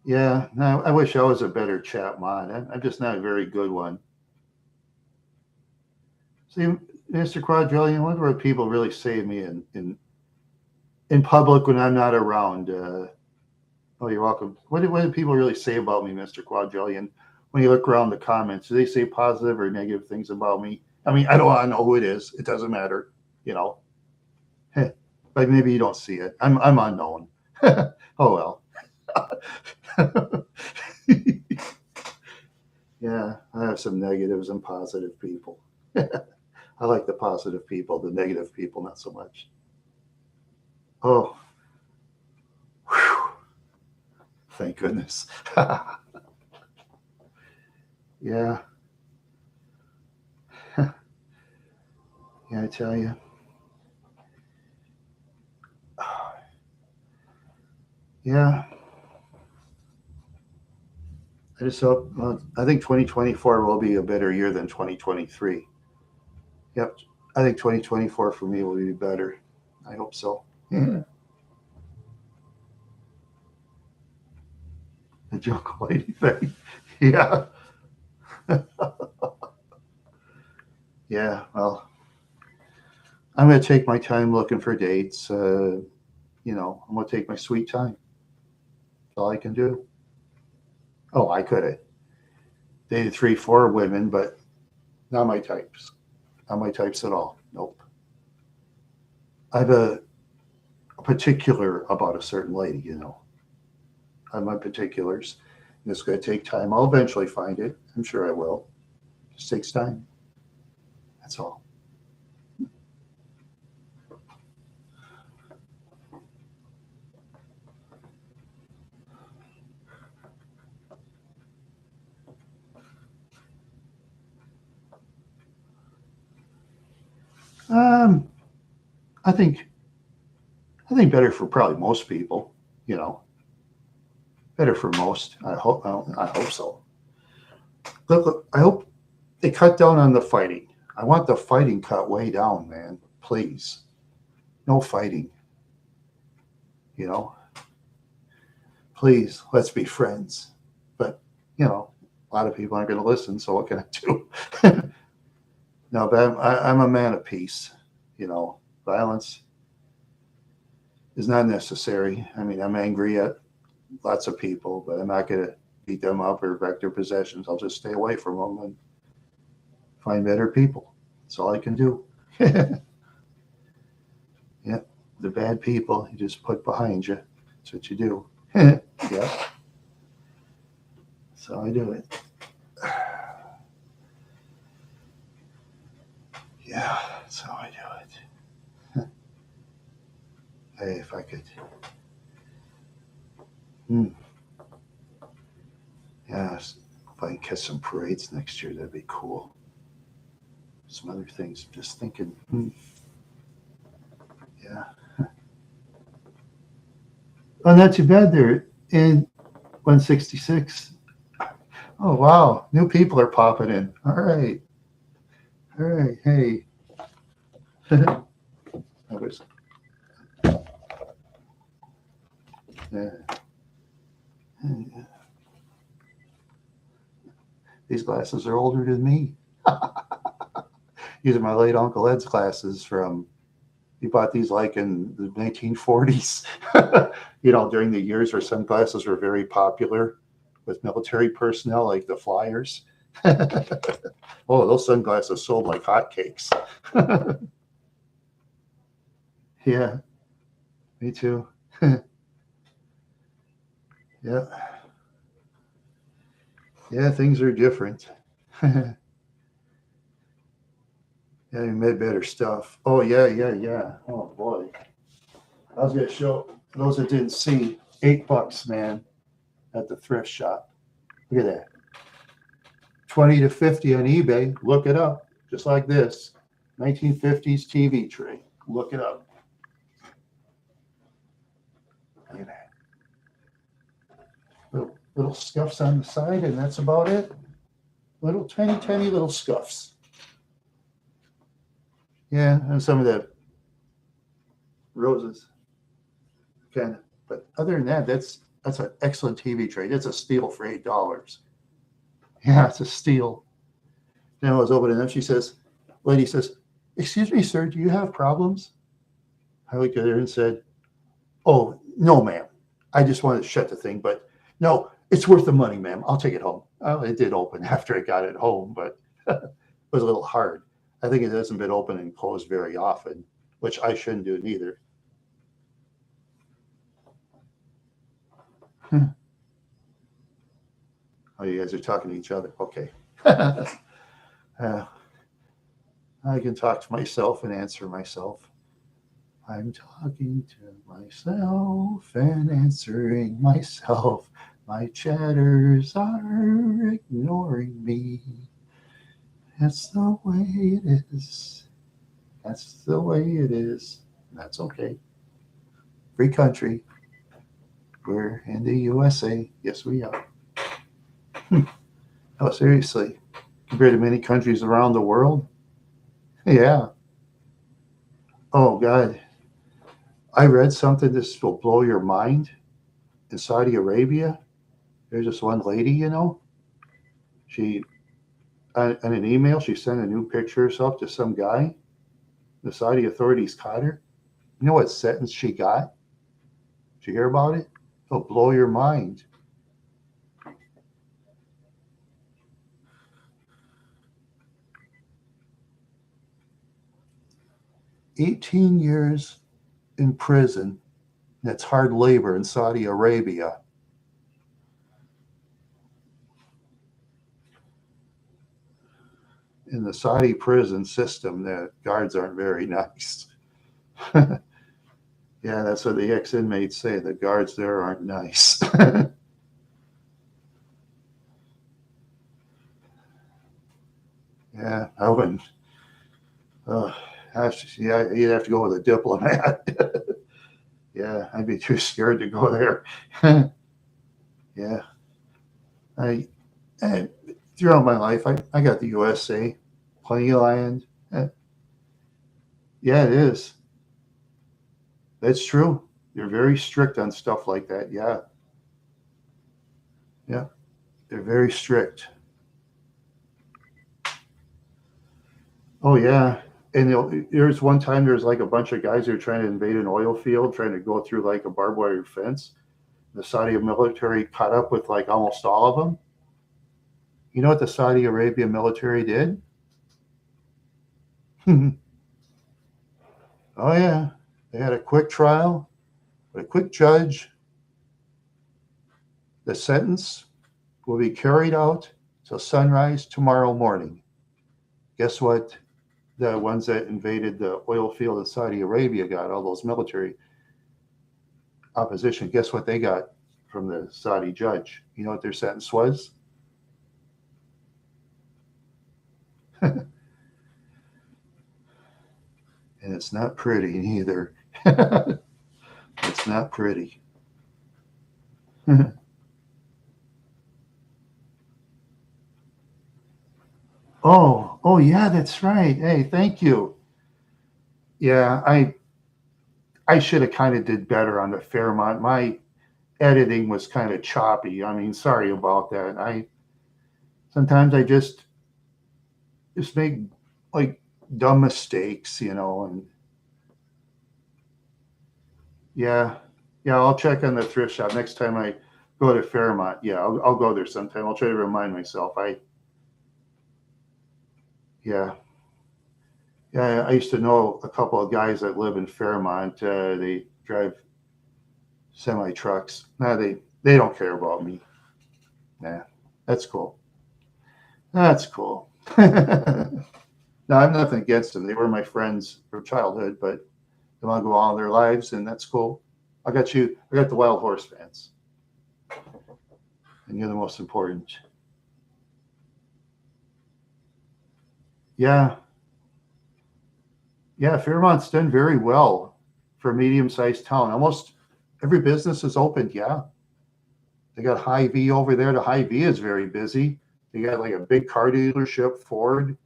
Yeah, no, I wish I was a better chat mod. I'm just not a very good one. See, Mr. Quadrillion, what were people really say to me in public when I'm not around? Oh, you're welcome. What do people really say about me, Mr. Quadrillion? When you look around the comments, do they say positive or negative things about me? I mean, I don't want to know who it is. It doesn't matter, you know. But maybe you don't see it. I'm unknown. Oh well. Yeah, I have some negatives and positive people. I like the positive people, the negative people, not so much. Oh, Thank goodness. Yeah. Yeah, I tell you. Yeah. I just hope, well, I think 2024 will be a better year than 2023. Yep. I think 2024 for me will be better. I hope so. Yeah. The junk lady thing. Yeah. Yeah. Well, I'm going to take my time looking for dates. I'm going to take my sweet time. That's all I can do. Oh, I could have dated 3, 4 women, but not my types. Not my types at all. Nope. I have a particular about a certain lady. I have my particulars. And it's going to take time. I'll eventually find it. I'm sure I will. It just takes time. That's all. Um, I think better for probably most people. You know, better for most. I hope so. Look, I hope they cut down on the fighting. I want the fighting cut way down, man. Please, no fighting. You know, please, let's be friends. But a lot of people aren't going to listen. So what can I do? No, but I'm a man of peace. Violence is not necessary. I mean, I'm angry at lots of people, but I'm not going to beat them up or wreck their possessions. I'll just stay away from them and find better people. That's all I can do. Yeah, the bad people you just put behind you. That's what you do. Yeah, so I do it. Yeah, that's how I do it. Hey, if I could. Yeah, if I can catch some parades next year, that'd be cool. Some other things. Just thinking. Yeah. Oh, not too bad there in 166. Oh, wow. New people are popping in. All right. All right. Hey. I was, yeah. These glasses are older than me. These are my late Uncle Ed's glasses he bought these like in the 1940s, during the years where sunglasses were very popular with military personnel, like the Flyers. Oh, those sunglasses sold like hotcakes. Yeah, me too. Yeah, yeah, things are different. Yeah, you made better stuff. Oh yeah, yeah, yeah. Oh boy, I was gonna show those that didn't see. $8, man, at the thrift shop. Look at that. 20 to 50 on eBay. Look it up. Just like this. 1950s TV tray. Look it up. Look at that. Little scuffs on the side, and that's about it. Little tiny little scuffs. Yeah, and some of the roses. Kind of. But other than that, that's an excellent TV tray. That's a steal for $8. Yeah, it's a steal. Then I was opening them. Lady says, "Excuse me, sir, do you have problems?" I looked at her and said, "Oh, no, ma'am. I just wanted to shut the thing, but no, it's worth the money, ma'am. I'll take it home." Well, it did open after I got it home, but it was a little hard. I think it hasn't been open and closed very often, which I shouldn't do neither. Oh, you guys are talking to each other. Okay. I can talk to myself and answer myself. I'm talking to myself and answering myself. My chatters are ignoring me. That's the way it is. That's the way it is. That's okay. Free country. We're in the USA. Yes, we are. Oh, seriously. Compared to many countries around the world? Yeah. Oh, God. I read something this will blow your mind. In Saudi Arabia, there's this one lady, she, on an email, she sent a new picture of herself to some guy. The Saudi authorities caught her. You know what sentence she got? Did you hear about it? It'll blow your mind. "18 years in prison. That's hard labor in Saudi Arabia." In the Saudi prison system, the guards aren't very nice. Yeah, that's what the ex-inmates say. The guards there aren't nice. Yeah, I wouldn't. Uh, yeah, you'd have to go with a diplomat. Yeah, I'd be too scared to go there. Yeah, I, I throughout my life, I got the USA, plenty of land. Yeah, it is. That's true. They're very strict on stuff like that. Yeah, yeah, they're very strict. Oh yeah, and there's one time there's like a bunch of guys who are trying to invade an oil field, trying to go through like a barbed wire fence. The Saudi military caught up with like almost all of them. You know what the Saudi Arabia military did? Oh yeah, they had a quick trial, a quick judge. The sentence will be carried out till sunrise tomorrow morning. Guess what? The ones that invaded the oil field in Saudi Arabia got all those military opposition. Guess what they got from the Saudi judge? You know what their sentence was? And it's not pretty either. It's not pretty. Oh yeah, that's right. Hey, thank you. Yeah, I should have kind of did better on the Fairmont. My editing was kind of choppy. I mean, sorry about that. I sometimes I just make like dumb mistakes, and yeah, yeah. I'll check on the thrift shop next time I go to Fairmont. Yeah, I'll go there sometime. I'll try to remind myself. Yeah, yeah. I used to know a couple of guys that live in Fairmont. They drive semi trucks. Nah, they don't care about me. Nah, that's cool. That's cool. No, I'm nothing against them. They were my friends from childhood, but they want to go on their lives, and that's cool. I got you. I got the Wild Horse fans, and you're the most important. Yeah, yeah. Fairmont's done very well for a medium-sized town. Almost every business is opened. Yeah, they got Hy-Vee over there. The Hy-Vee is very busy. They got like a big car dealership, Ford,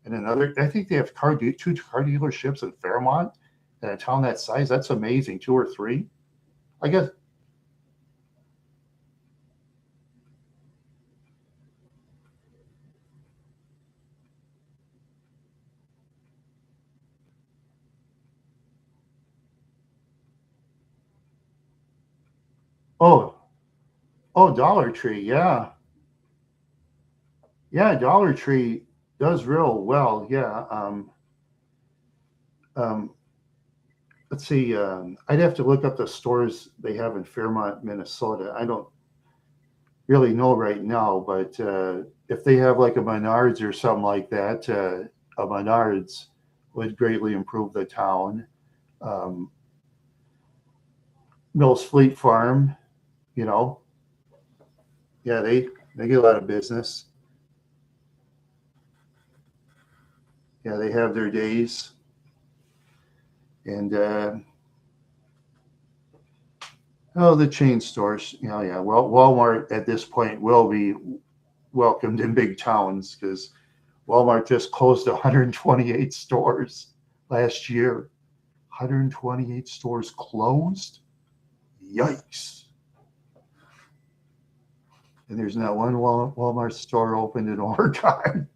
and another. I think they have two car dealerships in Fairmont. In a town that size, that's amazing. Two or three, I guess. Oh, oh, Dollar Tree. Yeah, yeah. Dollar Tree does real well. Yeah. Um, let's see. I'd have to look up the stores they have in Fairmont, Minnesota. I don't really know right now, but if they have like a Menards or something like that, a Menards would greatly improve the town. Um, Mills Fleet Farm, you know, Yeah, they get a lot of business. Yeah, they have their days. And the chain stores, yeah. Well, Walmart at this point will be welcomed in big towns because Walmart just closed 128 stores last year. 128 stores closed. Yikes! And there's not one Walmart store open in Oregon.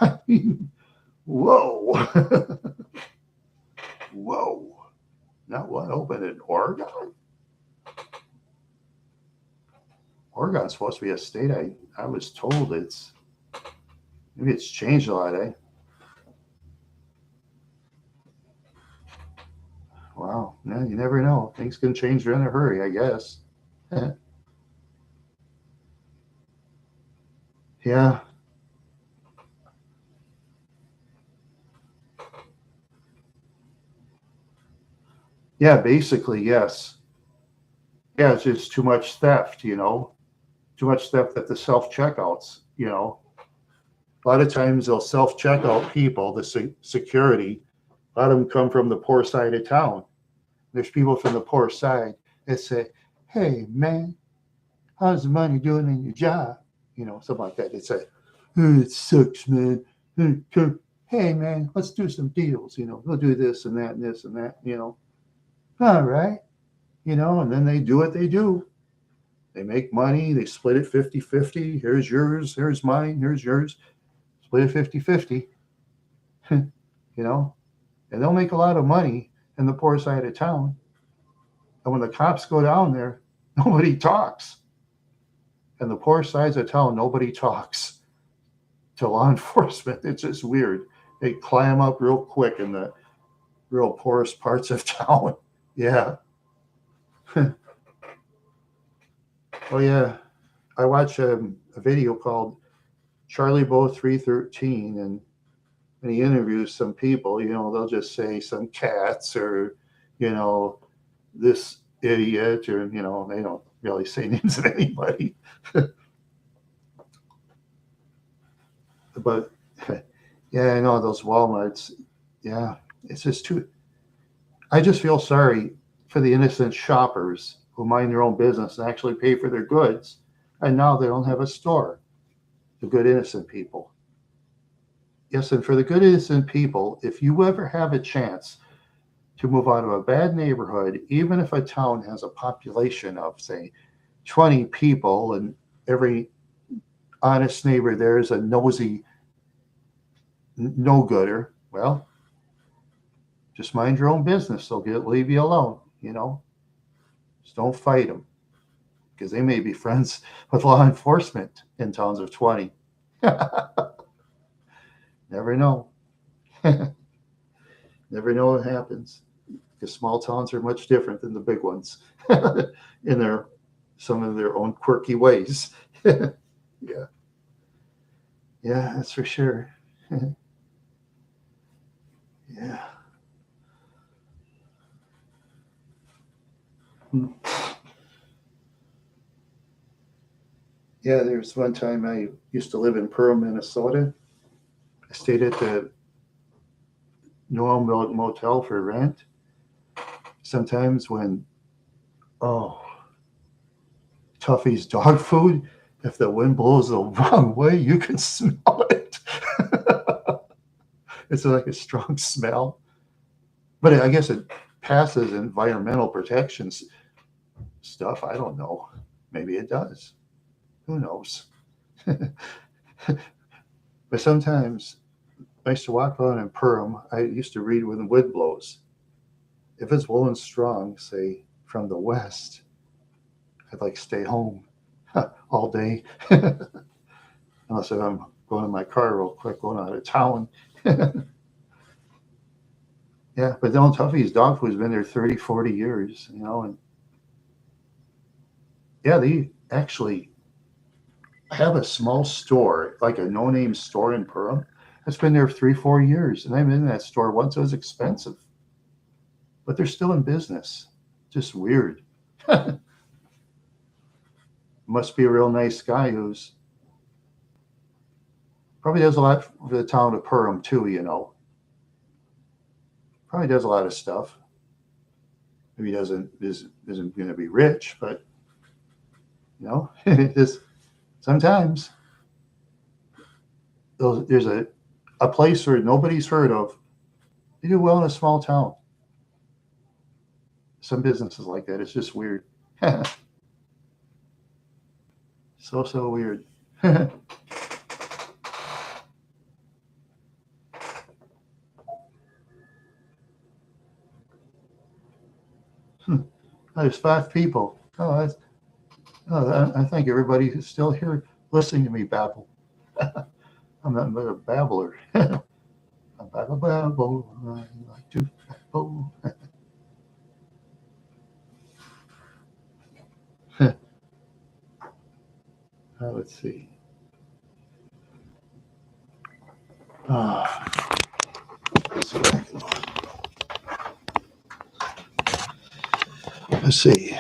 I mean, whoa, whoa! Not one open in Oregon. Oregon's supposed to be a state. I was told maybe it's changed a lot, eh? Wow. Yeah, you never know. Things can change in a hurry, I guess. Yeah. Yeah, basically, yes. Yeah, it's just too much theft, too much theft at the self checkouts, A lot of times they'll self checkout people, the security, a lot of them come from the poor side of town. There's people from the poor side that say, hey, man, how's the money doing in your job? Something like that. They'd say, oh, it sucks, man. Hey, man, let's do some deals. We'll do this and that and this and that. All right. And then they do what they do. They make money. They split it 50-50. Here's yours. Here's mine. Here's yours. Split it 50-50. And they'll make a lot of money in the poor side of town. And when the cops go down there, nobody talks. And the poor sides of town, nobody talks to law enforcement. It's just weird. They climb up real quick in the real poorest parts of town. Yeah. Oh, yeah. I watch a video called Charlie Bo 313, and when he interviews some people, they'll just say some cats or, this idiot, or, they don't really say names of anybody. But yeah, I know those Walmarts. Yeah, it's just I just feel sorry for the innocent shoppers who mind their own business and actually pay for their goods, and now they don't have a store. The good innocent people. Yes, and for the good innocent people, if you ever have a chance to move out of a bad neighborhood, even if a town has a population of, say, 20 people, and every honest neighbor there is a nosy no-gooder, well, just mind your own business. They'll leave you alone, Just don't fight them, because they may be friends with law enforcement in towns of 20. Never know. Never know what happens, because small towns are much different than the big ones in some of their own quirky ways. Yeah. Yeah, that's for sure. Yeah. Yeah, there's one time I used to live in Pearl, Minnesota. I stayed at the Noel Motel for rent. Sometimes when, Tuffy's dog food, if the wind blows the wrong way, you can smell it. It's like a strong smell. But I guess it passes environmental protections stuff. I don't know. Maybe it does. Who knows? But sometimes I used to walk around in Perham. I used to read when the wind blows. If it's blowing strong, say from the west, I'd stay home all day. Unless if I'm going in my car real quick, going out of town. Yeah, but Dylan Tuffy's dog food's been there 30, 40 years, and yeah, they actually have a small store, like a no-name store in Perham. It's been there 3, 4 years, and I've been in that store once. It was expensive, but they're still in business. Just weird. must be a real nice guy who's probably does a lot for the town of Perham too, you know. Probably does a lot of stuff. Maybe isn't going to be rich, but you know, just sometimes there's a place where nobody's heard of. They do well in a small town. Some businesses like that. It's just weird. So weird. There's 5 people. I think everybody is still here listening to me babble. I'm not but a babbler. I babble. I like to babble. Let's see. Let's see.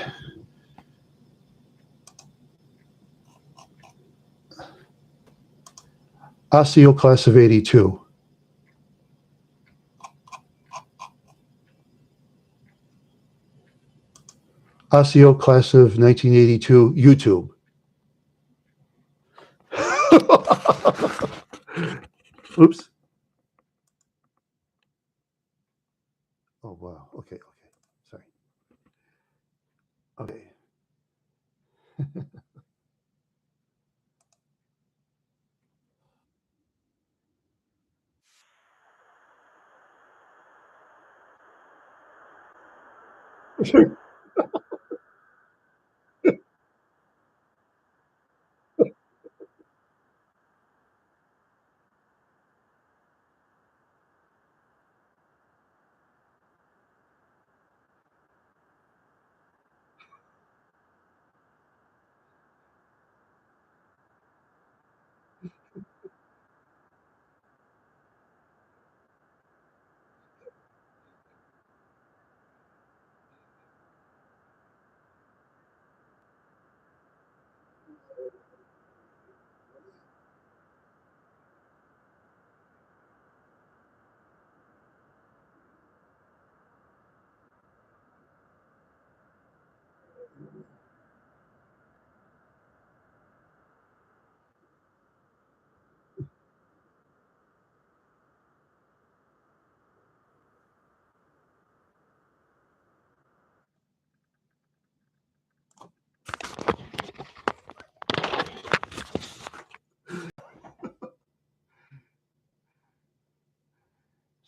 Osseo class of 82. Osseo class of 1982 YouTube. Oops. Oh, wow. Okay. Sorry. Okay.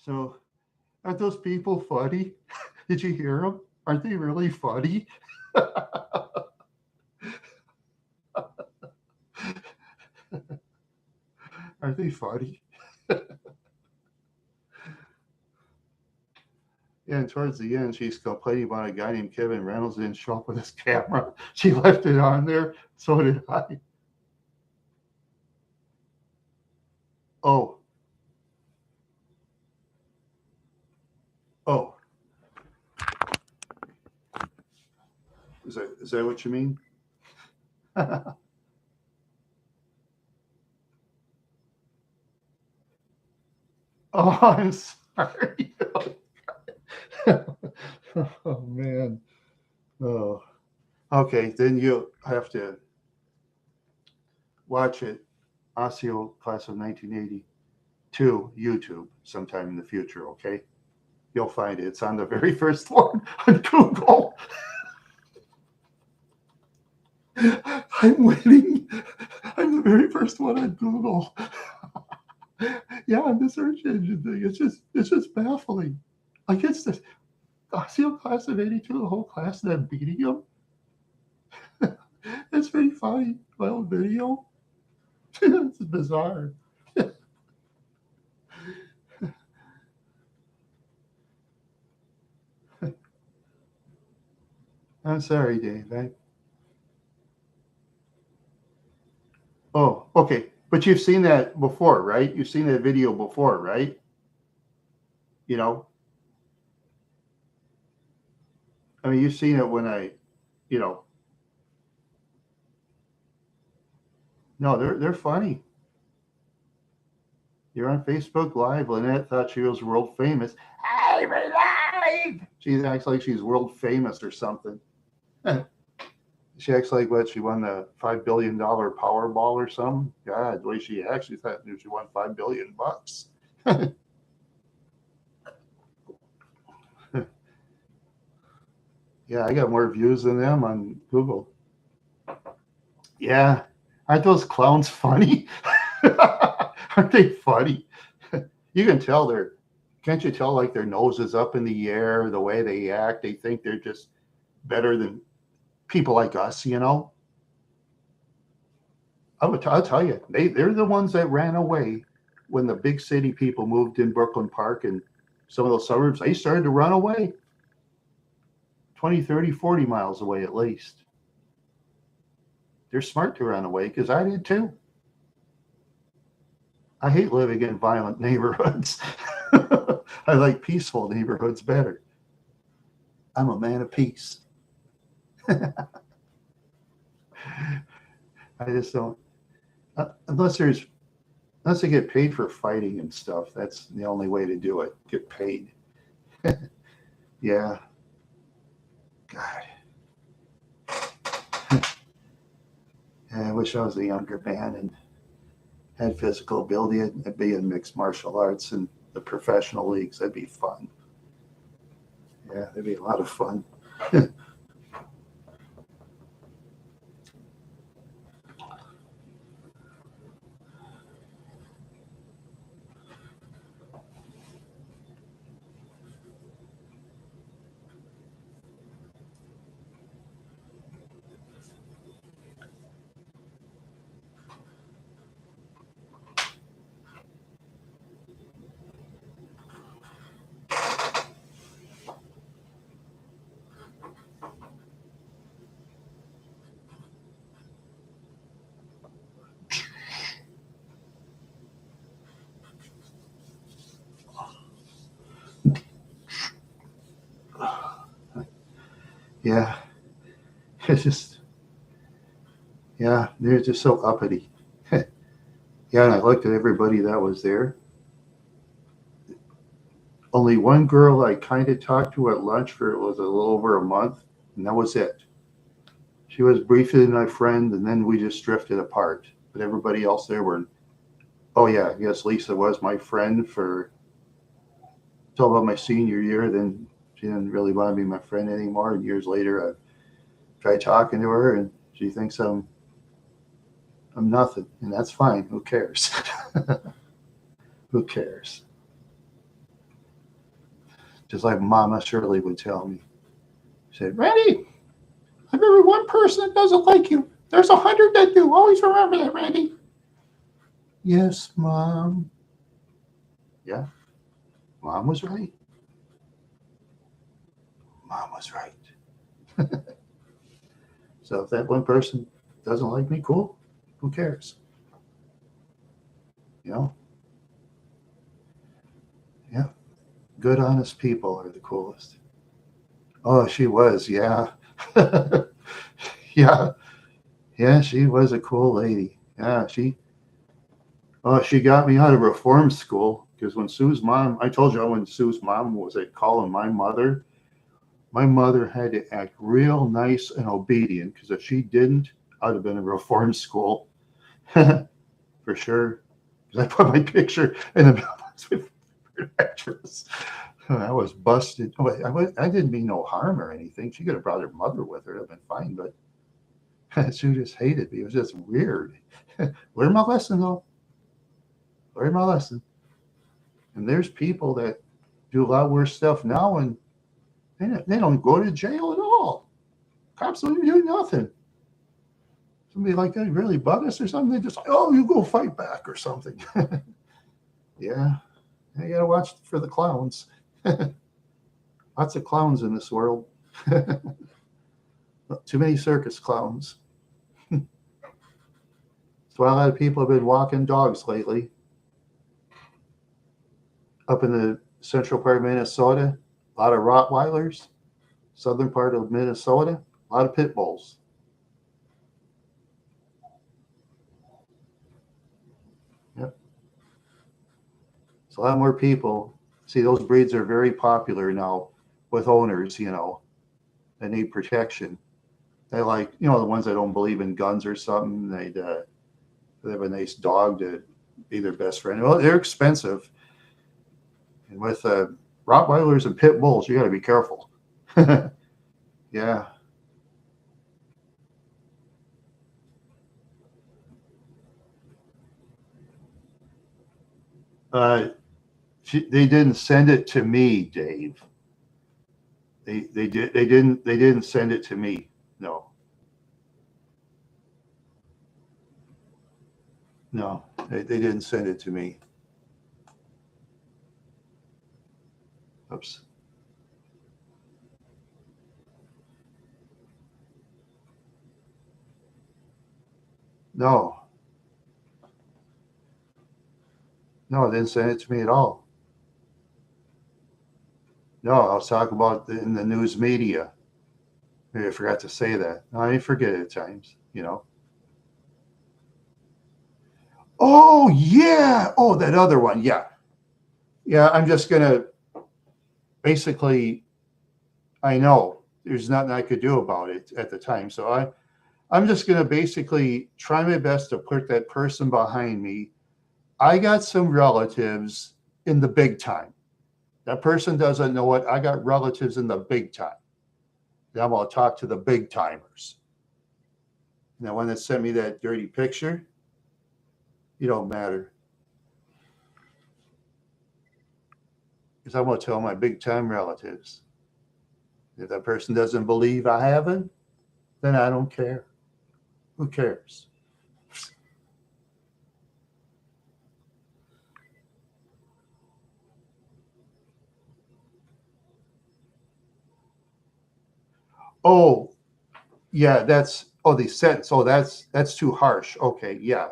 So, aren't those people funny? Did you hear them? Aren't they really funny? Aren't they funny? Yeah, and towards the end, she's complaining about a guy named Kevin Reynolds didn't show up with his camera. She left it on there. So did I. Oh. Oh. Is that what you mean? Oh, I'm sorry. Oh man. Oh. Okay, then you have to watch it. Osseo class of 1982 YouTube sometime in the future, okay? You'll find it. It's on the very first one on Google. I'm winning. I'm the very first one on Google. Yeah, on the search engine thing. It's just baffling. Like it's this Osseo class of 82, the whole class, and then beating them. It's pretty funny. My own video. It's bizarre. I'm sorry, Dave. Oh, okay. But you've seen that before, right? You've seen that video before, right? You know, I mean, you've seen it when you know, No, they're funny. You're on Facebook Live. Lynette thought she was world famous. I'm alive. She acts like she's world famous or something. She acts like what? She won the $5 billion Powerball or something. God, the way she actually thought she won $5 billion. Yeah, I got more views than them on Google. Yeah, aren't those clowns funny? Aren't they funny? You can tell they're. Can't you tell like their nose is up in the air, the way they act? They think they're just better than people like us, you know? I'll tell you, they're the ones that ran away when the big city people moved in Brooklyn Park and some of those suburbs. They started to run away 20, 30, 40 miles away at least. They're smart to run away because I did too. I hate living in violent neighborhoods. I like peaceful neighborhoods better. I'm a man of peace. I just don't, unless they get paid for fighting and stuff. That's the only way to do it. Get paid. Yeah. God. Yeah, I wish I was a younger man and had physical ability. I'd be in mixed martial arts and the professional leagues. That'd be fun. Yeah, that'd be a lot of fun. Yeah, it's just, yeah, they're just so uppity. Yeah, and I looked at everybody that was there. Only one girl I kind of talked to at lunch for it was a little over a month, and that was it. She was briefly my friend, and then we just drifted apart. But everybody else there were, oh yeah, yes, Lisa was my friend for until about my senior year. Then she didn't really want to be my friend anymore. And years later, I tried talking to her, and she thinks I'm nothing, and that's fine. Who cares? Who cares? Just like Mama Shirley would tell me. She said, Randy, if every one person that doesn't like you, there's 100 that do. Always remember that, Randy. Yes, Mom. Yeah, Mom was right. Mom was right. So if that one person doesn't like me, cool. Who cares? You know? Yeah. Good, honest people are the coolest. Oh, she was. Yeah. Yeah. Yeah. She was a cool lady. Yeah. She got me out of reform school because when Sue's mom, I told you when Sue's mom was at calling my mother had to act real nice and obedient because if she didn't, I'd have been in reform school for sure. Because I put my picture in the mailbox with an actress. I was busted. I didn't mean no harm or anything. She could have brought her mother with her. It'd have been fine, but she just hated me. It was just weird. Learn my lesson, though. Learn my lesson. And there's people that do a lot worse stuff now, and they don't go to jail at all. Cops don't even do nothing. Somebody like that really bug us or something, they just like, oh, you go fight back or something. Yeah, you got to watch for the clowns. Lots of clowns in this world. Too many circus clowns. That's why a lot of people have been walking dogs lately. Up in the central part of Minnesota, a lot of Rottweilers. Southern part of Minnesota, a lot of pit bulls. It's a lot more people. See, those breeds are very popular now with owners, that need protection. They like, the ones that don't believe in guns or something. They have a nice dog to be their best friend. Well, they're expensive. And with Rottweilers and pit bulls, you got to be careful. Yeah. Uh, they didn't send it to me, Dave. They didn't send it to me. No, no, they didn't send it to me. Oops. No, no, they didn't send it to me at all. No, I was talking about in the news media. Maybe I forgot to say that. No, I forget at times. Oh yeah. Oh, that other one. Yeah. Yeah. I'm just gonna basically. I know there's nothing I could do about it at the time, so I'm just gonna basically try my best to put that person behind me. I got some relatives in the big time. That person doesn't know it. I got relatives in the big time. Now I'm gonna talk to the big timers. Now, one that sent me that dirty picture, you don't matter. Because I'm going to tell my big time relatives. If that person doesn't believe I haven't, then I don't care. Who cares? Oh, yeah, the sentence. Oh, that's too harsh. Okay, yeah.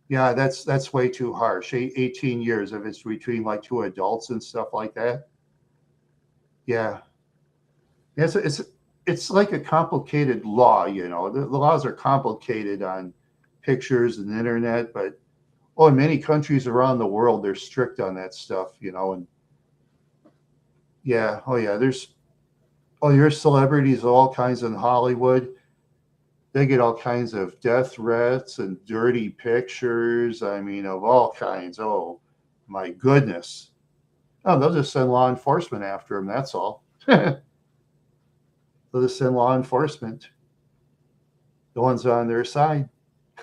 Yeah, that's way too harsh. 18 years if it's between like two adults and stuff like that. Yeah. It's like a complicated law, The laws are complicated on pictures and the internet, but in many countries around the world, they're strict on that stuff. And yeah, oh yeah, there's celebrities of all kinds in Hollywood. They get all kinds of death threats and dirty pictures. I mean, of all kinds. Oh my goodness. Oh, they'll just send law enforcement after them. That's all. They'll just send law enforcement. The ones on their side.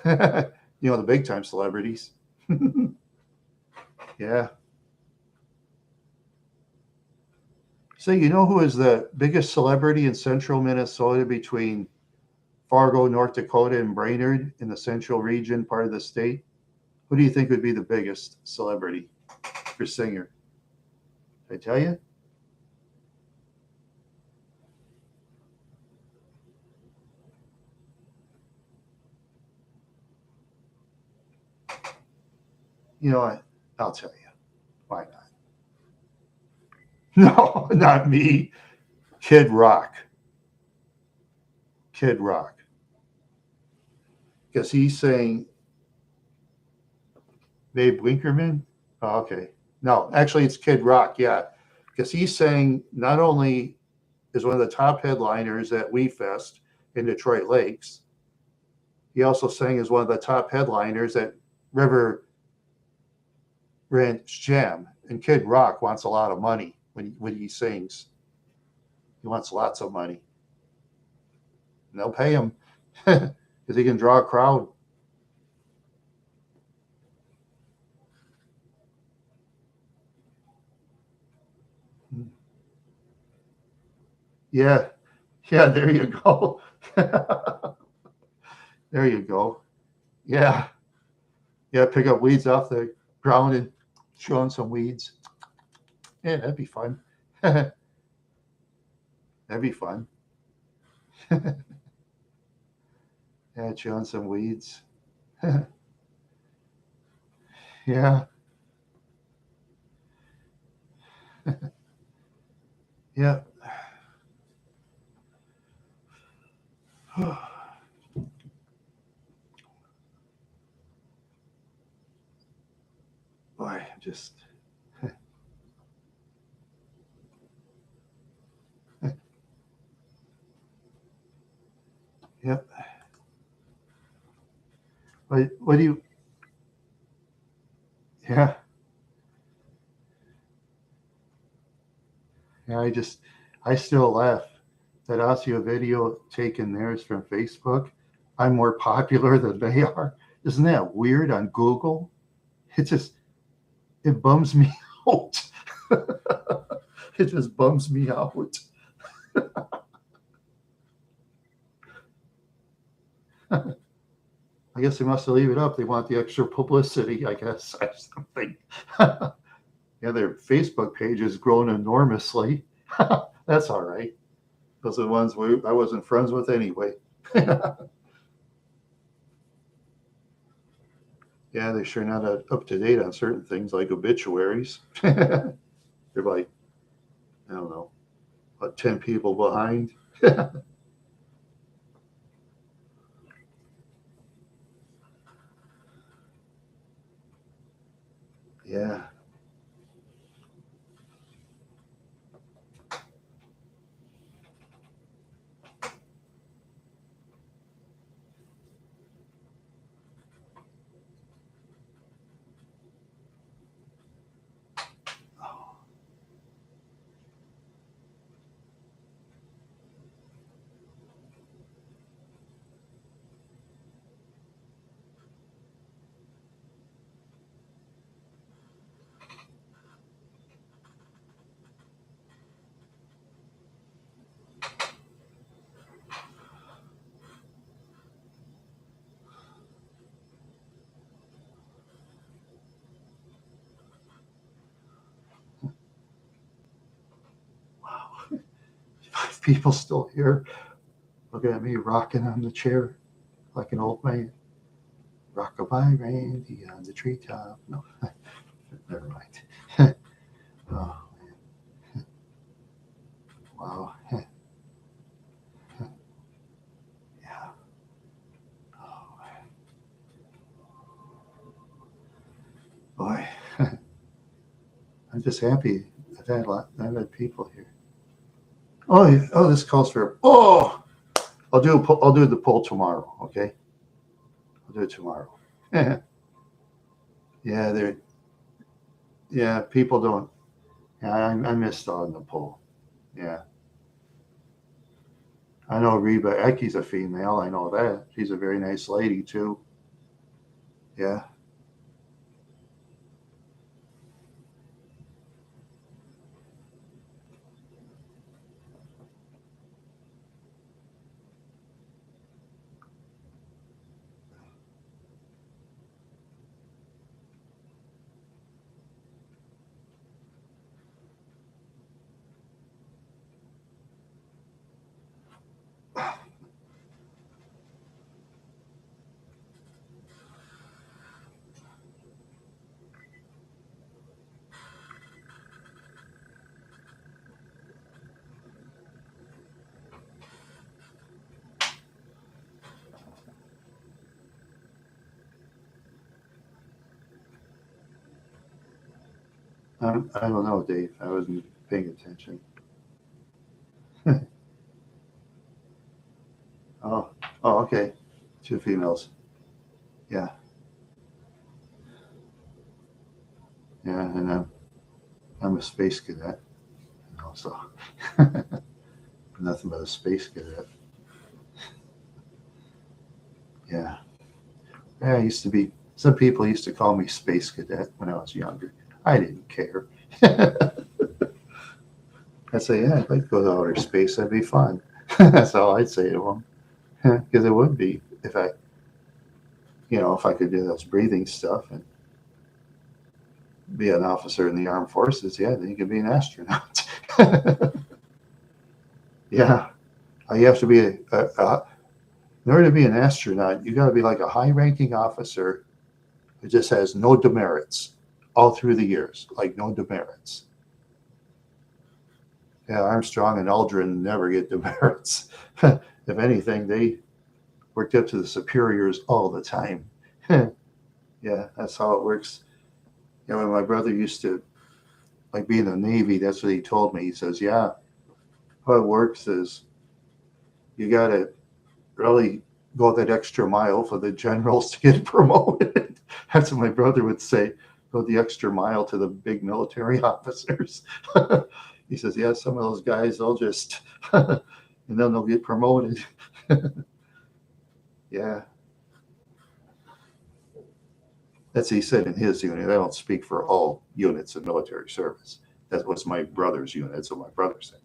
The big time celebrities. Yeah. So you know who is the biggest celebrity in central Minnesota between Fargo, North Dakota, and Brainerd in the central region part of the state? Who do you think would be the biggest celebrity for singer? Did I tell you? You know what? I'll tell you. Why not? No, not me. Kid Rock. Kid Rock. Because he's saying Dave Winkerman. Oh, okay. No, actually, it's Kid Rock. Yeah. Because he's saying not only is one of the top headliners at We Fest in Detroit Lakes, he also sang as one of the top headliners at River Ranch Jam. And Kid Rock wants a lot of money when he sings. He wants lots of money. And they'll pay him because he can draw a crowd. Yeah. Yeah, there you go. There you go. Yeah. Yeah, pick up weeds off the ground and show him some weeds. Yeah, that'd be fun. That'd be fun. Yeah, chewing some weeds. Yeah. Yeah. Boy, just Yep. What do you? Yeah. Yeah. I still laugh that I see a video taken theirs from Facebook. I'm more popular than they are. Isn't that weird on Google? It just, it bums me out. It just bums me out. I guess they must leave it up. They want the extra publicity, I guess, or something. Yeah, their Facebook page has grown enormously. That's all right. Those are the ones I wasn't friends with anyway. Yeah, they're sure not up to date on certain things like obituaries. They're like, I don't know, about 10 people behind. Yeah. Wow. 5 people still here looking at me rocking on the chair like an old man. Rockabye Randy on the treetop. No, never mind. Oh, wow. Yeah. Oh, boy. I'm just happy I've had people here. Oh, this calls for. Oh, I'll do the poll tomorrow. Okay, I'll do it tomorrow. Yeah, they're. Yeah, people don't. Yeah, I missed on the poll. Yeah, I know Reba Ecky's a female. I know that. She's a very nice lady too. Yeah. I don't know, Dave. I wasn't paying attention. Oh, oh, okay. 2 females. Yeah, yeah, and I'm a space cadet, so nothing but a space cadet. Yeah, yeah. I used to be. Some people used to call me space cadet when I was younger. I didn't care. I'd say, yeah, I'd like to go to outer space. That'd be fun. That's all I'd say to them, because it would be if if I could do those breathing stuff and be an officer in the armed forces. Yeah, then you could be an astronaut. Yeah, you have to be in order to be an astronaut, you got to be like a high-ranking officer who just has no demerits all through the years, like no demerits. Yeah, Armstrong and Aldrin never get demerits. If anything, they worked up to the superiors all the time. Yeah, that's how it works. When my brother used to like be in the Navy, that's what he told me. He says, yeah, how it works is you got to really go that extra mile for the generals to get promoted. That's what my brother would say. Go the extra mile to the big military officers. He says, yeah, some of those guys, they'll just, and then they'll get promoted. Yeah. That's what he said in his unit. I don't speak for all units in military service. That was my brother's unit. That's what my brother said.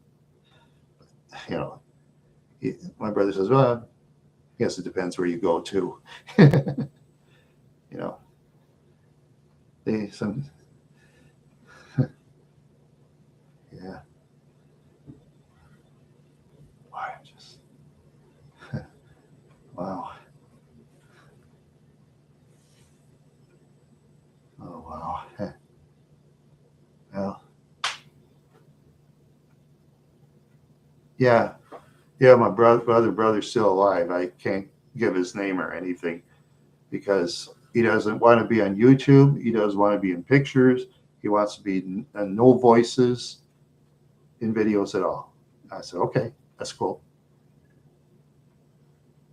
You know, my brother says, well, I guess it depends where you go to. You know, some, yeah. I just, wow. Oh, wow. Well, yeah. Yeah, my brother's still alive. I can't give his name or anything because he doesn't want to be on YouTube. He doesn't want to be in pictures. He wants to be no voices in videos at all. I said, okay, that's cool.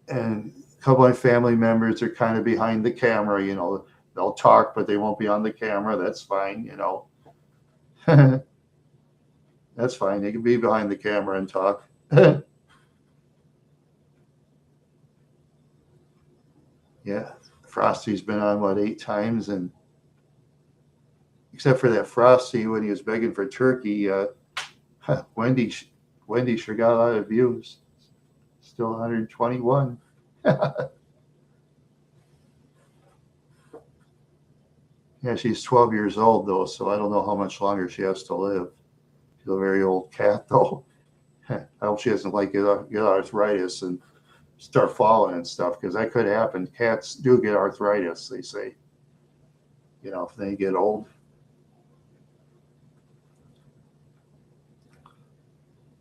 And a couple of my family members are kind of behind the camera, you know, they'll talk, but they won't be on the camera. That's fine, you know. That's fine. They can be behind the camera and talk. Yeah. Frosty's been on, what, 8 times? And except for that Frosty, when he was begging for turkey, Wendy sure got a lot of views. Still 121. Yeah, she's 12 years old, though, so I don't know how much longer she has to live. She's a very old cat, though. I hope she doesn't like get arthritis and start falling and stuff, because that could happen. Cats do get arthritis, they say, you know, if they get old.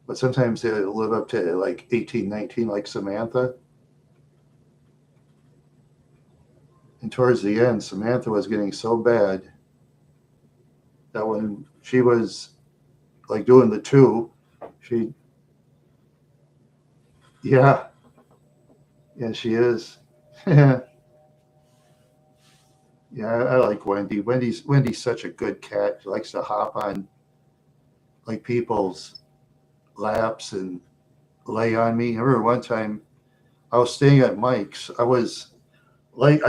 But sometimes they live up to like 18, 19, like Samantha. And towards the end, Samantha was getting so bad that when she was like doing the 2, she, yeah, yeah, she is. Yeah, I like Wendy. Wendy's such a good cat. She likes to hop on like people's laps and lay on me. I remember one time I was staying at Mike's. I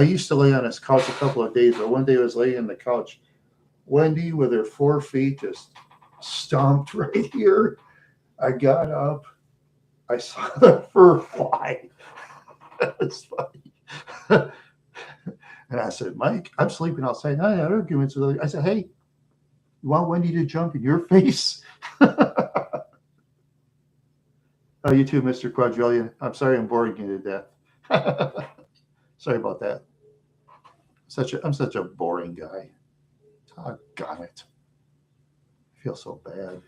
used to lay on his couch a couple of days, but one day I was laying on the couch. Wendy, with her 4 feet, just stomped right here. I got up. I saw the fur fly. That's funny. And I said, Mike, I'm sleeping outside. I had arguments with her. I said, hey, you want Wendy to jump in your face? Oh, you too, Mr. Quadrillion. I'm sorry I'm boring you to death. Sorry about that. I'm such a boring guy. Doggone it. I feel so bad.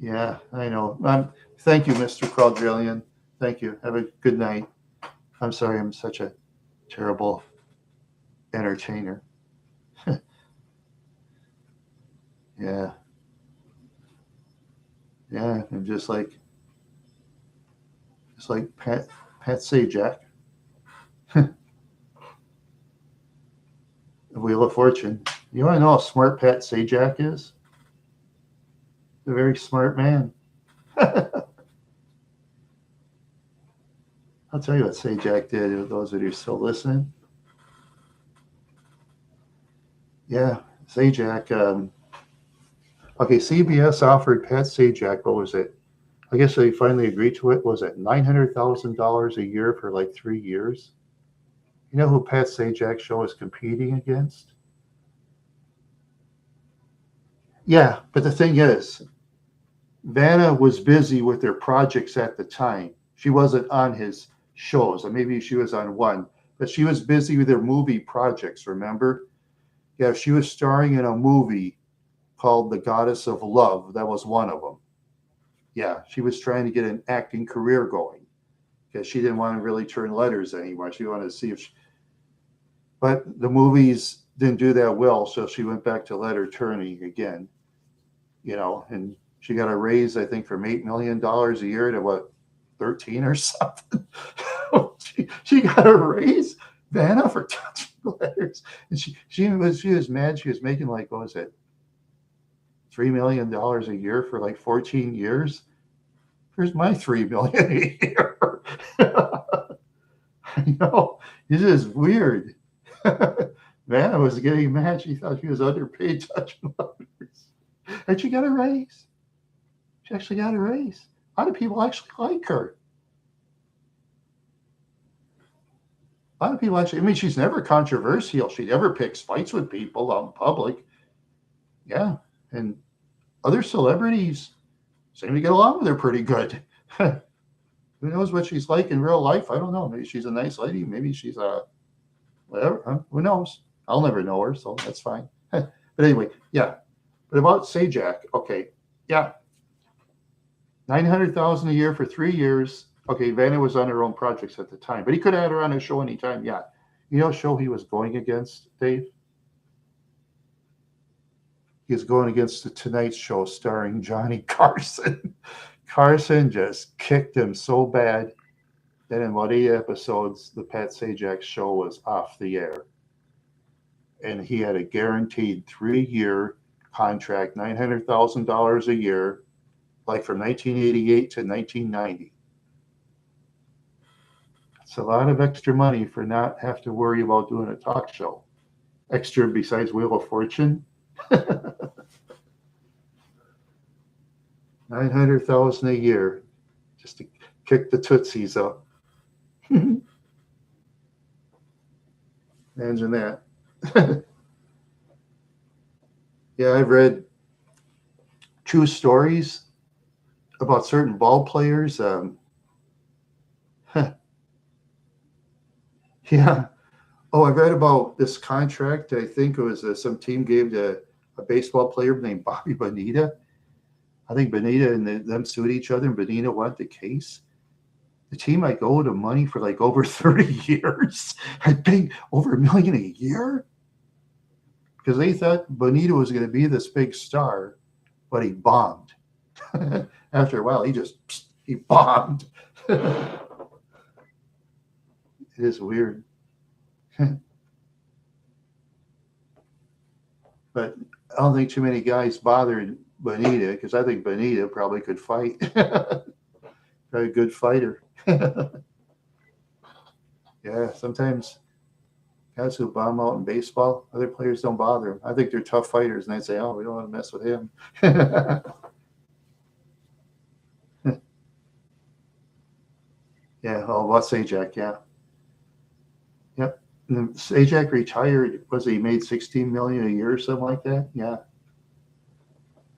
Yeah, I know. Thank you, Mr. Quadrillion. Thank you. Have a good night. I'm sorry I'm such a terrible entertainer. Yeah. Yeah, and just like Pat Sajak, Wheel of Fortune. You want to know how smart Pat Sajak is? A very smart man. I'll tell you what Sajak did, those of you still listening. Yeah, Sajak. Okay, CBS offered Pat Sajak, what was it? I guess they finally agreed to it. Was it $900,000 a year for like 3 years? You know who Pat Sajak's show is competing against? Yeah, but the thing is, Vanna was busy with their projects at the time. She wasn't on his shows, or maybe she was on one, but she was busy with their movie projects, remember? Yeah, she was starring in a movie called The Goddess of Love. That was one of them. Yeah, she was trying to get an acting career going because she didn't want to really turn letters anymore. She wanted to see if she, but the movies didn't do that well, so she went back to letter turning again, you know, and She got a raise, I think, from $8 million a year to what, 13 or something. she got a raise, Vanna, for touching letters. And she was mad. She was making like, what was it, $3 million a year for like 14 years. Here's my $3 million a year. I know, this is weird. Vanna was getting mad. She thought she was underpaid touching letters. And she got a raise. She actually got a raise. A lot of people actually like her. A lot of people actually, I mean, she's never controversial. She never picks fights with people out in public. Yeah. And other celebrities seem to get along with her pretty good. Who knows what she's like in real life? I don't know. Maybe she's a nice lady. Maybe she's a whatever. Who knows? I'll never know her, so that's fine. But anyway, yeah. But about Sajak, okay, yeah, $900,000 a year for 3 years. Okay, Vanna was on her own projects at the time, but he could have had her on a show anytime. Yeah, you know, show he was going against, Dave. He was going against the Tonight Show starring Johnny Carson. Carson just kicked him so bad that in about 8 episodes, the Pat Sajak show was off the air. And he had a guaranteed 3-year contract, $900,000 a year, like from 1988 to 1990. It's a lot of extra money for not have to worry about doing a talk show. Extra besides Wheel of Fortune. $900,000 a year just to kick the Tootsies up. Imagine that. Yeah, I've read true stories about certain ball players. Yeah. Oh, I read about this contract. I think it was some team gave to a baseball player named Bobby Bonita. I think Bonita and them sued each other, and Bonita won the case. The team might go to money for like over 30 years. I think over $1 million a year. Because they thought Bonita was going to be this big star, but he bombed. After a while, he bombed. It is weird. But I don't think too many guys bothered Bonita, because I think Bonita probably could fight. Very good fighter. Yeah, sometimes guys who bomb out in baseball, other players don't bother them. I think they're tough fighters, and they say, "Oh, we don't want to mess with him." Yeah, oh, about Sajak, yeah. Yep. And then Sajak retired. Was he made $16 million a year or something like that? Yeah.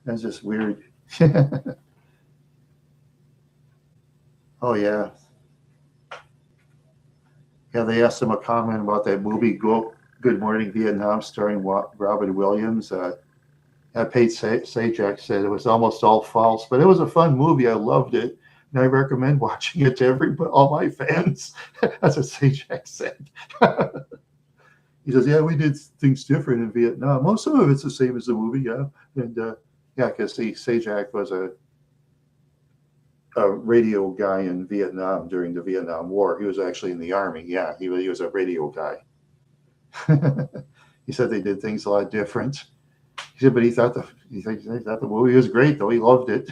That's just weird. Oh yeah. Yeah, they asked him a comment about that movie Good Morning Vietnam starring Robin Williams. Pate Sajak said it was almost all false, but it was a fun movie. I loved it. And I recommend watching it to all my fans. That's what Sajak said. He says, yeah, we did things different in Vietnam. Most some of it's the same as the movie, yeah. And yeah, because Sajak was a radio guy in Vietnam during the Vietnam War. He was actually in the army. Yeah, he was a radio guy. He said they did things a lot different. He said, but he thought the movie was great, though. He loved it.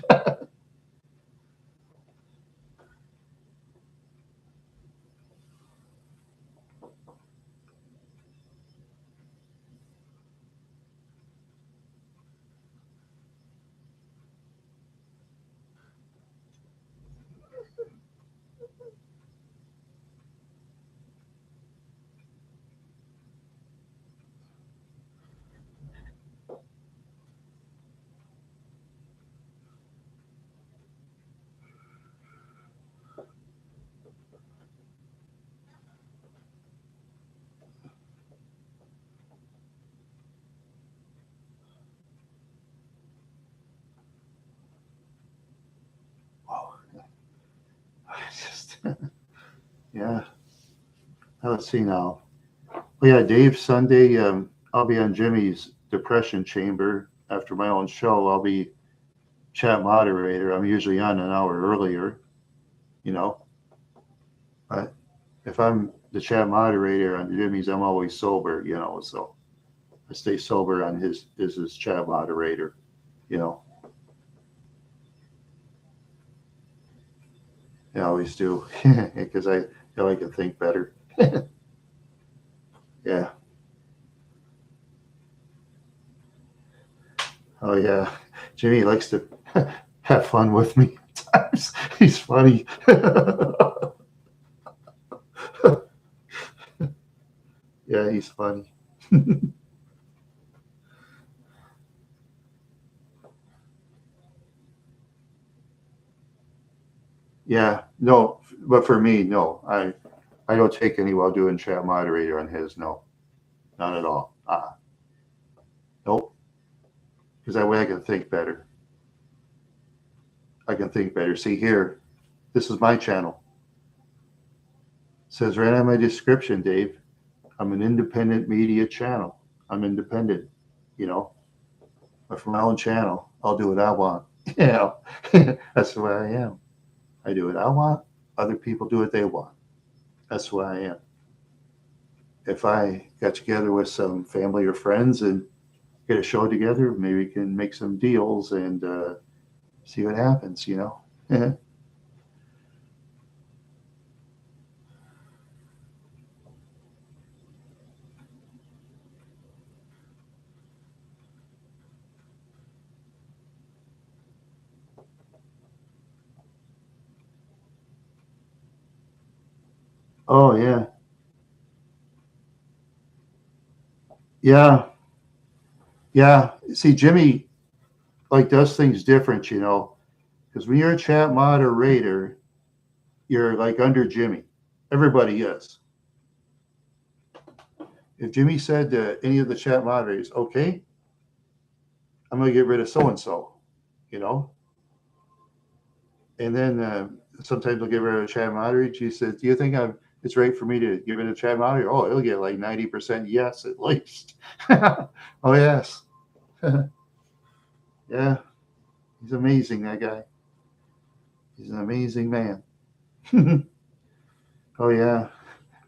Yeah. Let's see now. Oh, yeah, Dave, Sunday, I'll be on Jimmy's Depression Chamber after my own show. I'll be chat moderator, I'm usually on an hour earlier, you know. But if I'm the chat moderator on Jimmy's, I'm always sober, you know, so I stay sober on his chat moderator, you know. I always do because I feel I can think better. Yeah. Oh yeah. Jimmy likes to have fun with me. He's funny. Yeah, he's funny. Yeah, no, but for me, no, I don't take any while doing chat moderator on his. No, not at all. Nope, because that way I can think better. I can think better. See here, this is my channel. It says right on my description, Dave. I'm an independent media channel. I'm independent, you know. But for my own channel, I'll do what I want. You know, that's the way I am. I do what I want. Other people do what they want. That's who I am. If I got together with some family or friends and get a show together, maybe we can make some deals and see what happens, you know? Oh, yeah. Yeah. Yeah. See, Jimmy like does things different, you know, because when you're a chat moderator, you're like under Jimmy. Everybody is. If Jimmy said to any of the chat moderators, okay, I'm going to get rid of so and so, you know, and then sometimes they'll get rid of a chat moderator. She says, do you think it's right for me to get rid of chat moderator? Oh, it'll get like 90% yes at least. Oh, yes. Yeah. He's amazing, that guy. He's an amazing man. Oh, yeah.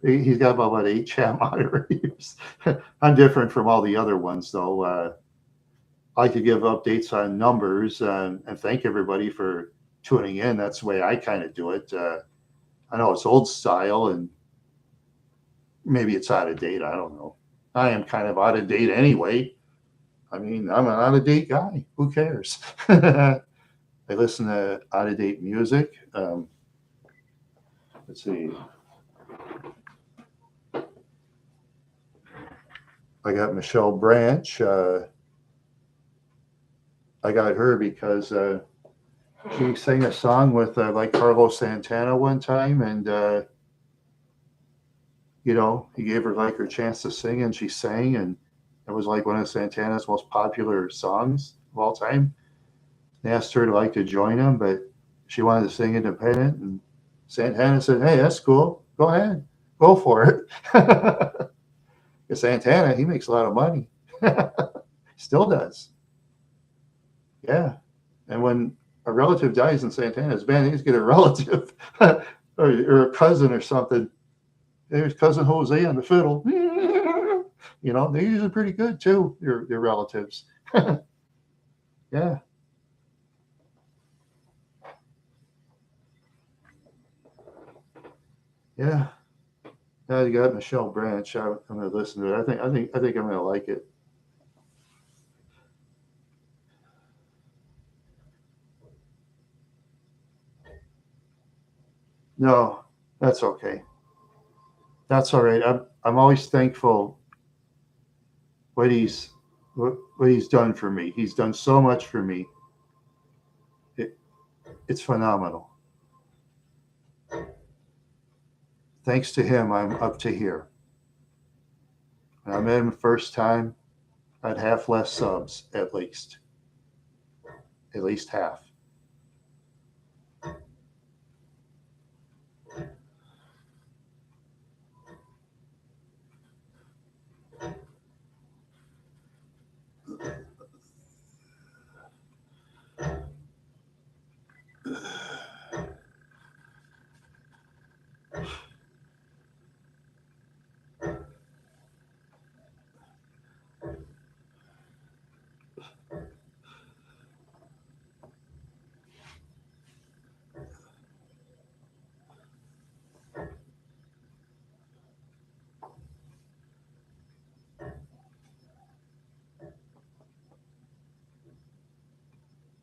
He's got about what, 8 chat moderators. I'm different from all the other ones, though. I like to give updates on numbers and thank everybody for tuning in. That's the way I kind of do it. I know it's old style and maybe it's out of date. I don't know. I am kind of out of date anyway. I mean, I'm an out of date guy. Who cares? I listen to out of date music. Let's see. I got Michelle Branch. I got her because she sang a song with like Carlos Santana one time, and you know, he gave her like her chance to sing, and she sang, and it was like one of Santana's most popular songs of all time. They asked her to like to join him, but she wanted to sing independent, and Santana said, "Hey, that's cool. Go ahead, go for it." Because Santana, he makes a lot of money, still does. Yeah, and when a relative dies in Santana's band, they just get a relative or a cousin or something. There's cousin Jose on the fiddle. You know, they're usually pretty good too. Your relatives. Yeah, yeah. Now you got Michelle Branch. I'm gonna listen to it. I think I'm gonna like it. No, that's okay. That's all right. I'm always thankful what he's done for me. He's done so much for me. It, it's phenomenal. Thanks to him, I'm up to here. When I met him the first time, I'd half less subs at least half.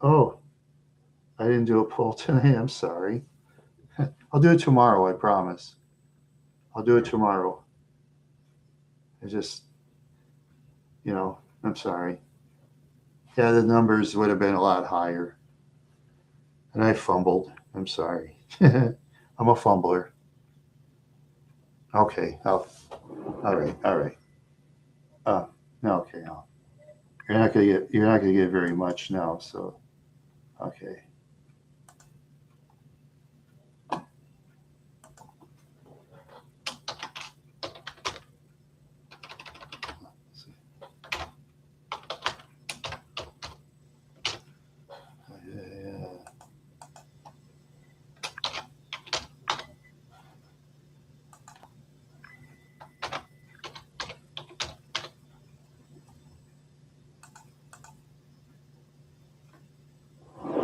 Oh, I didn't do a poll tonight. I'm sorry. I'll do it tomorrow, I promise. I'll do it tomorrow. I just, I'm sorry. Yeah, the numbers would have been a lot higher. And I fumbled. I'm sorry. I'm a fumbler. Okay. All right. All right. Uh, okay. You're not gonna get very much now. So okay. Yeah.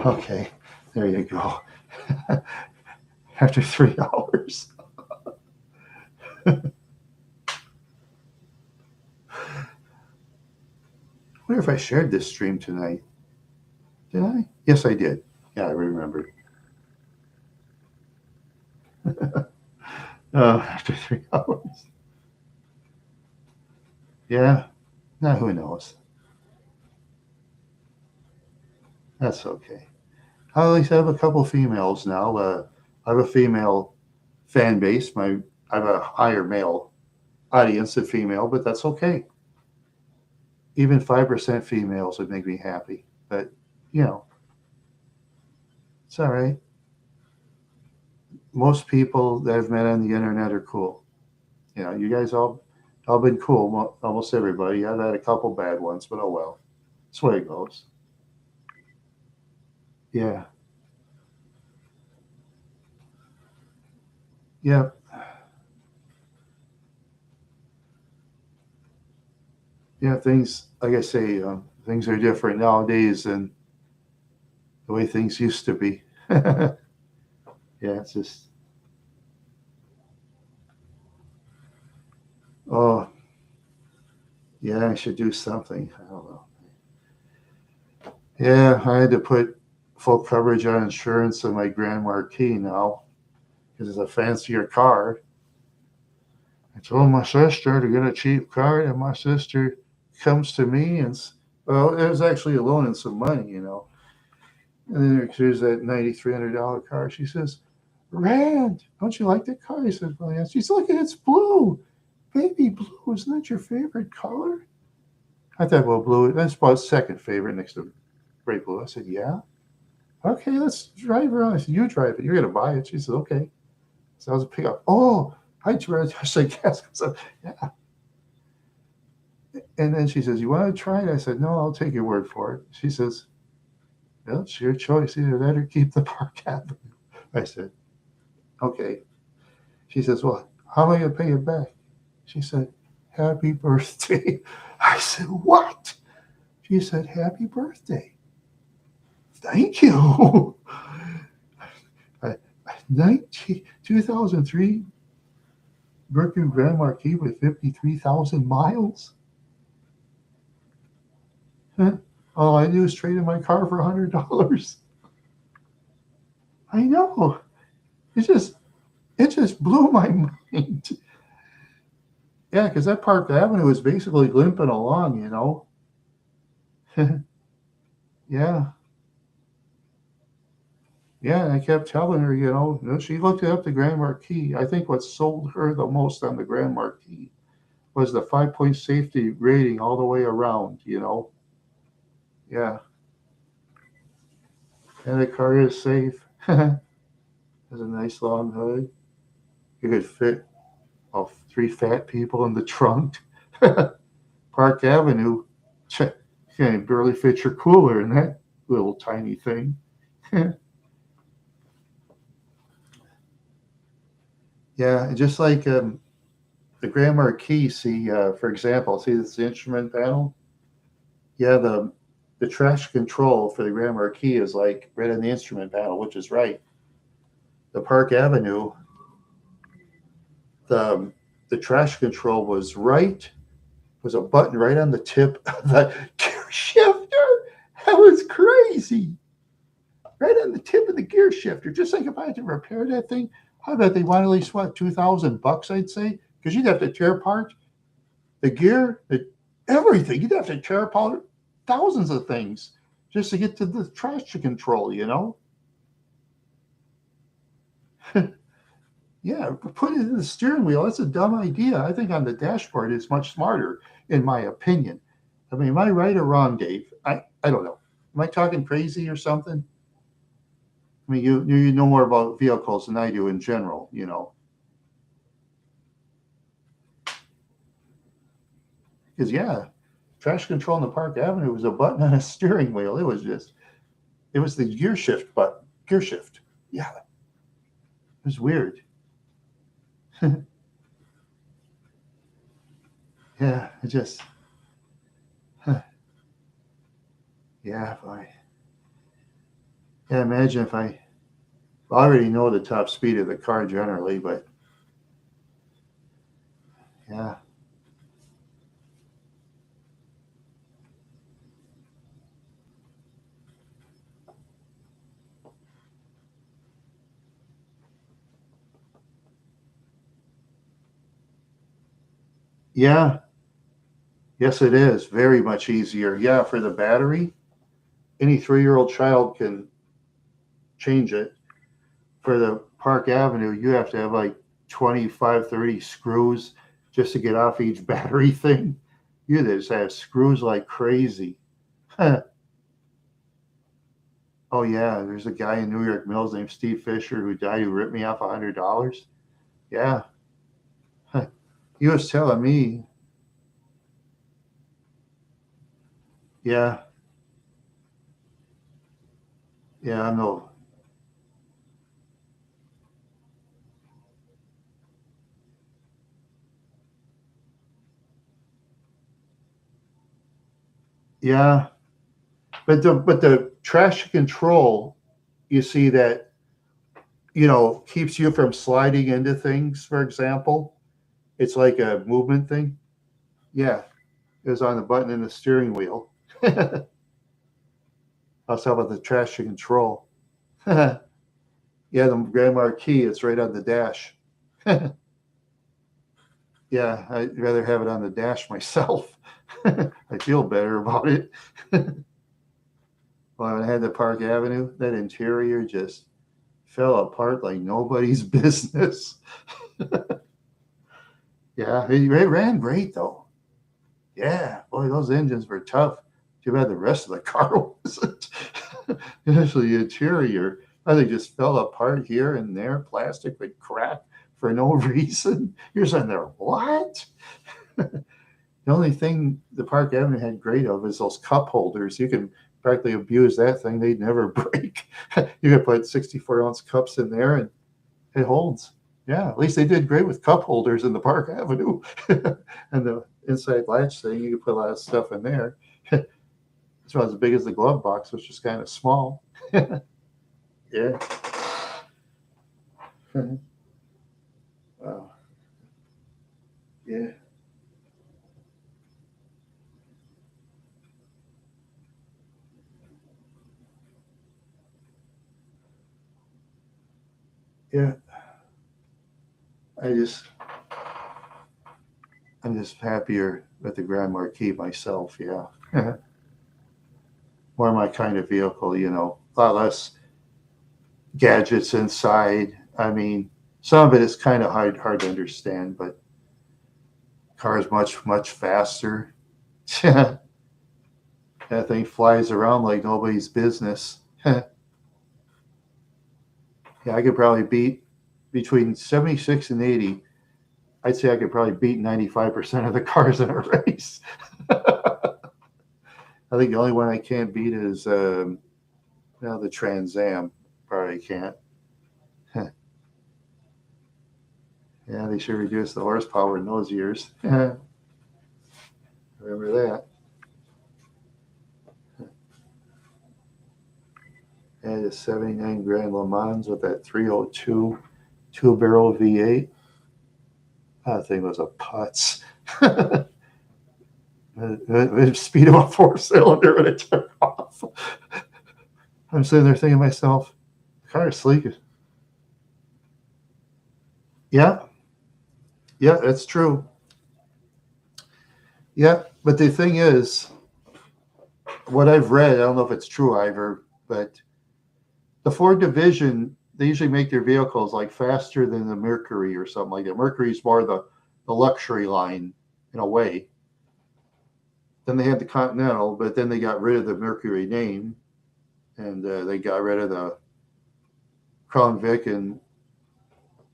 Okay. There you go. After 3 hours. I wonder if I shared this stream tonight. Did I? Yes, I did. Yeah, I remember. After 3 hours. Yeah. Now who knows? That's okay. I at least have a couple females now. I have a female fan base. I have a higher male audience than female, but that's okay. Even 5% females would make me happy. But you know, it's all right. Most people that I've met on the internet are cool. You guys all been cool. Almost everybody. I've had a couple bad ones, but oh well. That's the way it goes. Yeah, yeah, yeah. Things like I say, things are different nowadays than the way things used to be. Yeah, it's just oh yeah, I should do something. I don't know. Yeah, I had to put full coverage on insurance on my Grand Marquis now because it's a fancier car. I told my sister to get a cheap car, and my sister comes to me and well, it was actually a loan and some money. And then there's that $9,300 car. She says, "Rand, don't you like that car?" I said, "Well, yes." She's like, "It's blue, baby blue. Isn't that your favorite color?" I thought, well, blue. That's about second favorite next to bright blue. I said, "Yeah." Okay, let's drive around. I said, "You drive it. You're gonna buy it." She said, "Okay." So I was a pickup. Oh, I drive. I said, "Yes." So, yeah. And then she says, "You want to try it?" I said, "No, I'll take your word for it." She says, "Well, it's your choice. Either that or keep the Park Avenue." I said, "Okay." She says, "Well, how am I going to pay it back?" She said, "Happy birthday." I said, "What?" She said, "Happy birthday." Thank you. 2003 Mercury Grand Marquis with 53,000 miles. Huh? All I do is trade in my car for $100. I know. It just it just blew my mind. Yeah, because that Park Avenue is basically limping along. Yeah, yeah. And I kept telling her, she looked up the Grand Marquis. I think what sold her the most on the Grand Marquis was the 5-point safety rating all the way around. Yeah, and the car is safe. Has a nice long hood. You could fit 3 fat people in the trunk. Park Avenue, you can barely fit your cooler in that little tiny thing. Yeah, and just like the Grand Marquis, see, for example, see this instrument panel? Yeah, the traction control for the Grand Marquis is like right on the instrument panel, which is right. The Park Avenue, the the traction control was a button right on the tip of the gear shifter. That was crazy. right on the tip of the gear shifter. Just think if I had to repair that thing, I bet they want at least what, $2,000, I'd say, because you'd have to tear apart the gear, everything. You'd have to tear apart thousands of things just to get to the traction control, you know? Yeah, put it in the steering wheel. That's a dumb idea. I think on the dashboard it's much smarter, in my opinion. I mean, am I right or wrong, Dave? I don't know. Am I talking crazy or something? I mean, you know more about vehicles than I do in general, you know. Because yeah, traction control in the Park Avenue was a button on a steering wheel. It was the gear shift button. Gear shift. Yeah, it was weird. Yeah, it just. Yeah, imagine if I already know the top speed of the car generally, but yeah. Yeah, yes, it is very much easier. Yeah, for the battery, any 3-year-old child can change it. For the Park Avenue, you have to have like 25, 30 screws just to get off each battery thing. You just have screws like crazy. Oh yeah, there's a guy in New York Mills named Steve Fisher who died who ripped me off $100. Yeah, he was telling me. Yeah, yeah, I know. Yeah, but the traction control, you see that, keeps you from sliding into things. For example, it's like a movement thing. Yeah, it was on the button in the steering wheel. Let's talk about the traction control. Yeah, the Grand Marquis, it's right on the dash. Yeah, I'd rather have it on the dash myself. I feel better about it. When I had the Park Avenue, that interior just fell apart like nobody's business. Yeah, it ran great though. Yeah, boy, those engines were tough. Too bad the rest of the car wasn't. Especially the interior, I think just fell apart here and there. Plastic would crack for no reason. You're sitting there, what? The only thing the Park Avenue had great of is those cup holders. You can practically abuse that thing; they'd never break. You could put 64-ounce cups in there, and it holds. Yeah, at least they did great with cup holders in the Park Avenue, and the inside latch thing. You could put a lot of stuff in there. It's about as big as the glove box, which is kind of small. Yeah. Wow. Yeah. Yeah. I just I'm just happier with the Grand Marquis myself. Yeah. More my kind of vehicle, a lot less gadgets inside. I mean, some of it is kind of hard to understand, but cars much faster. That thing flies around like nobody's business. Yeah, I could probably beat between 76 and 80. I'd say I could probably beat 95% of the cars in a race. I think the only one I can't beat is the Trans Am. Probably can't. Yeah, they should reduce the horsepower in those years. Remember that. And a 79 Grand Le Mans with that 302 two-barrel V8. That thing was a putz. It speed of a four-cylinder when it took off. I'm sitting there thinking to myself, the car is sleek. Yeah, yeah, that's true. Yeah, but the thing is, what I've read, I don't know if it's true, Ivor, but the Ford division, they usually make their vehicles like faster than the Mercury or something like that. Mercury's more the luxury line in a way. Then they had the Continental, but then they got rid of the Mercury name, and they got rid of the Crown Vic and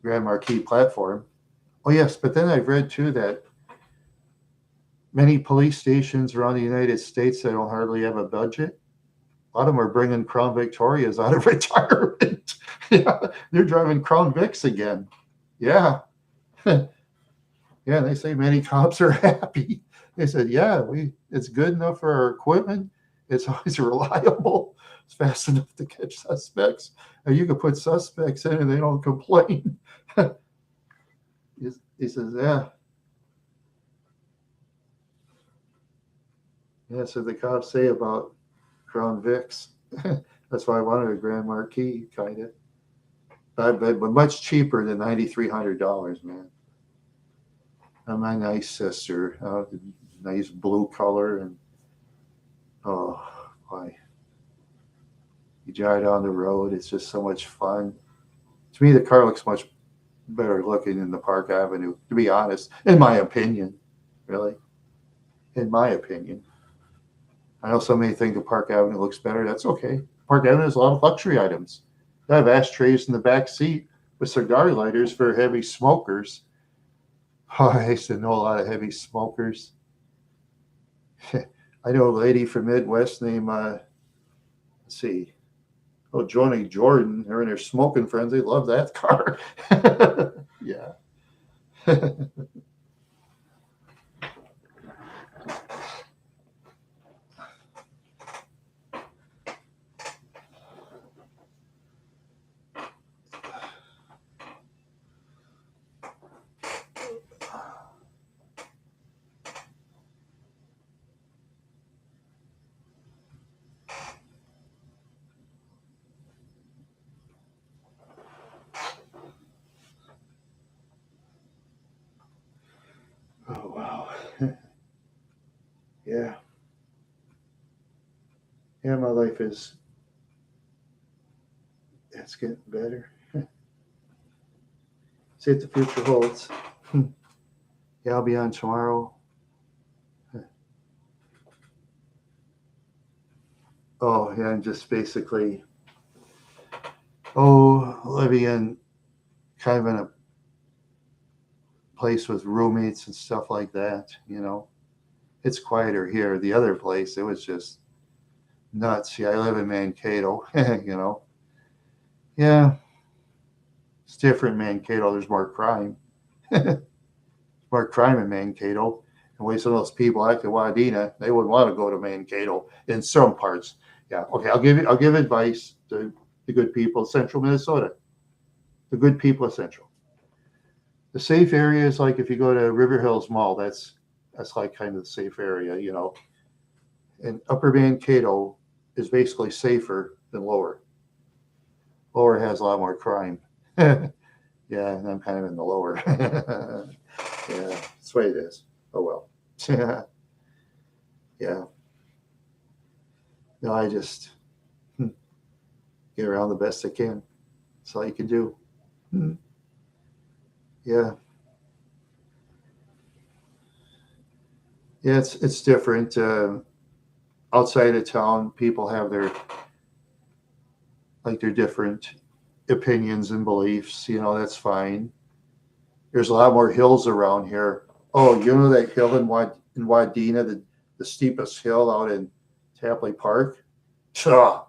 Grand Marquis platform. Oh yes, but then I've read too that many police stations around the United States that don't hardly have a budget. A lot of them are bringing Crown Victorias out of retirement. Yeah, they're driving Crown Vics again. Yeah. Yeah, they say many cops are happy. They said, yeah, it's good enough for our equipment. It's always reliable. It's fast enough to catch suspects. And you can put suspects in and they don't complain. He says, yeah. Yeah, that's what the cops say about Crown Vics. That's why I wanted a Grand Marquis, kind of. But much cheaper than $9,300, man. And my nice sister, nice blue color, and oh, boy. You drive down the road, it's just so much fun. To me, the car looks much better looking than the Park Avenue, to be honest, in my opinion, really. In my opinion. I know some may think the Park Avenue looks better. That's okay. Park Avenue has a lot of luxury items. They have ashtrays in the back seat with cigar lighters for heavy smokers. Oh, I used to know a lot of heavy smokers. I know a lady from Midwest named, let's see, Joni Jordan. Her and her smoking friends, they love that car. Yeah. Oh, wow. Yeah. Yeah, my life it's getting better. See what the future holds. Yeah, I'll be on tomorrow. Oh, yeah, I'm just basically, living in kind of in a place with roommates and stuff like that. It's quieter here. The other place, it was just nuts. Yeah, I live in Mankato, Yeah, it's different in Mankato. There's more crime. More crime in Mankato. And the way some of those people act in Wadena, they wouldn't want to go to Mankato in some parts. Yeah, okay, I'll give advice to the good people of Central Minnesota. The good people of Central. The safe area is like if you go to River Hills Mall, that's like kind of the safe area. And Upper Mankato is basically safer than Lower. Lower has a lot more crime. Yeah, and I'm kind of in the Lower. Yeah, that's the way it is. Oh well. Yeah. No, I just get around the best I can. That's all you can do. Yeah. Yeah, it's different. Outside of town, people have their different opinions and beliefs. That's fine. There's a lot more hills around here. Oh, you know that hill in Wadena, the steepest hill out in Tapley Park? Pshaw.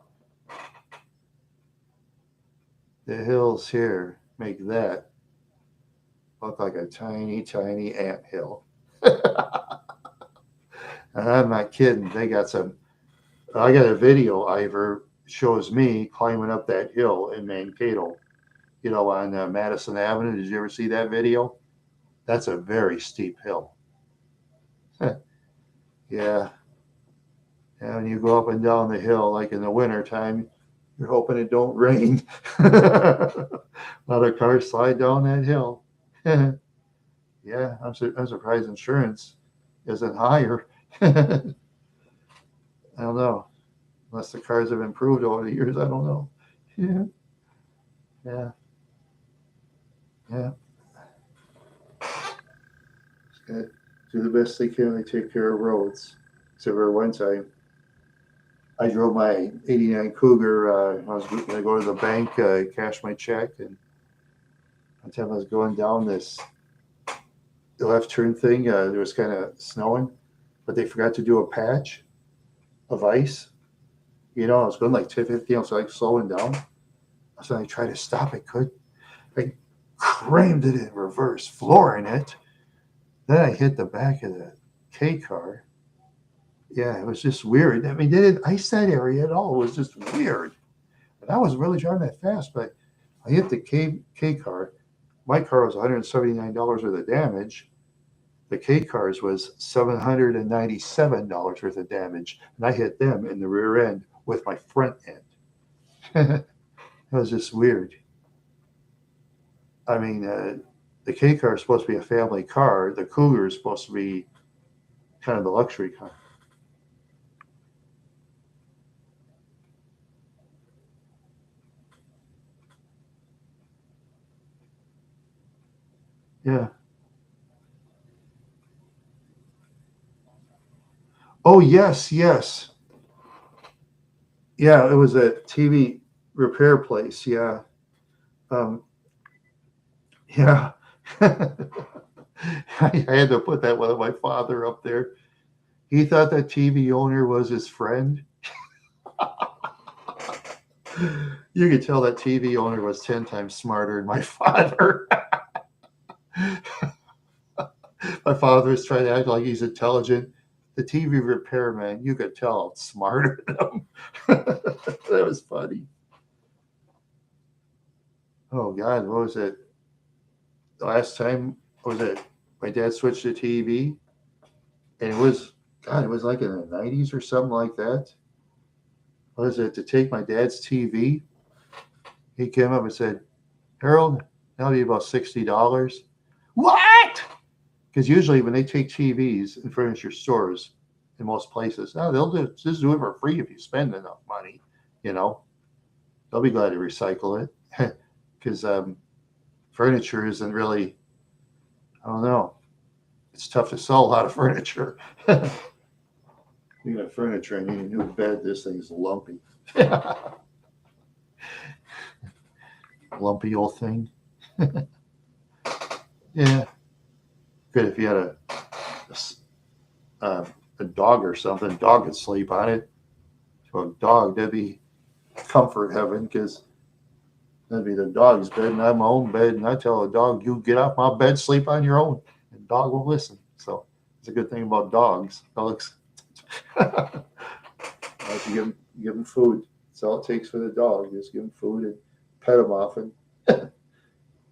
The hills here make that look like a tiny, tiny anthill. And I'm not kidding. They got I got a video, Ivor, shows me climbing up that hill in Mankato, on Madison Avenue. Did you ever see that video? That's a very steep hill. Yeah. And when you go up and down the hill, like in the wintertime, You're hoping it don't rain. Other cars slide down that hill. Yeah, I'm surprised insurance isn't higher. I don't know. Unless the cars have improved over the years, I don't know. Yeah, yeah, yeah. Gotta do the best they can. They take care of roads. Except for one time, I drove my '89 Cougar. I was going to go to the bank, cash my check, and one time I was going down this left turn thing. It was kind of snowing, but they forgot to do a patch of ice. I was going like 10, 15. I was like slowing down. So I tried to stop. I could. I crammed it in reverse, flooring it. Then I hit the back of the K car. Yeah, it was just weird. I mean, they didn't ice that area at all. It was just weird. And I was really driving that fast, but I hit the K car. My car was $179 worth of damage. The K cars was $797 worth of damage, and I hit them in the rear end with my front end. It was just weird. I mean, the K car is supposed to be a family car. The Cougar is supposed to be kind of the luxury car. Yeah. Oh, yes, yes. Yeah, it was a TV repair place. Yeah. Um, yeah. I had to put that one of my father up there. He thought that TV owner was his friend. You could tell that TV owner was 10 times smarter than my father. My father was trying to act like he's intelligent. The TV repairman, you could tell, smarter than him. That was funny. Oh God, what was it? The last time was it? My dad switched to TV, and it was like in the '90s or something like that. What was it? To take my dad's TV, he came up and said, "Harold, that'll be about $60." What? Because usually when they take TVs in furniture stores in most places, no, they'll just do it for free if you spend enough money. You know, they'll be glad to recycle it because furniture isn't really. I don't know. It's tough to sell a lot of furniture. You got furniture. I need a new bed. This thing's lumpy. Lumpy old thing. Yeah. Good if you had a dog or something. Dog could sleep on it. So a dog, that'd be comfort heaven because that'd be the dog's bed and I have my own bed. And I tell a dog, you get off my bed, sleep on your own. And the dog will listen. So it's a good thing about dogs. Dogs. You give them food. That's all it takes for the dog. Just give them food and pet them often.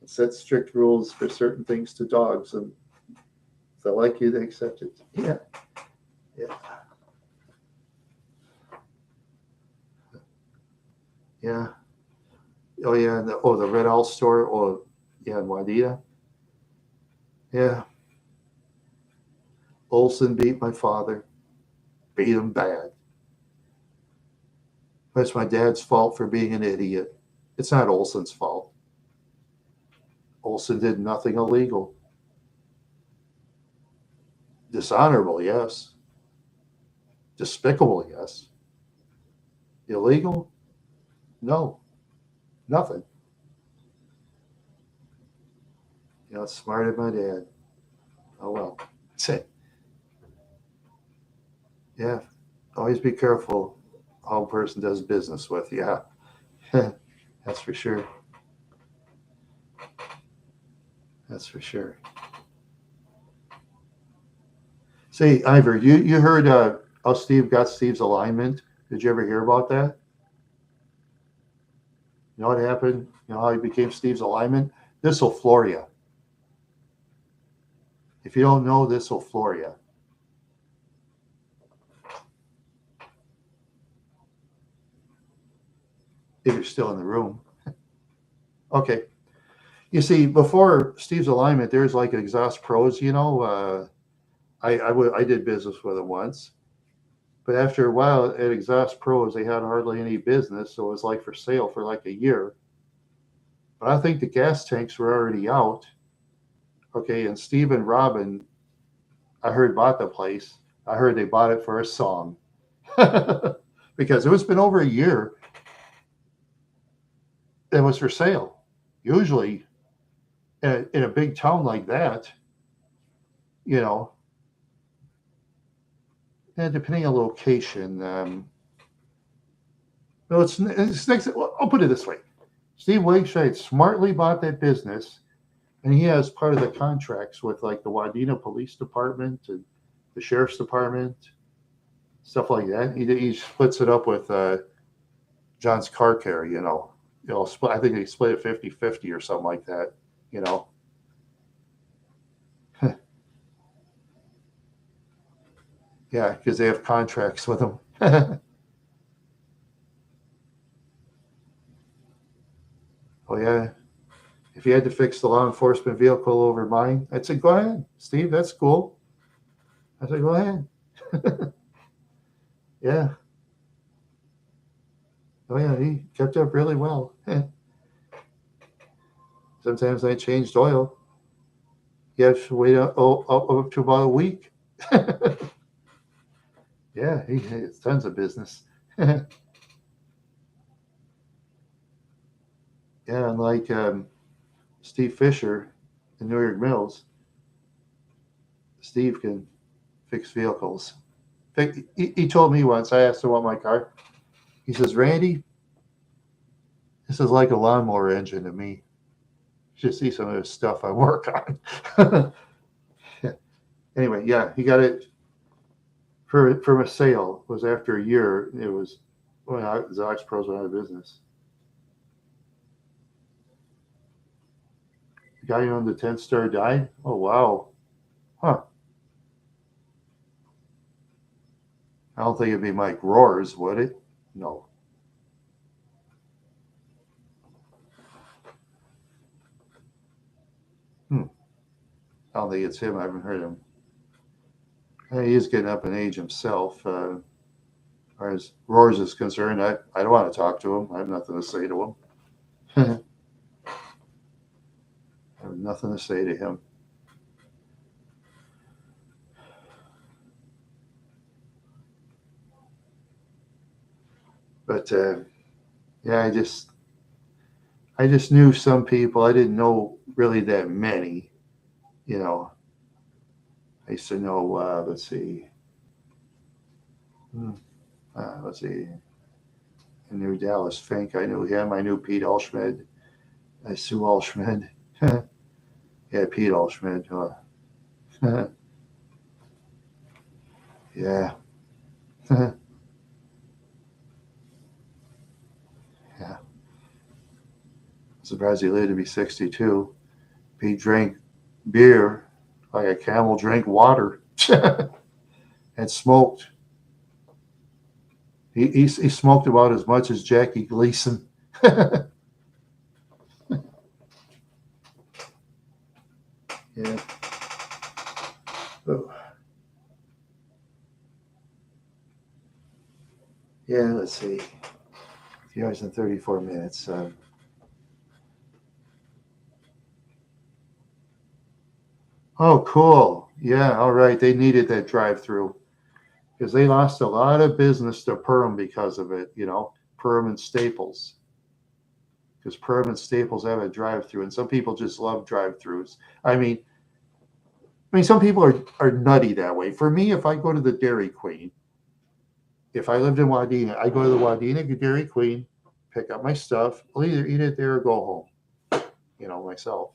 Set strict rules for certain things to dogs. And if they like you, they accept it. Yeah. Yeah. Yeah. Oh yeah. The Red Owl store. Oh yeah, in Wadena. Yeah. Olson beat my father. Beat him bad. That's my dad's fault for being an idiot. It's not Olson's fault. Olson did nothing illegal. Dishonorable, yes. Despicable, yes. Illegal? No. Nothing. Outsmarted my dad. Oh well. That's it. Yeah. Always be careful how a person does business with. Yeah. That's for sure. That's for sure. Say, Ivor, you heard how Steve got Steve's alignment? Did you ever hear about that? You know what happened? You know how he became Steve's alignment? This will floor you. If you don't know, this will floor you. if you're still in the room. Okay. You see, before Steve's Alignment, there's like Exhaust Pros, you know. I did business with them once. But after a while at Exhaust Pros, they had hardly any business. So it was like for sale for like a year. But I think the gas tanks were already out. Okay. And Steve and Robin, I heard, bought the place. I heard they bought it for a song because it's been over a year. It was for sale. Usually in a big town like that, you know, and depending on location, no, it's next. Well, I'll put it this way: Steve Wakeshide smartly bought that business, and he has part of the contracts with like the Wadena Police Department and the Sheriff's Department, stuff like that. He splits it up with John's Car Care, you know. I think they split it 50-50 or something like that, you know. Yeah, because they have contracts with them. Oh yeah. If you had to fix the law enforcement vehicle over mine, I'd say, go ahead, Steve, that's cool. I said, go ahead. Yeah. Oh yeah, he kept up really well. Sometimes I changed oil. You have to wait up to about a week. Yeah, he has tons of business. Yeah, and like Steve Fisher in New York Mills, Steve can fix vehicles. He told me once, I asked him about my car. He says, Randy, this is like a lawnmower engine to me. You should see some of the stuff I work on. Anyway, yeah, he got it from a sale. It was after a year. It was when Zox Pros went out of business. The guy who owned the 10-star died? Oh, wow. Huh. I don't think it'd be Mike Roars, would it? No. I don't think it's him. I haven't heard him. He is getting up in age himself. As far as Roars is concerned, I don't want to talk to him. I have nothing to say to him. I have nothing to say to him. But yeah, I just knew some people. I didn't know really that many. You know, I used to know. Let's see. Let's see. I knew Dallas Fink. I knew him. I knew Pete Alschmid. Sue Alschmid. Yeah, Pete Alschmid. Yeah. Yeah. Surprised he lived to be 62. He drank beer like a camel drank water and smoked. He smoked about as much as Jackie Gleason. Yeah. Oh. Yeah, let's see. 3 hours and 34 minutes. Oh, cool. Yeah, all right. They needed that drive-through because they lost a lot of business to Perham because of it, you know, Perham and Staples. Because Perham and Staples have a drive-through, and some people just love drive-throughs. I mean, some people are nutty that way. For me, if I go to the Dairy Queen, if I lived in Wadena, I go to the Wadena Dairy Queen, pick up my stuff. I'll either eat it there or go home, you know, myself.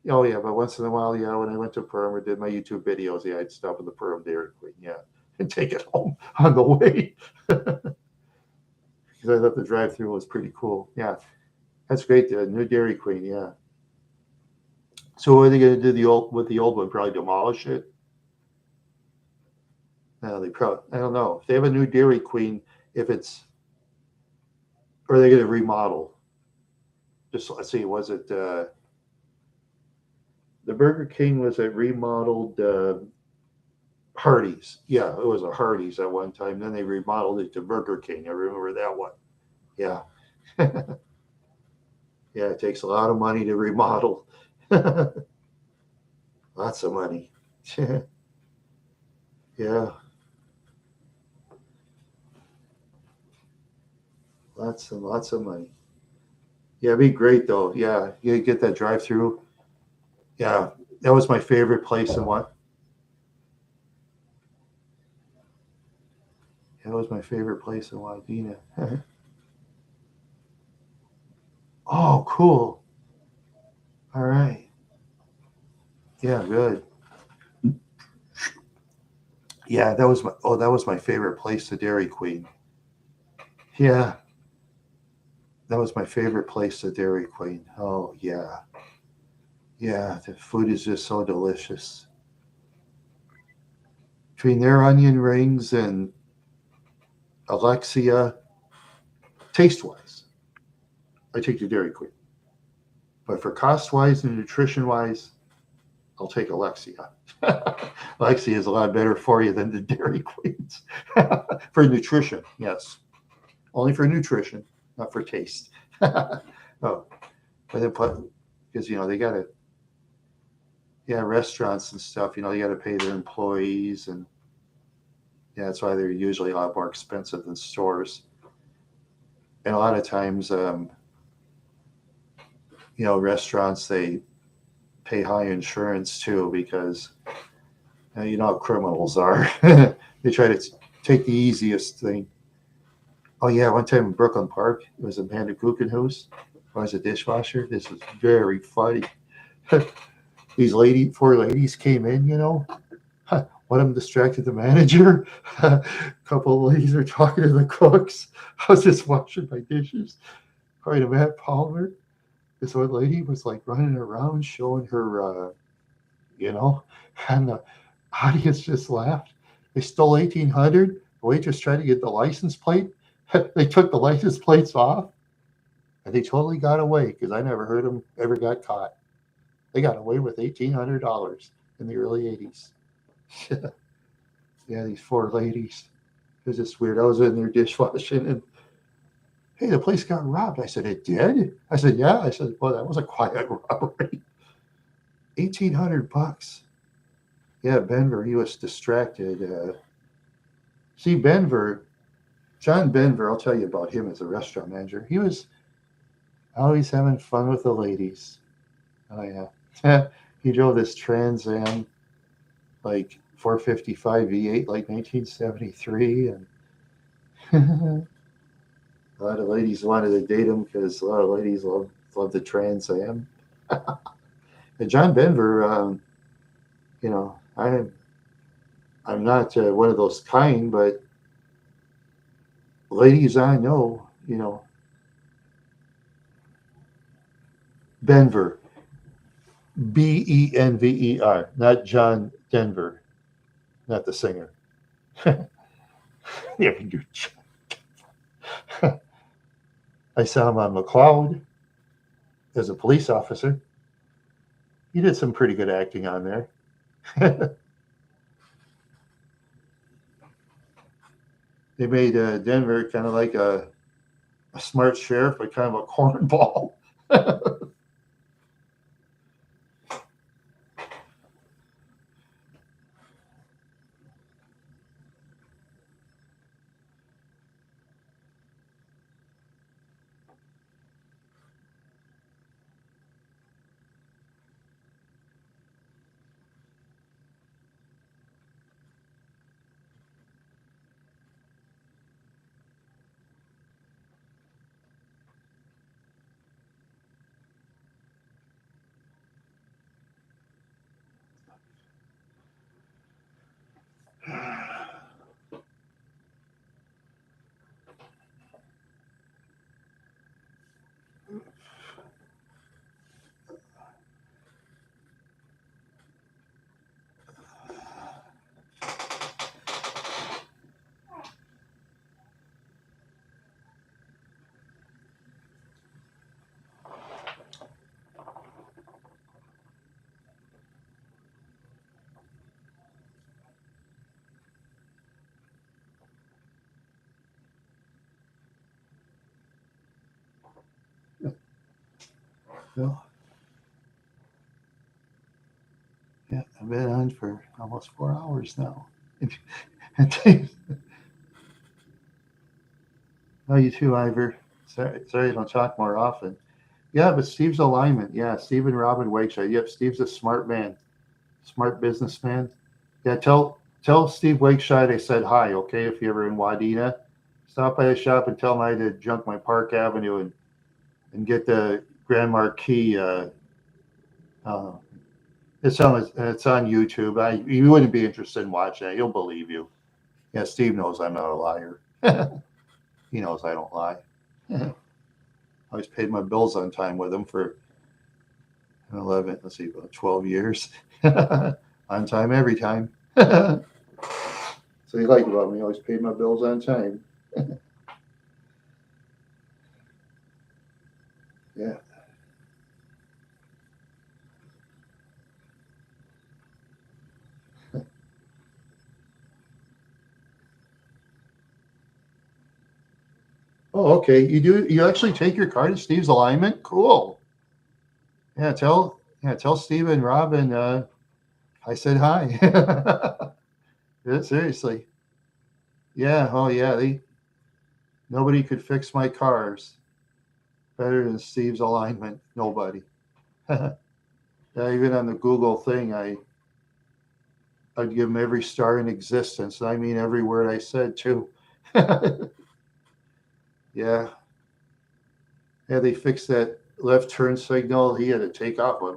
Oh yeah, but once in a while, yeah, when I went to Perham or did my YouTube videos, yeah, I'd stop at the Perham Dairy Queen, yeah, and take it home on the way. Because I thought the drive-through was pretty cool. Yeah, that's great. The new Dairy Queen, yeah. So what are they going to do with the old one? Probably demolish it. No, they probably. I don't know if they have a new Dairy Queen. If it's or are they going to remodel? Just let's see, was it the Burger King? Was it remodeled? Hardee's. Yeah, it was a Hardee's at one time. Then they remodeled it to Burger King. I remember that one. Yeah. Yeah, it takes a lot of money to remodel. Lots of money. Yeah, lots of money. Yeah, it'd be great though. Yeah, you get that drive through. Yeah, that was my favorite place in what? That was my favorite place in Wadena. Oh, cool. All right. Yeah, good. Yeah, that was my favorite place, the Dairy Queen. Yeah, that was my favorite place, the Dairy Queen. Oh yeah. Yeah, the food is just so delicious. Between their onion rings and Alexia, taste wise, I take the Dairy Queen. But for cost wise and nutrition wise, I'll take Alexia. Alexia is a lot better for you than the Dairy Queens. For nutrition, yes. Only for nutrition, not for taste. Oh, but then put, because, they got to, yeah, restaurants and stuff, they got to pay their employees. And yeah, that's why they're usually a lot more expensive than stores. And a lot of times, restaurants, they pay high insurance too because you know how criminals are. They try to take the easiest thing. Oh yeah, one time in Brooklyn Park, it was Amanda Kuchenhuis. I was a dishwasher. This was very funny. These four ladies came in, one of them distracted the manager. A couple of ladies are talking to the cooks. I was just washing my dishes. Right, to Matt Palmer. This one lady was like running around showing her, you know, and the audience just laughed. They stole 1,800. The waitress tried to get the license plate. They took the license plates off, and they totally got away because I never heard them ever got caught. They got away with $1,800 in the early '80s. Yeah, these four ladies. It was just weird. I was in there dishwashing, and hey, the place got robbed. I said, it did? I said, yeah. I said, well, that was a quiet robbery. $1,800. Yeah, Benver, he was distracted. See, John Benver, I'll tell you about him as a restaurant manager. He was always having fun with the ladies. Oh, yeah. He drove this Trans Am, like 455 V8, like 1973. And a lot of ladies wanted to date him because a lot of ladies love the Trans Am. And John Benver, I'm not one of those kind, but ladies I know, Benver, Benver, not John Denver, not the singer. Yeah, I saw him on McLeod as a police officer. He did some pretty good acting on there. They made Denver kind of like a smart sheriff, but kind of a cornball. Well, yeah, I've been on for almost 4 hours now. Oh, you too, Ivor. Sorry, I don't talk more often. Yeah, but Steve's alignment. Yeah, Steve and Robin Wakeshire. Yep, Steve's a smart man, smart businessman. Yeah, tell Steve Wakeshire I said hi, okay? If you're ever in Wadena, stop by the shop and tell him I had to junk my Park Avenue and get the Grand Marquis. Uh, it's on YouTube. You wouldn't be interested in watching it. He'll believe you. Yeah, Steve knows I'm not a liar. He knows I don't lie. I always paid my bills on time with him for 11, let's see, about 12 years. On time, every time. So you like about me, I always paid my bills on time. Yeah. Oh, okay. You actually take your car to Steve's alignment? Cool. Yeah, tell Steve and Robin I said hi. Yeah, seriously. Yeah, oh yeah, nobody could fix my cars better than Steve's alignment. Nobody. Yeah, even on the Google thing, I'd give him every star in existence. I mean every word I said too. Yeah. Yeah, they fixed that left turn signal. He had to take off with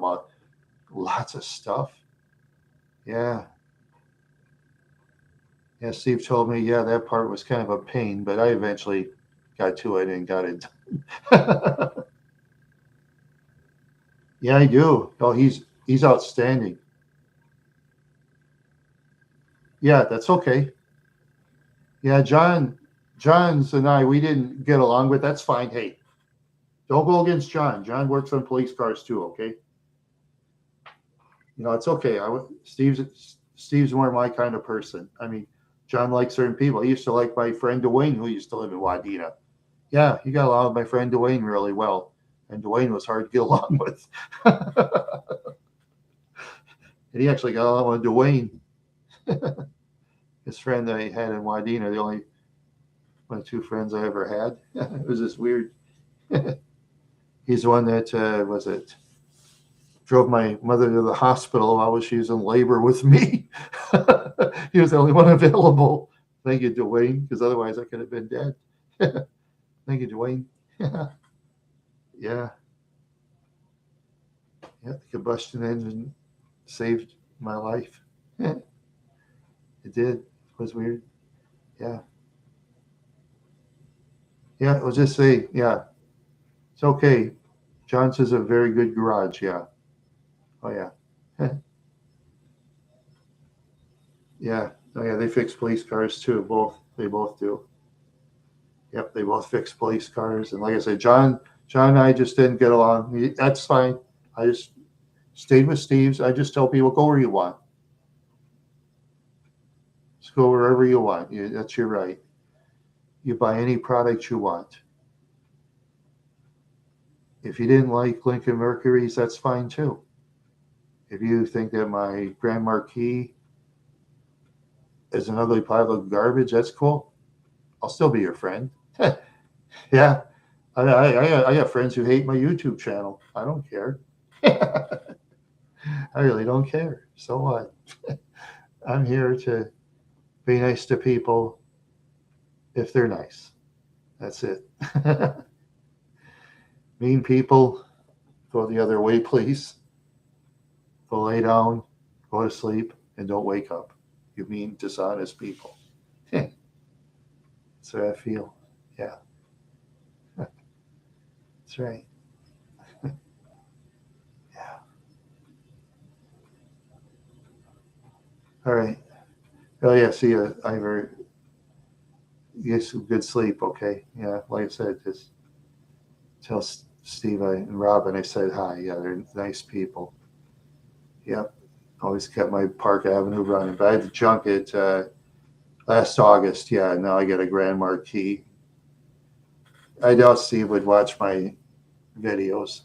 lots of stuff. Yeah. Yeah, Steve told me, yeah, that part was kind of a pain, but I eventually got to it and got it done. Yeah, I do. Oh, he's outstanding. Yeah, that's okay. Yeah, John's and I, we didn't get along, but that's fine. Hey, don't go against John. John works on police cars too. Okay, it's okay. Steve's more my kind of person. I mean, John likes certain people. He used to like my friend Dwayne, who used to live in Wadena. Yeah, he got along with my friend Dwayne really well, and Dwayne was hard to get along with. And he actually got along with Dwayne, his friend that I had in Wadena. The only one of two friends I ever had. It was just weird. He's the one that was it drove my mother to the hospital while she was in labor with me. He was the only one available. Thank you, Dwayne, because otherwise I could have been dead. Thank you, Dwayne. Yeah. Yeah, the combustion engine saved my life. It did. It was weird. Yeah. Yeah, I'll just say, yeah, it's okay. Johnson's a very good garage. Yeah. Oh, yeah. Yeah. Oh, yeah. They fix police cars too. They both do. Yep. They both fix police cars. And like I said, John and I just didn't get along. That's fine. I just stayed with Steve's. I just tell people, go where you want. Just go wherever you want. That's your right. You buy any product you want. If you didn't like Lincoln Mercury's, that's fine too. If you think that my Grand Marquis is an ugly pile of garbage, that's cool. I'll still be your friend. Yeah. I have friends who hate my YouTube channel. I don't care. I really don't care. So what? I'm here to be nice to people if they're nice. That's it. Mean people, go the other way, please. Go lay down, go to sleep, and don't wake up. You mean dishonest people. That's what I feel. Yeah. That's right. Yeah. All right. Oh yeah. See you, Ivor. Get some good sleep. Okay. Yeah. Like I said, just tell Steve and Robin I said hi. Yeah, they're nice people. Yep. Always kept my Park Avenue running. But I had to junk it last August. Yeah. Now I got a Grand Marquis. I doubt Steve would watch my videos.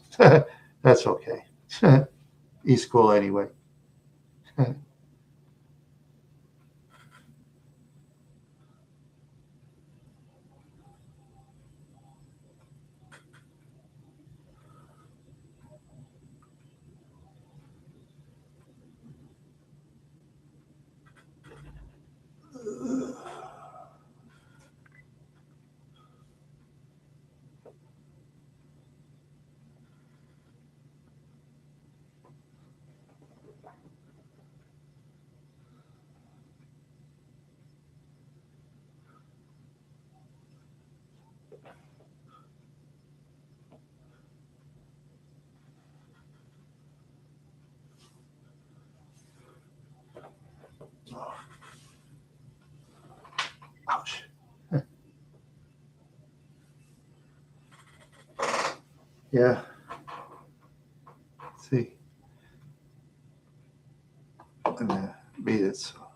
That's okay. He's cool anyway. Ouch. Yeah. Let's see. I'm gonna beat it. So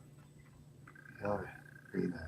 I'll read that.